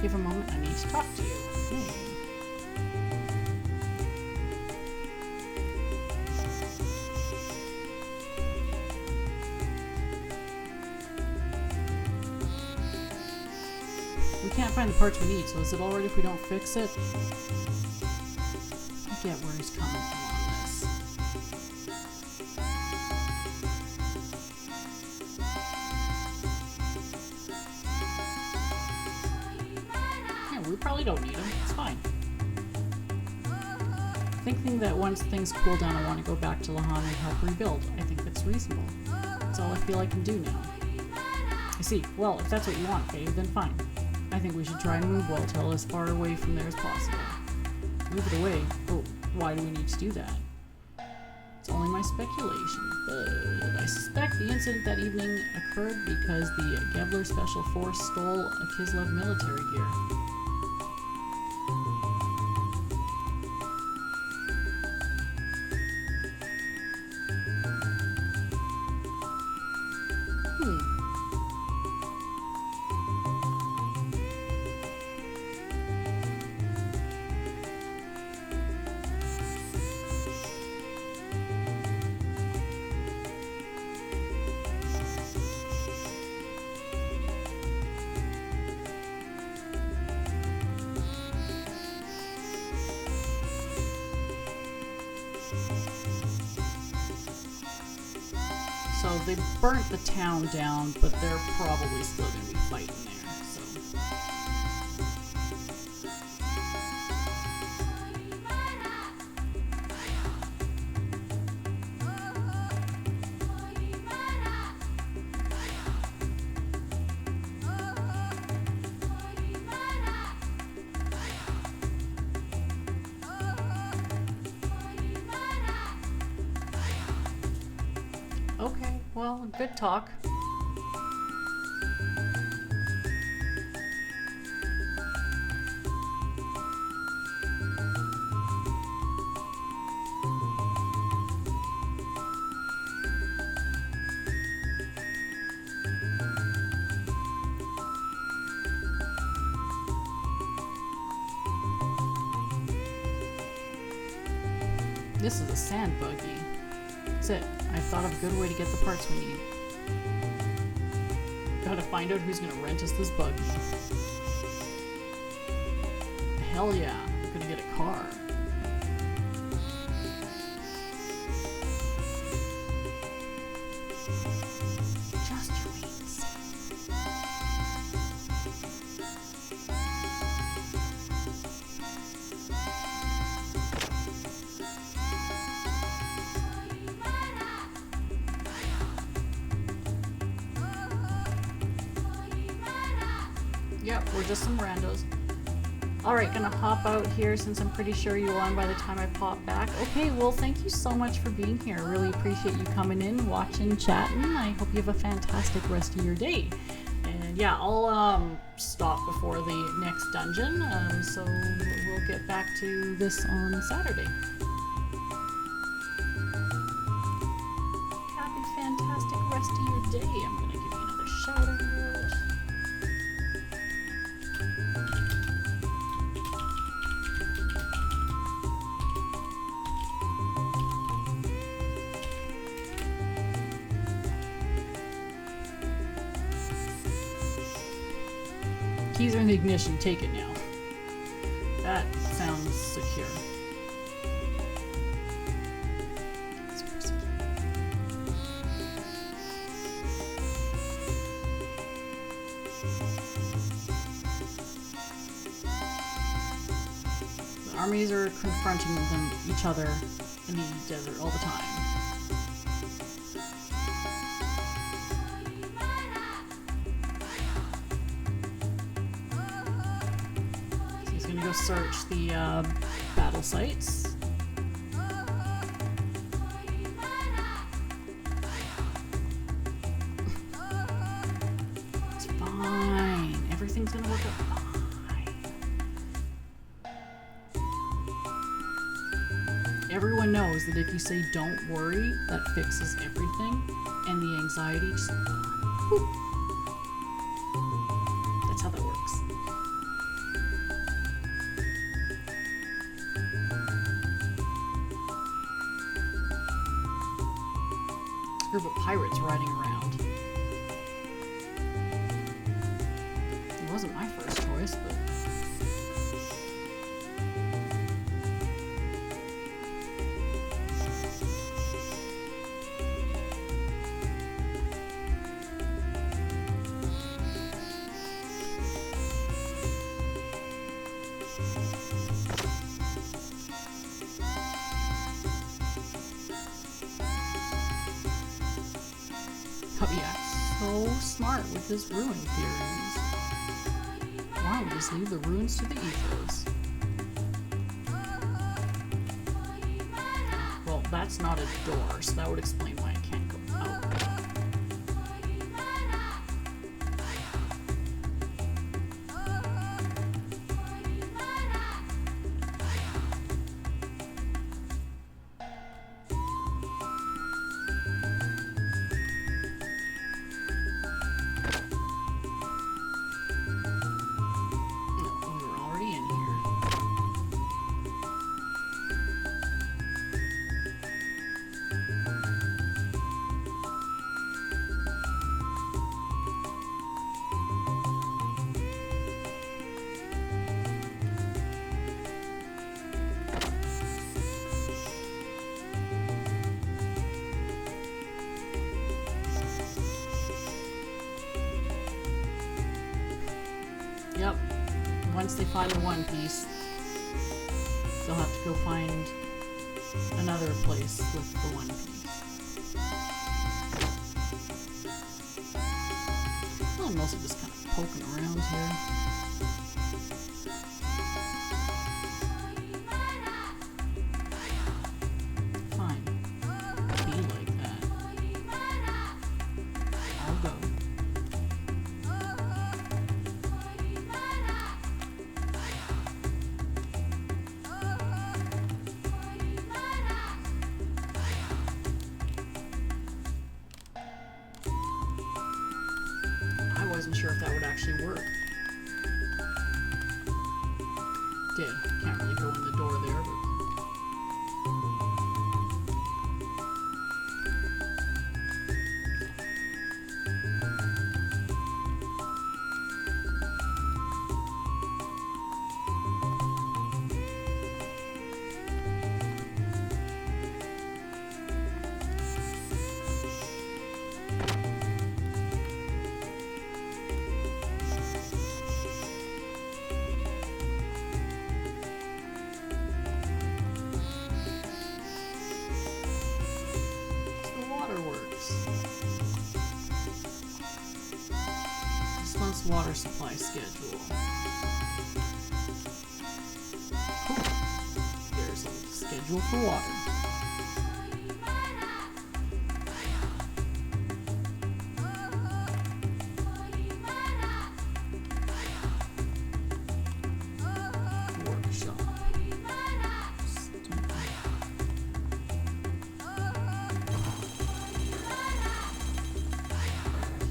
Give a moment, I need to talk to you. We can't find the parts we need, so is it alright if we don't fix it? I get where he's coming from on this. Yeah, we probably don't need them. It's fine. Thinking that once things cool down, I want to go back to Lahan and help rebuild. I think that's reasonable. That's all I feel I can do now. I see. Well, if that's what you want, Faye, then fine. I think we should try and move Welltail as far away from there as possible. Move it away? But why do we need to do that? It's only my speculation, but I suspect the incident that evening occurred because the Gevler Special Force stole a Kislev military gear. So they burnt the town down, but they're probably still going to be fighting there, so... Okay, well, good talk. This is a sand buggy. That's it. I thought of a good way to get the parts we need. Gotta find out who's gonna rent us this buggy. Hell yeah, we're gonna get a car. Just you wait and see. Yep, we're just some randos. Alright, gonna hop out here since I'm pretty sure you on by the time I pop back. Okay, well, thank you so much for being here. Really appreciate you coming in, watching, chatting. I hope you have a fantastic rest of your day. And yeah, I'll stop before the next dungeon, so we'll get back to this on Saturday. Have a fantastic rest of your day. I'm gonna give you another shout out. Keys are in the ignition, take it now. That sounds secure. Super secure. armies are confronting each other in the desert all the time. So he's gonna go search the battle sites. It's fine. Everything's gonna work out fine. Everyone knows that if you say don't worry, that fixes everything, and the anxiety just whoop. That's how that works. It's a group of pirates riding around. It wasn't my first choice, but oh yeah, so smart with his ruin theories. Why don't we just leave the ruins to the ethos? Well, that's not a door, so that would explain why I can't go out. No, we were already in here. Yep. Once they find the One Piece, they'll have to go find another place with the One Piece. Well, I'm mostly just kind of poking around here. Fine. Be like that. I'll go. I wasn't sure if that would actually work. Did. Can't really go in the door there, but... The waterworks. This month's water supply schedule. Cool. There's a schedule for water. Workshop.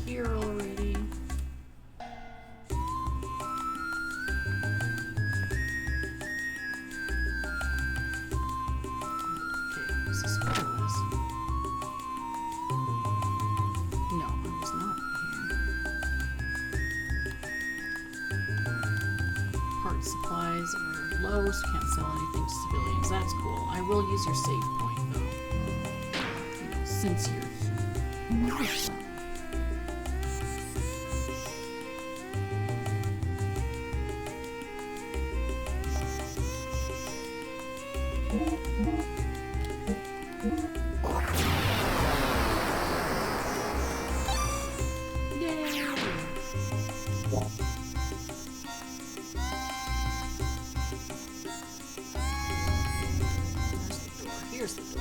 Here already. Okay, is this where I was? No, I was not here. Part supplies are low, so can't sell anything to civilians. That's cool. I will use your save point though. You know, since you're here. seriously.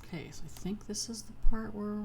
Okay, so I think this is the part where...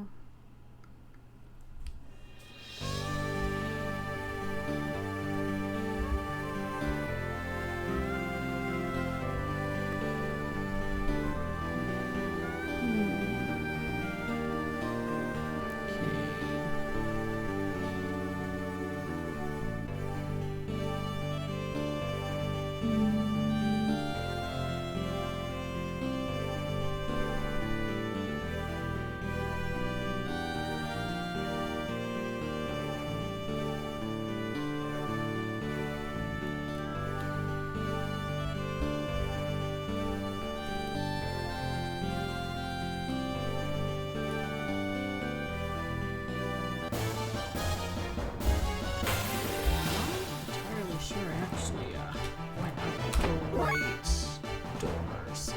Doors.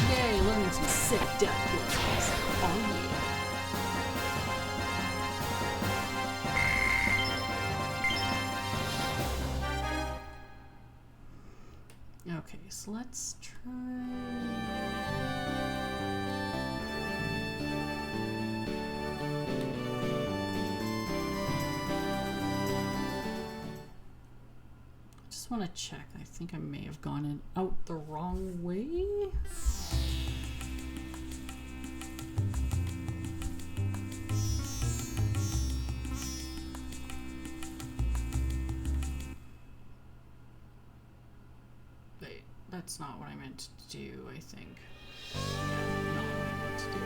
Yay, learning some sick death blows. Oh yeah. Okay, so let's try... I want to check. I think I may have gone out the wrong way. Wait, that's not what I meant to do, I think. Yeah, not what I meant to do.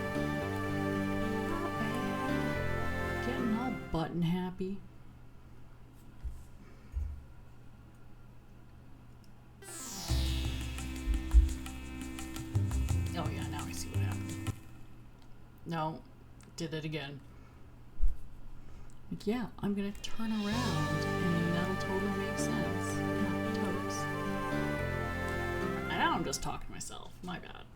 Not bad. Getting all button happy. Oh yeah, now I see what happened. No, did it again. Like, yeah, I'm gonna turn around and that'll totally make sense. Yeah, totes. And now I'm just talking to myself. My bad.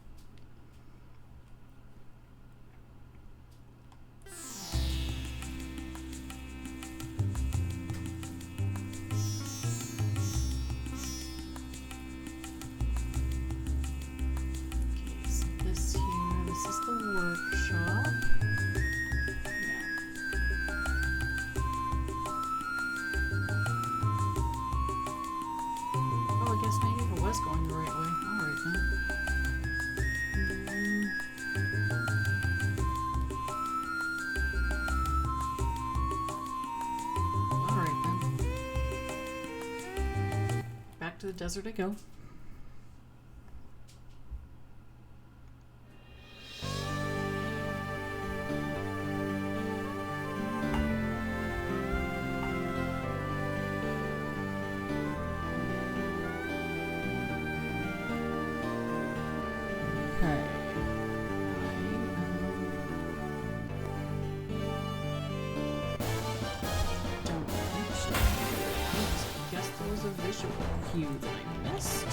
Going the right way. Alright then. Alright then. Back to the desert I go. Visual cue that I missed.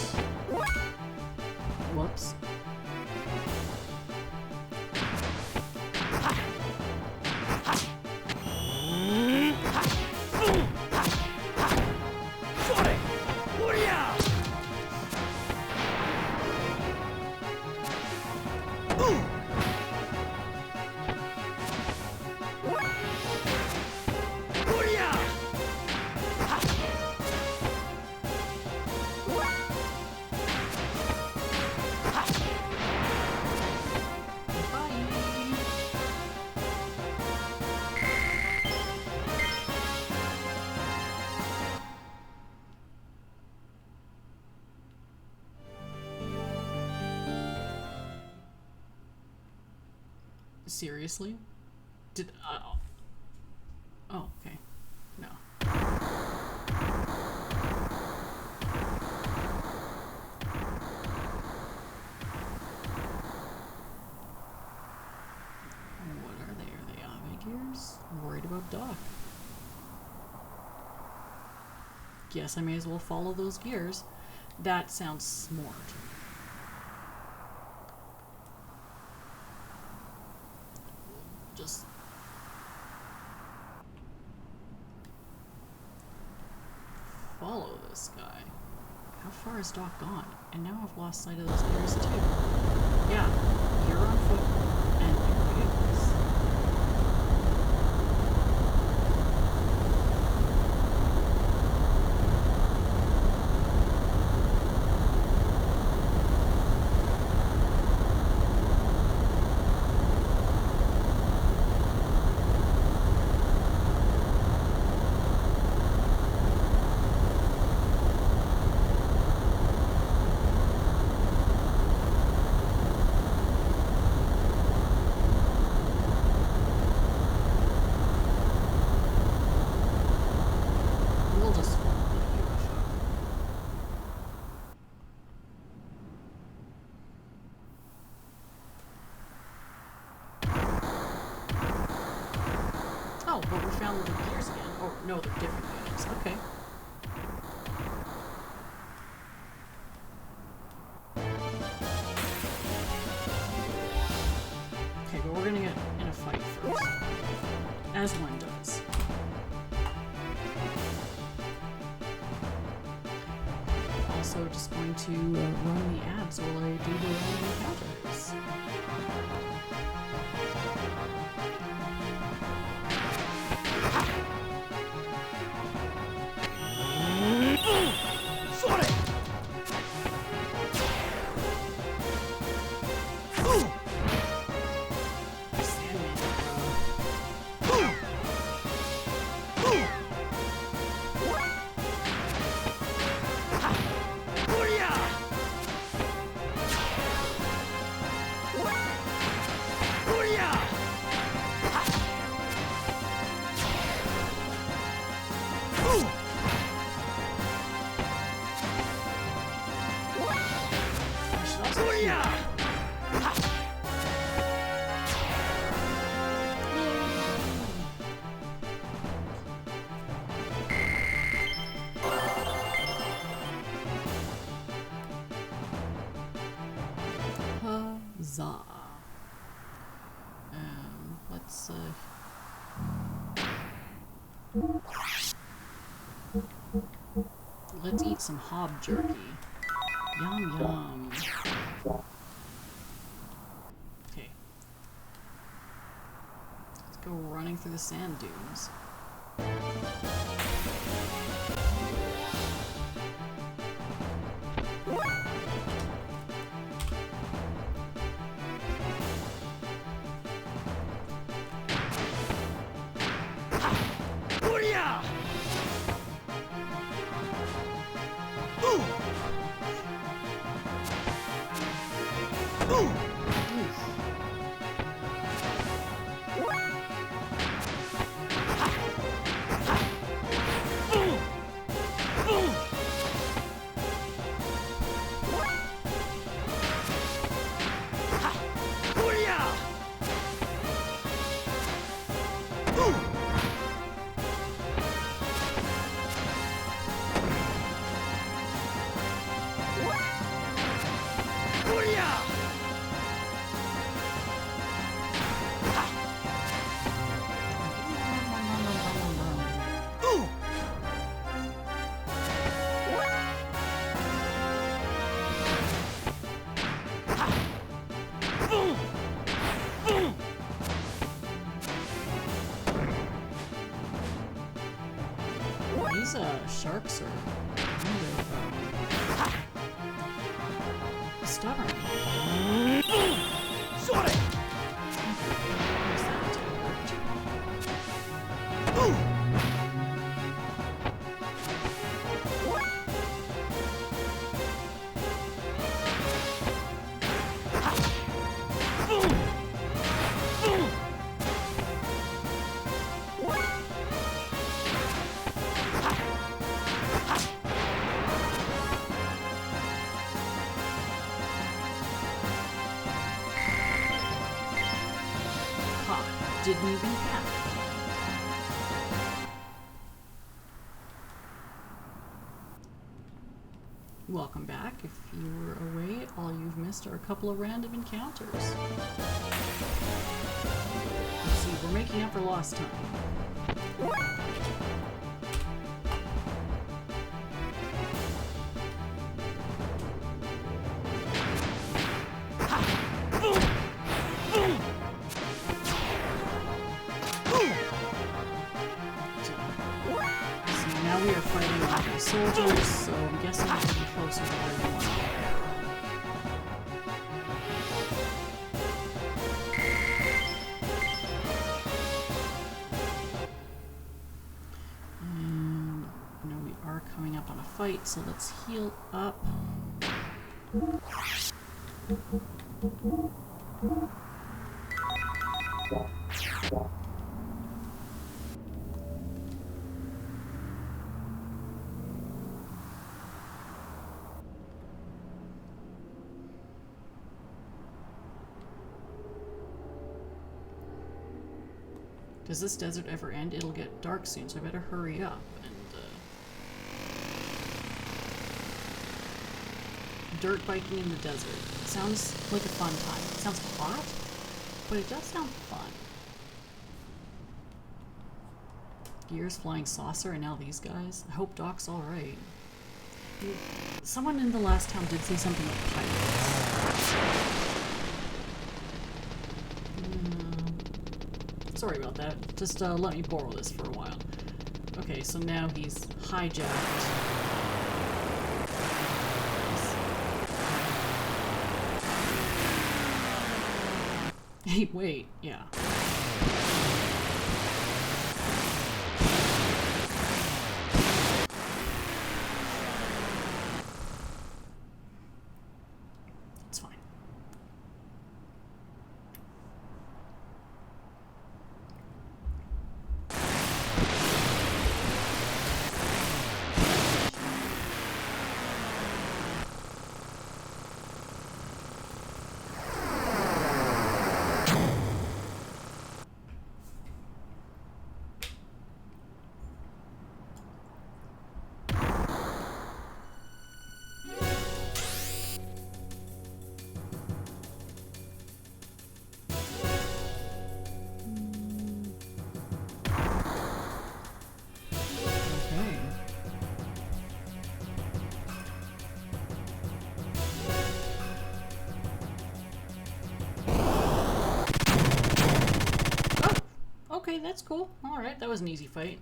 Whoops. Seriously? Did oh, okay. No. What are they? Are they Xenogears? I'm worried about Doc. Guess I may as well follow those gears. That sounds smart. Just follow this guy. How far is Doc gone? And now I've lost sight of those gears too. Yeah, you're on foot, and here he is. We'll just follow the UFO. Oh, but we found the gears again. Oh, no, they're different units. Okay. Okay, but we're gonna get in a fight first. As one does. Also, just going to run the ads while I do the random encounters. I should also heal. Huzzah. Let's let's eat some hob jerky. Yum yum. Okay. Let's go running through the sand dunes. These sharks are kind of stubborn. What does that do? didn't even count. Welcome back. If you were away, all you've missed are a couple of random encounters. Let's see, we're making up for lost time. Now we are fighting off the soldiers, so I'm guessing we'll be closer to where we want to go. And I know we are coming up on a fight, so let's heal up. Does this desert ever end? It'll get dark soon, so I better hurry up. And dirt biking in the desert. It sounds like a fun time. It sounds hot, but it does sound fun. Gears, flying saucer, and now these guys. I hope Doc's alright. Someone in the last town did say something about pirates. Sorry about that. Just let me borrow this for a while. Okay, so now he's hijacked. Hey, wait, yeah. It's fine. Okay, that's cool. Alright, that was an easy fight.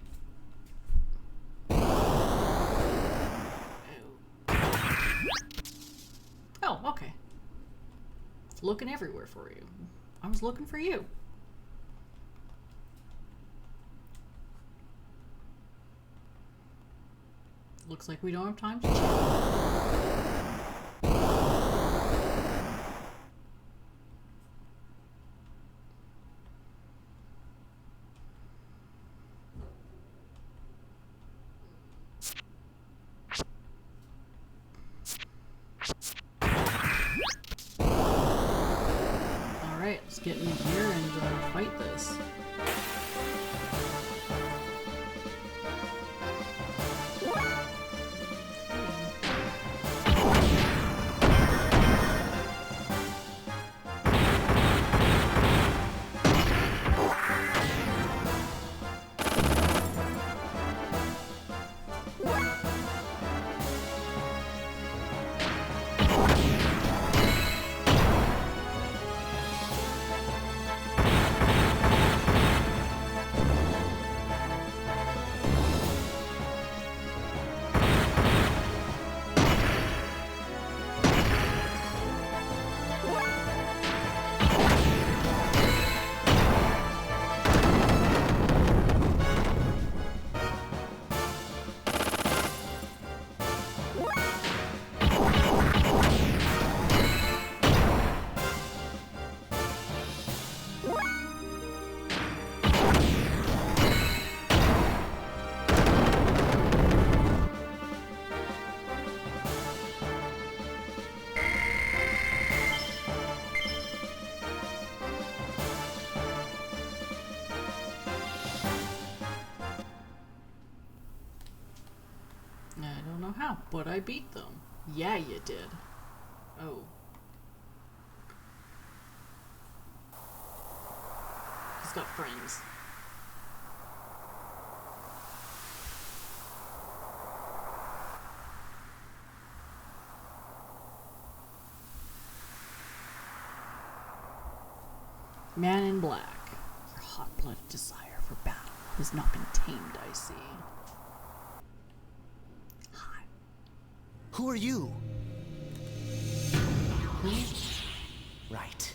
Oh, okay. Looking everywhere for you. I was looking for you. Looks like we don't have time to chat. Let's get in here and fight this. But I beat them. Yeah, you did. Oh. He's got friends. Man in black. Your hot-blooded desire for battle has not been tamed, I see. Hi. Who are you? Who? Right.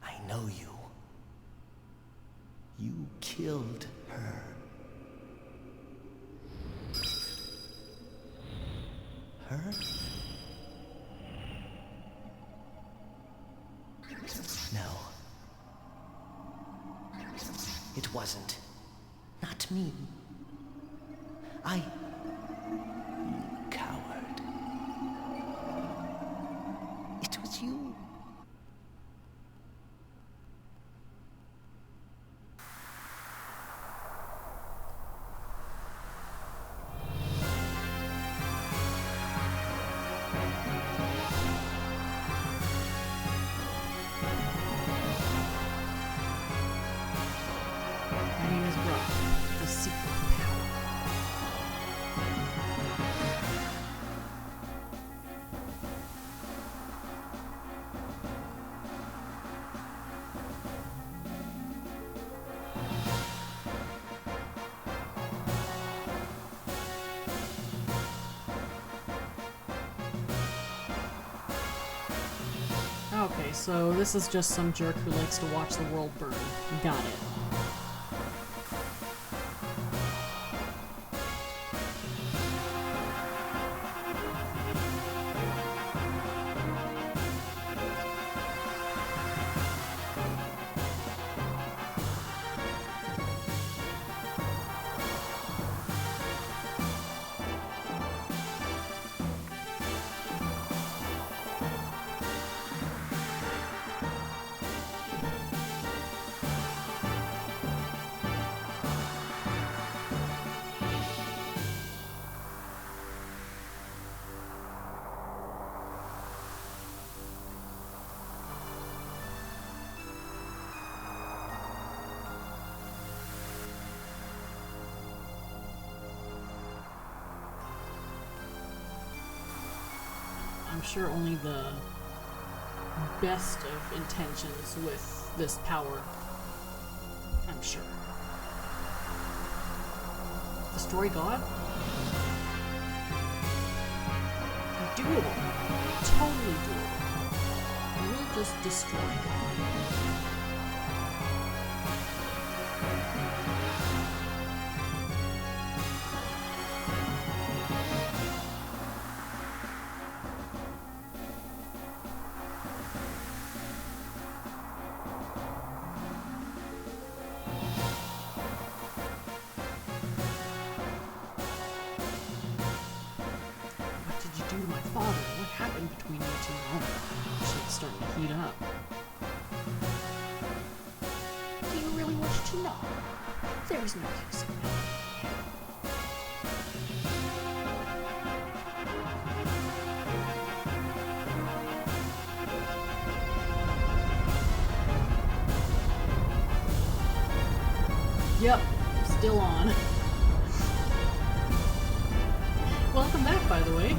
I know you. You killed her. Her? No. It wasn't. Not me. You coward. It was you. My name is Rob, the secret power. Okay, so this is just some jerk who likes to watch the world burn. Got it. I'm sure only the best of intentions with this power. I'm sure. Destroy God? Doable. Totally doable. We'll just destroy God. What did you do to my father? What happened between you two? Oh, shit's starting to heat up. Do you really wish to know? There is no use in knowing. Yep, still on. Welcome back, by the way.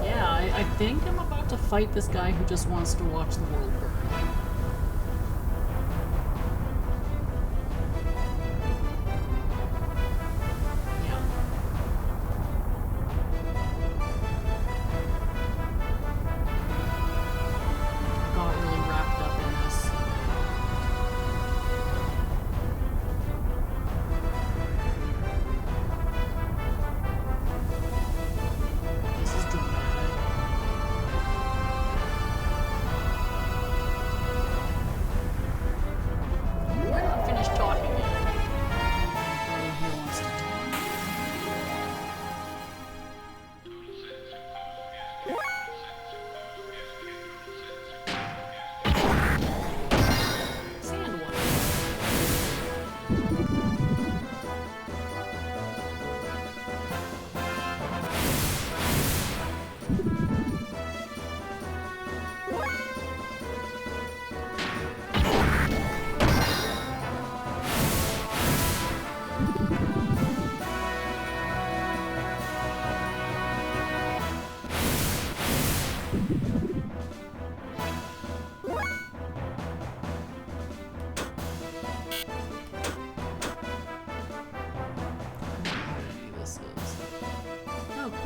Yeah, I think I'm about to fight this guy who just wants to watch the world burn. Yeah. Got really wrapped up in this. This is dramatic.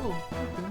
cool. Okay.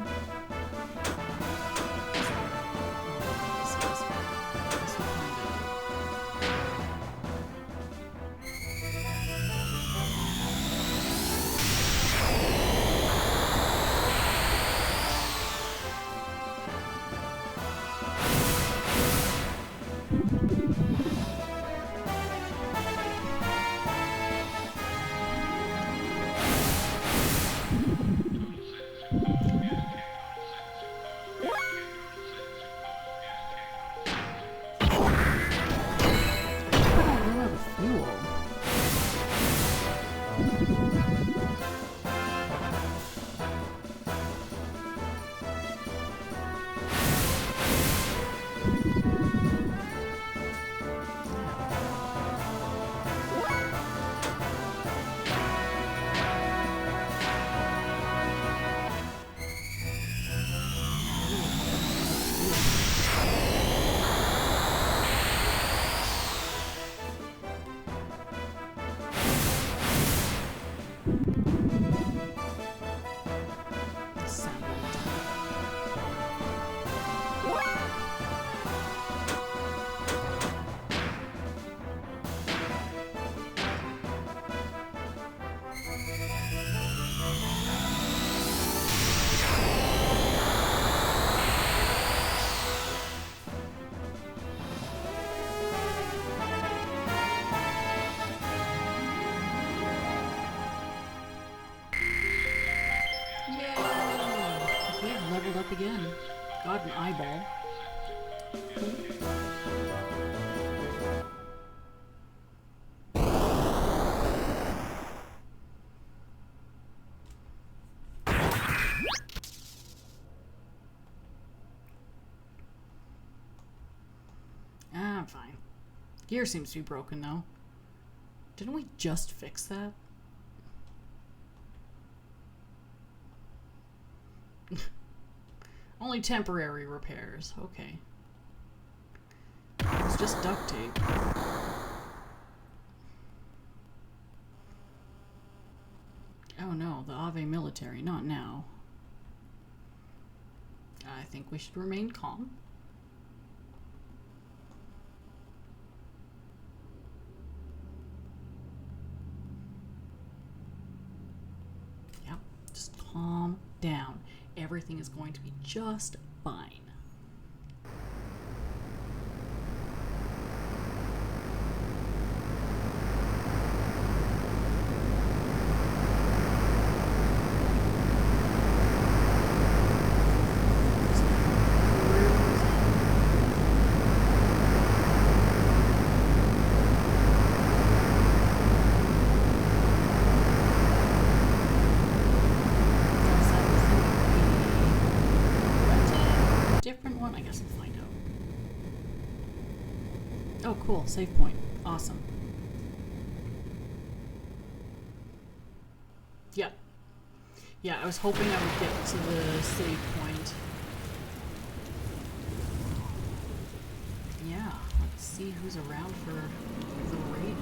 Leveled up again. Got an eyeball. I'm fine. Gear seems to be broken though. Didn't we just fix that? Only temporary repairs. Okay. It's just duct tape. Oh no, the Ave military. Not now. I think we should remain calm. Yep, just calm down. Everything is going to be just fine. Oh, cool. Save point. Awesome. Yeah. Yeah, I was hoping I would get to the save point. Yeah, let's see who's around for the raid.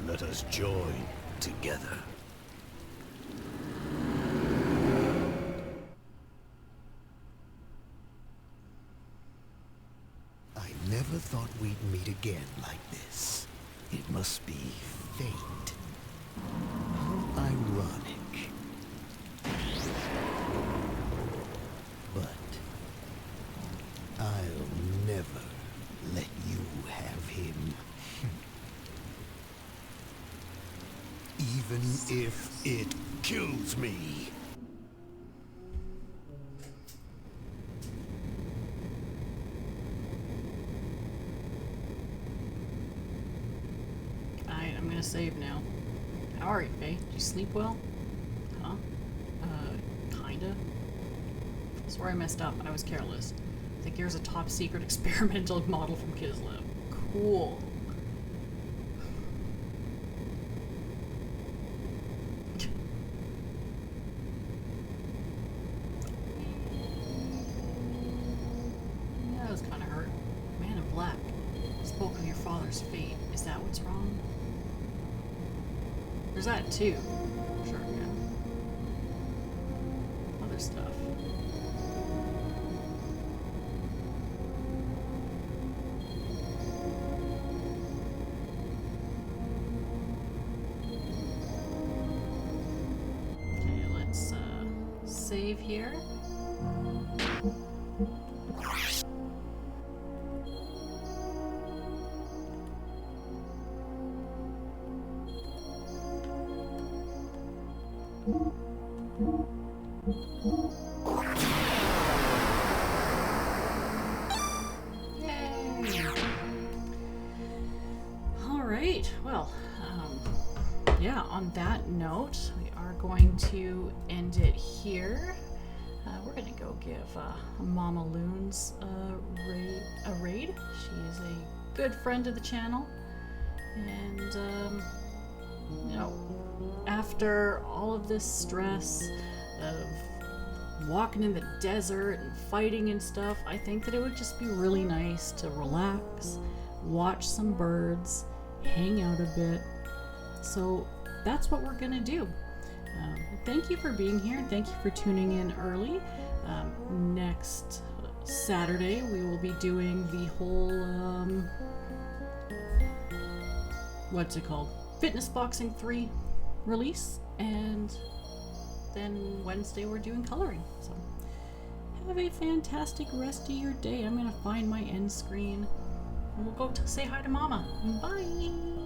Let us join together. Never thought we'd meet again like this. It must be fate. How ironic. But I'll never let you have him. Even if it kills me. I'm gonna save now. How are you, Faye? Did you sleep well? Huh? Kinda. That's where I messed up. I was careless. I think here's a top secret experimental model from Kislab. Cool. That was kind of hurt. Man in Black. Is Spoke of your father's fate. Is that what's wrong? There's that too. Sure, yeah. Other stuff. Okay, let's save here. Yay! All right. Well, yeah. On that note, we are going to end it here. We're gonna go give Mama Loons a raid. She is a good friend of the channel, and you know, after all of this stress of walking in the desert and fighting and stuff, I think that it would just be really nice to relax, watch some birds, hang out a bit. So that's what we're gonna do. Thank you for being here, and thank you for tuning in early. Next Saturday we will be doing the whole what's it called? Fitness Boxing 3 release, and then Wednesday we're doing coloring. So have a fantastic rest of your day. I'm gonna find my end screen and we'll go say hi to Mama. Bye.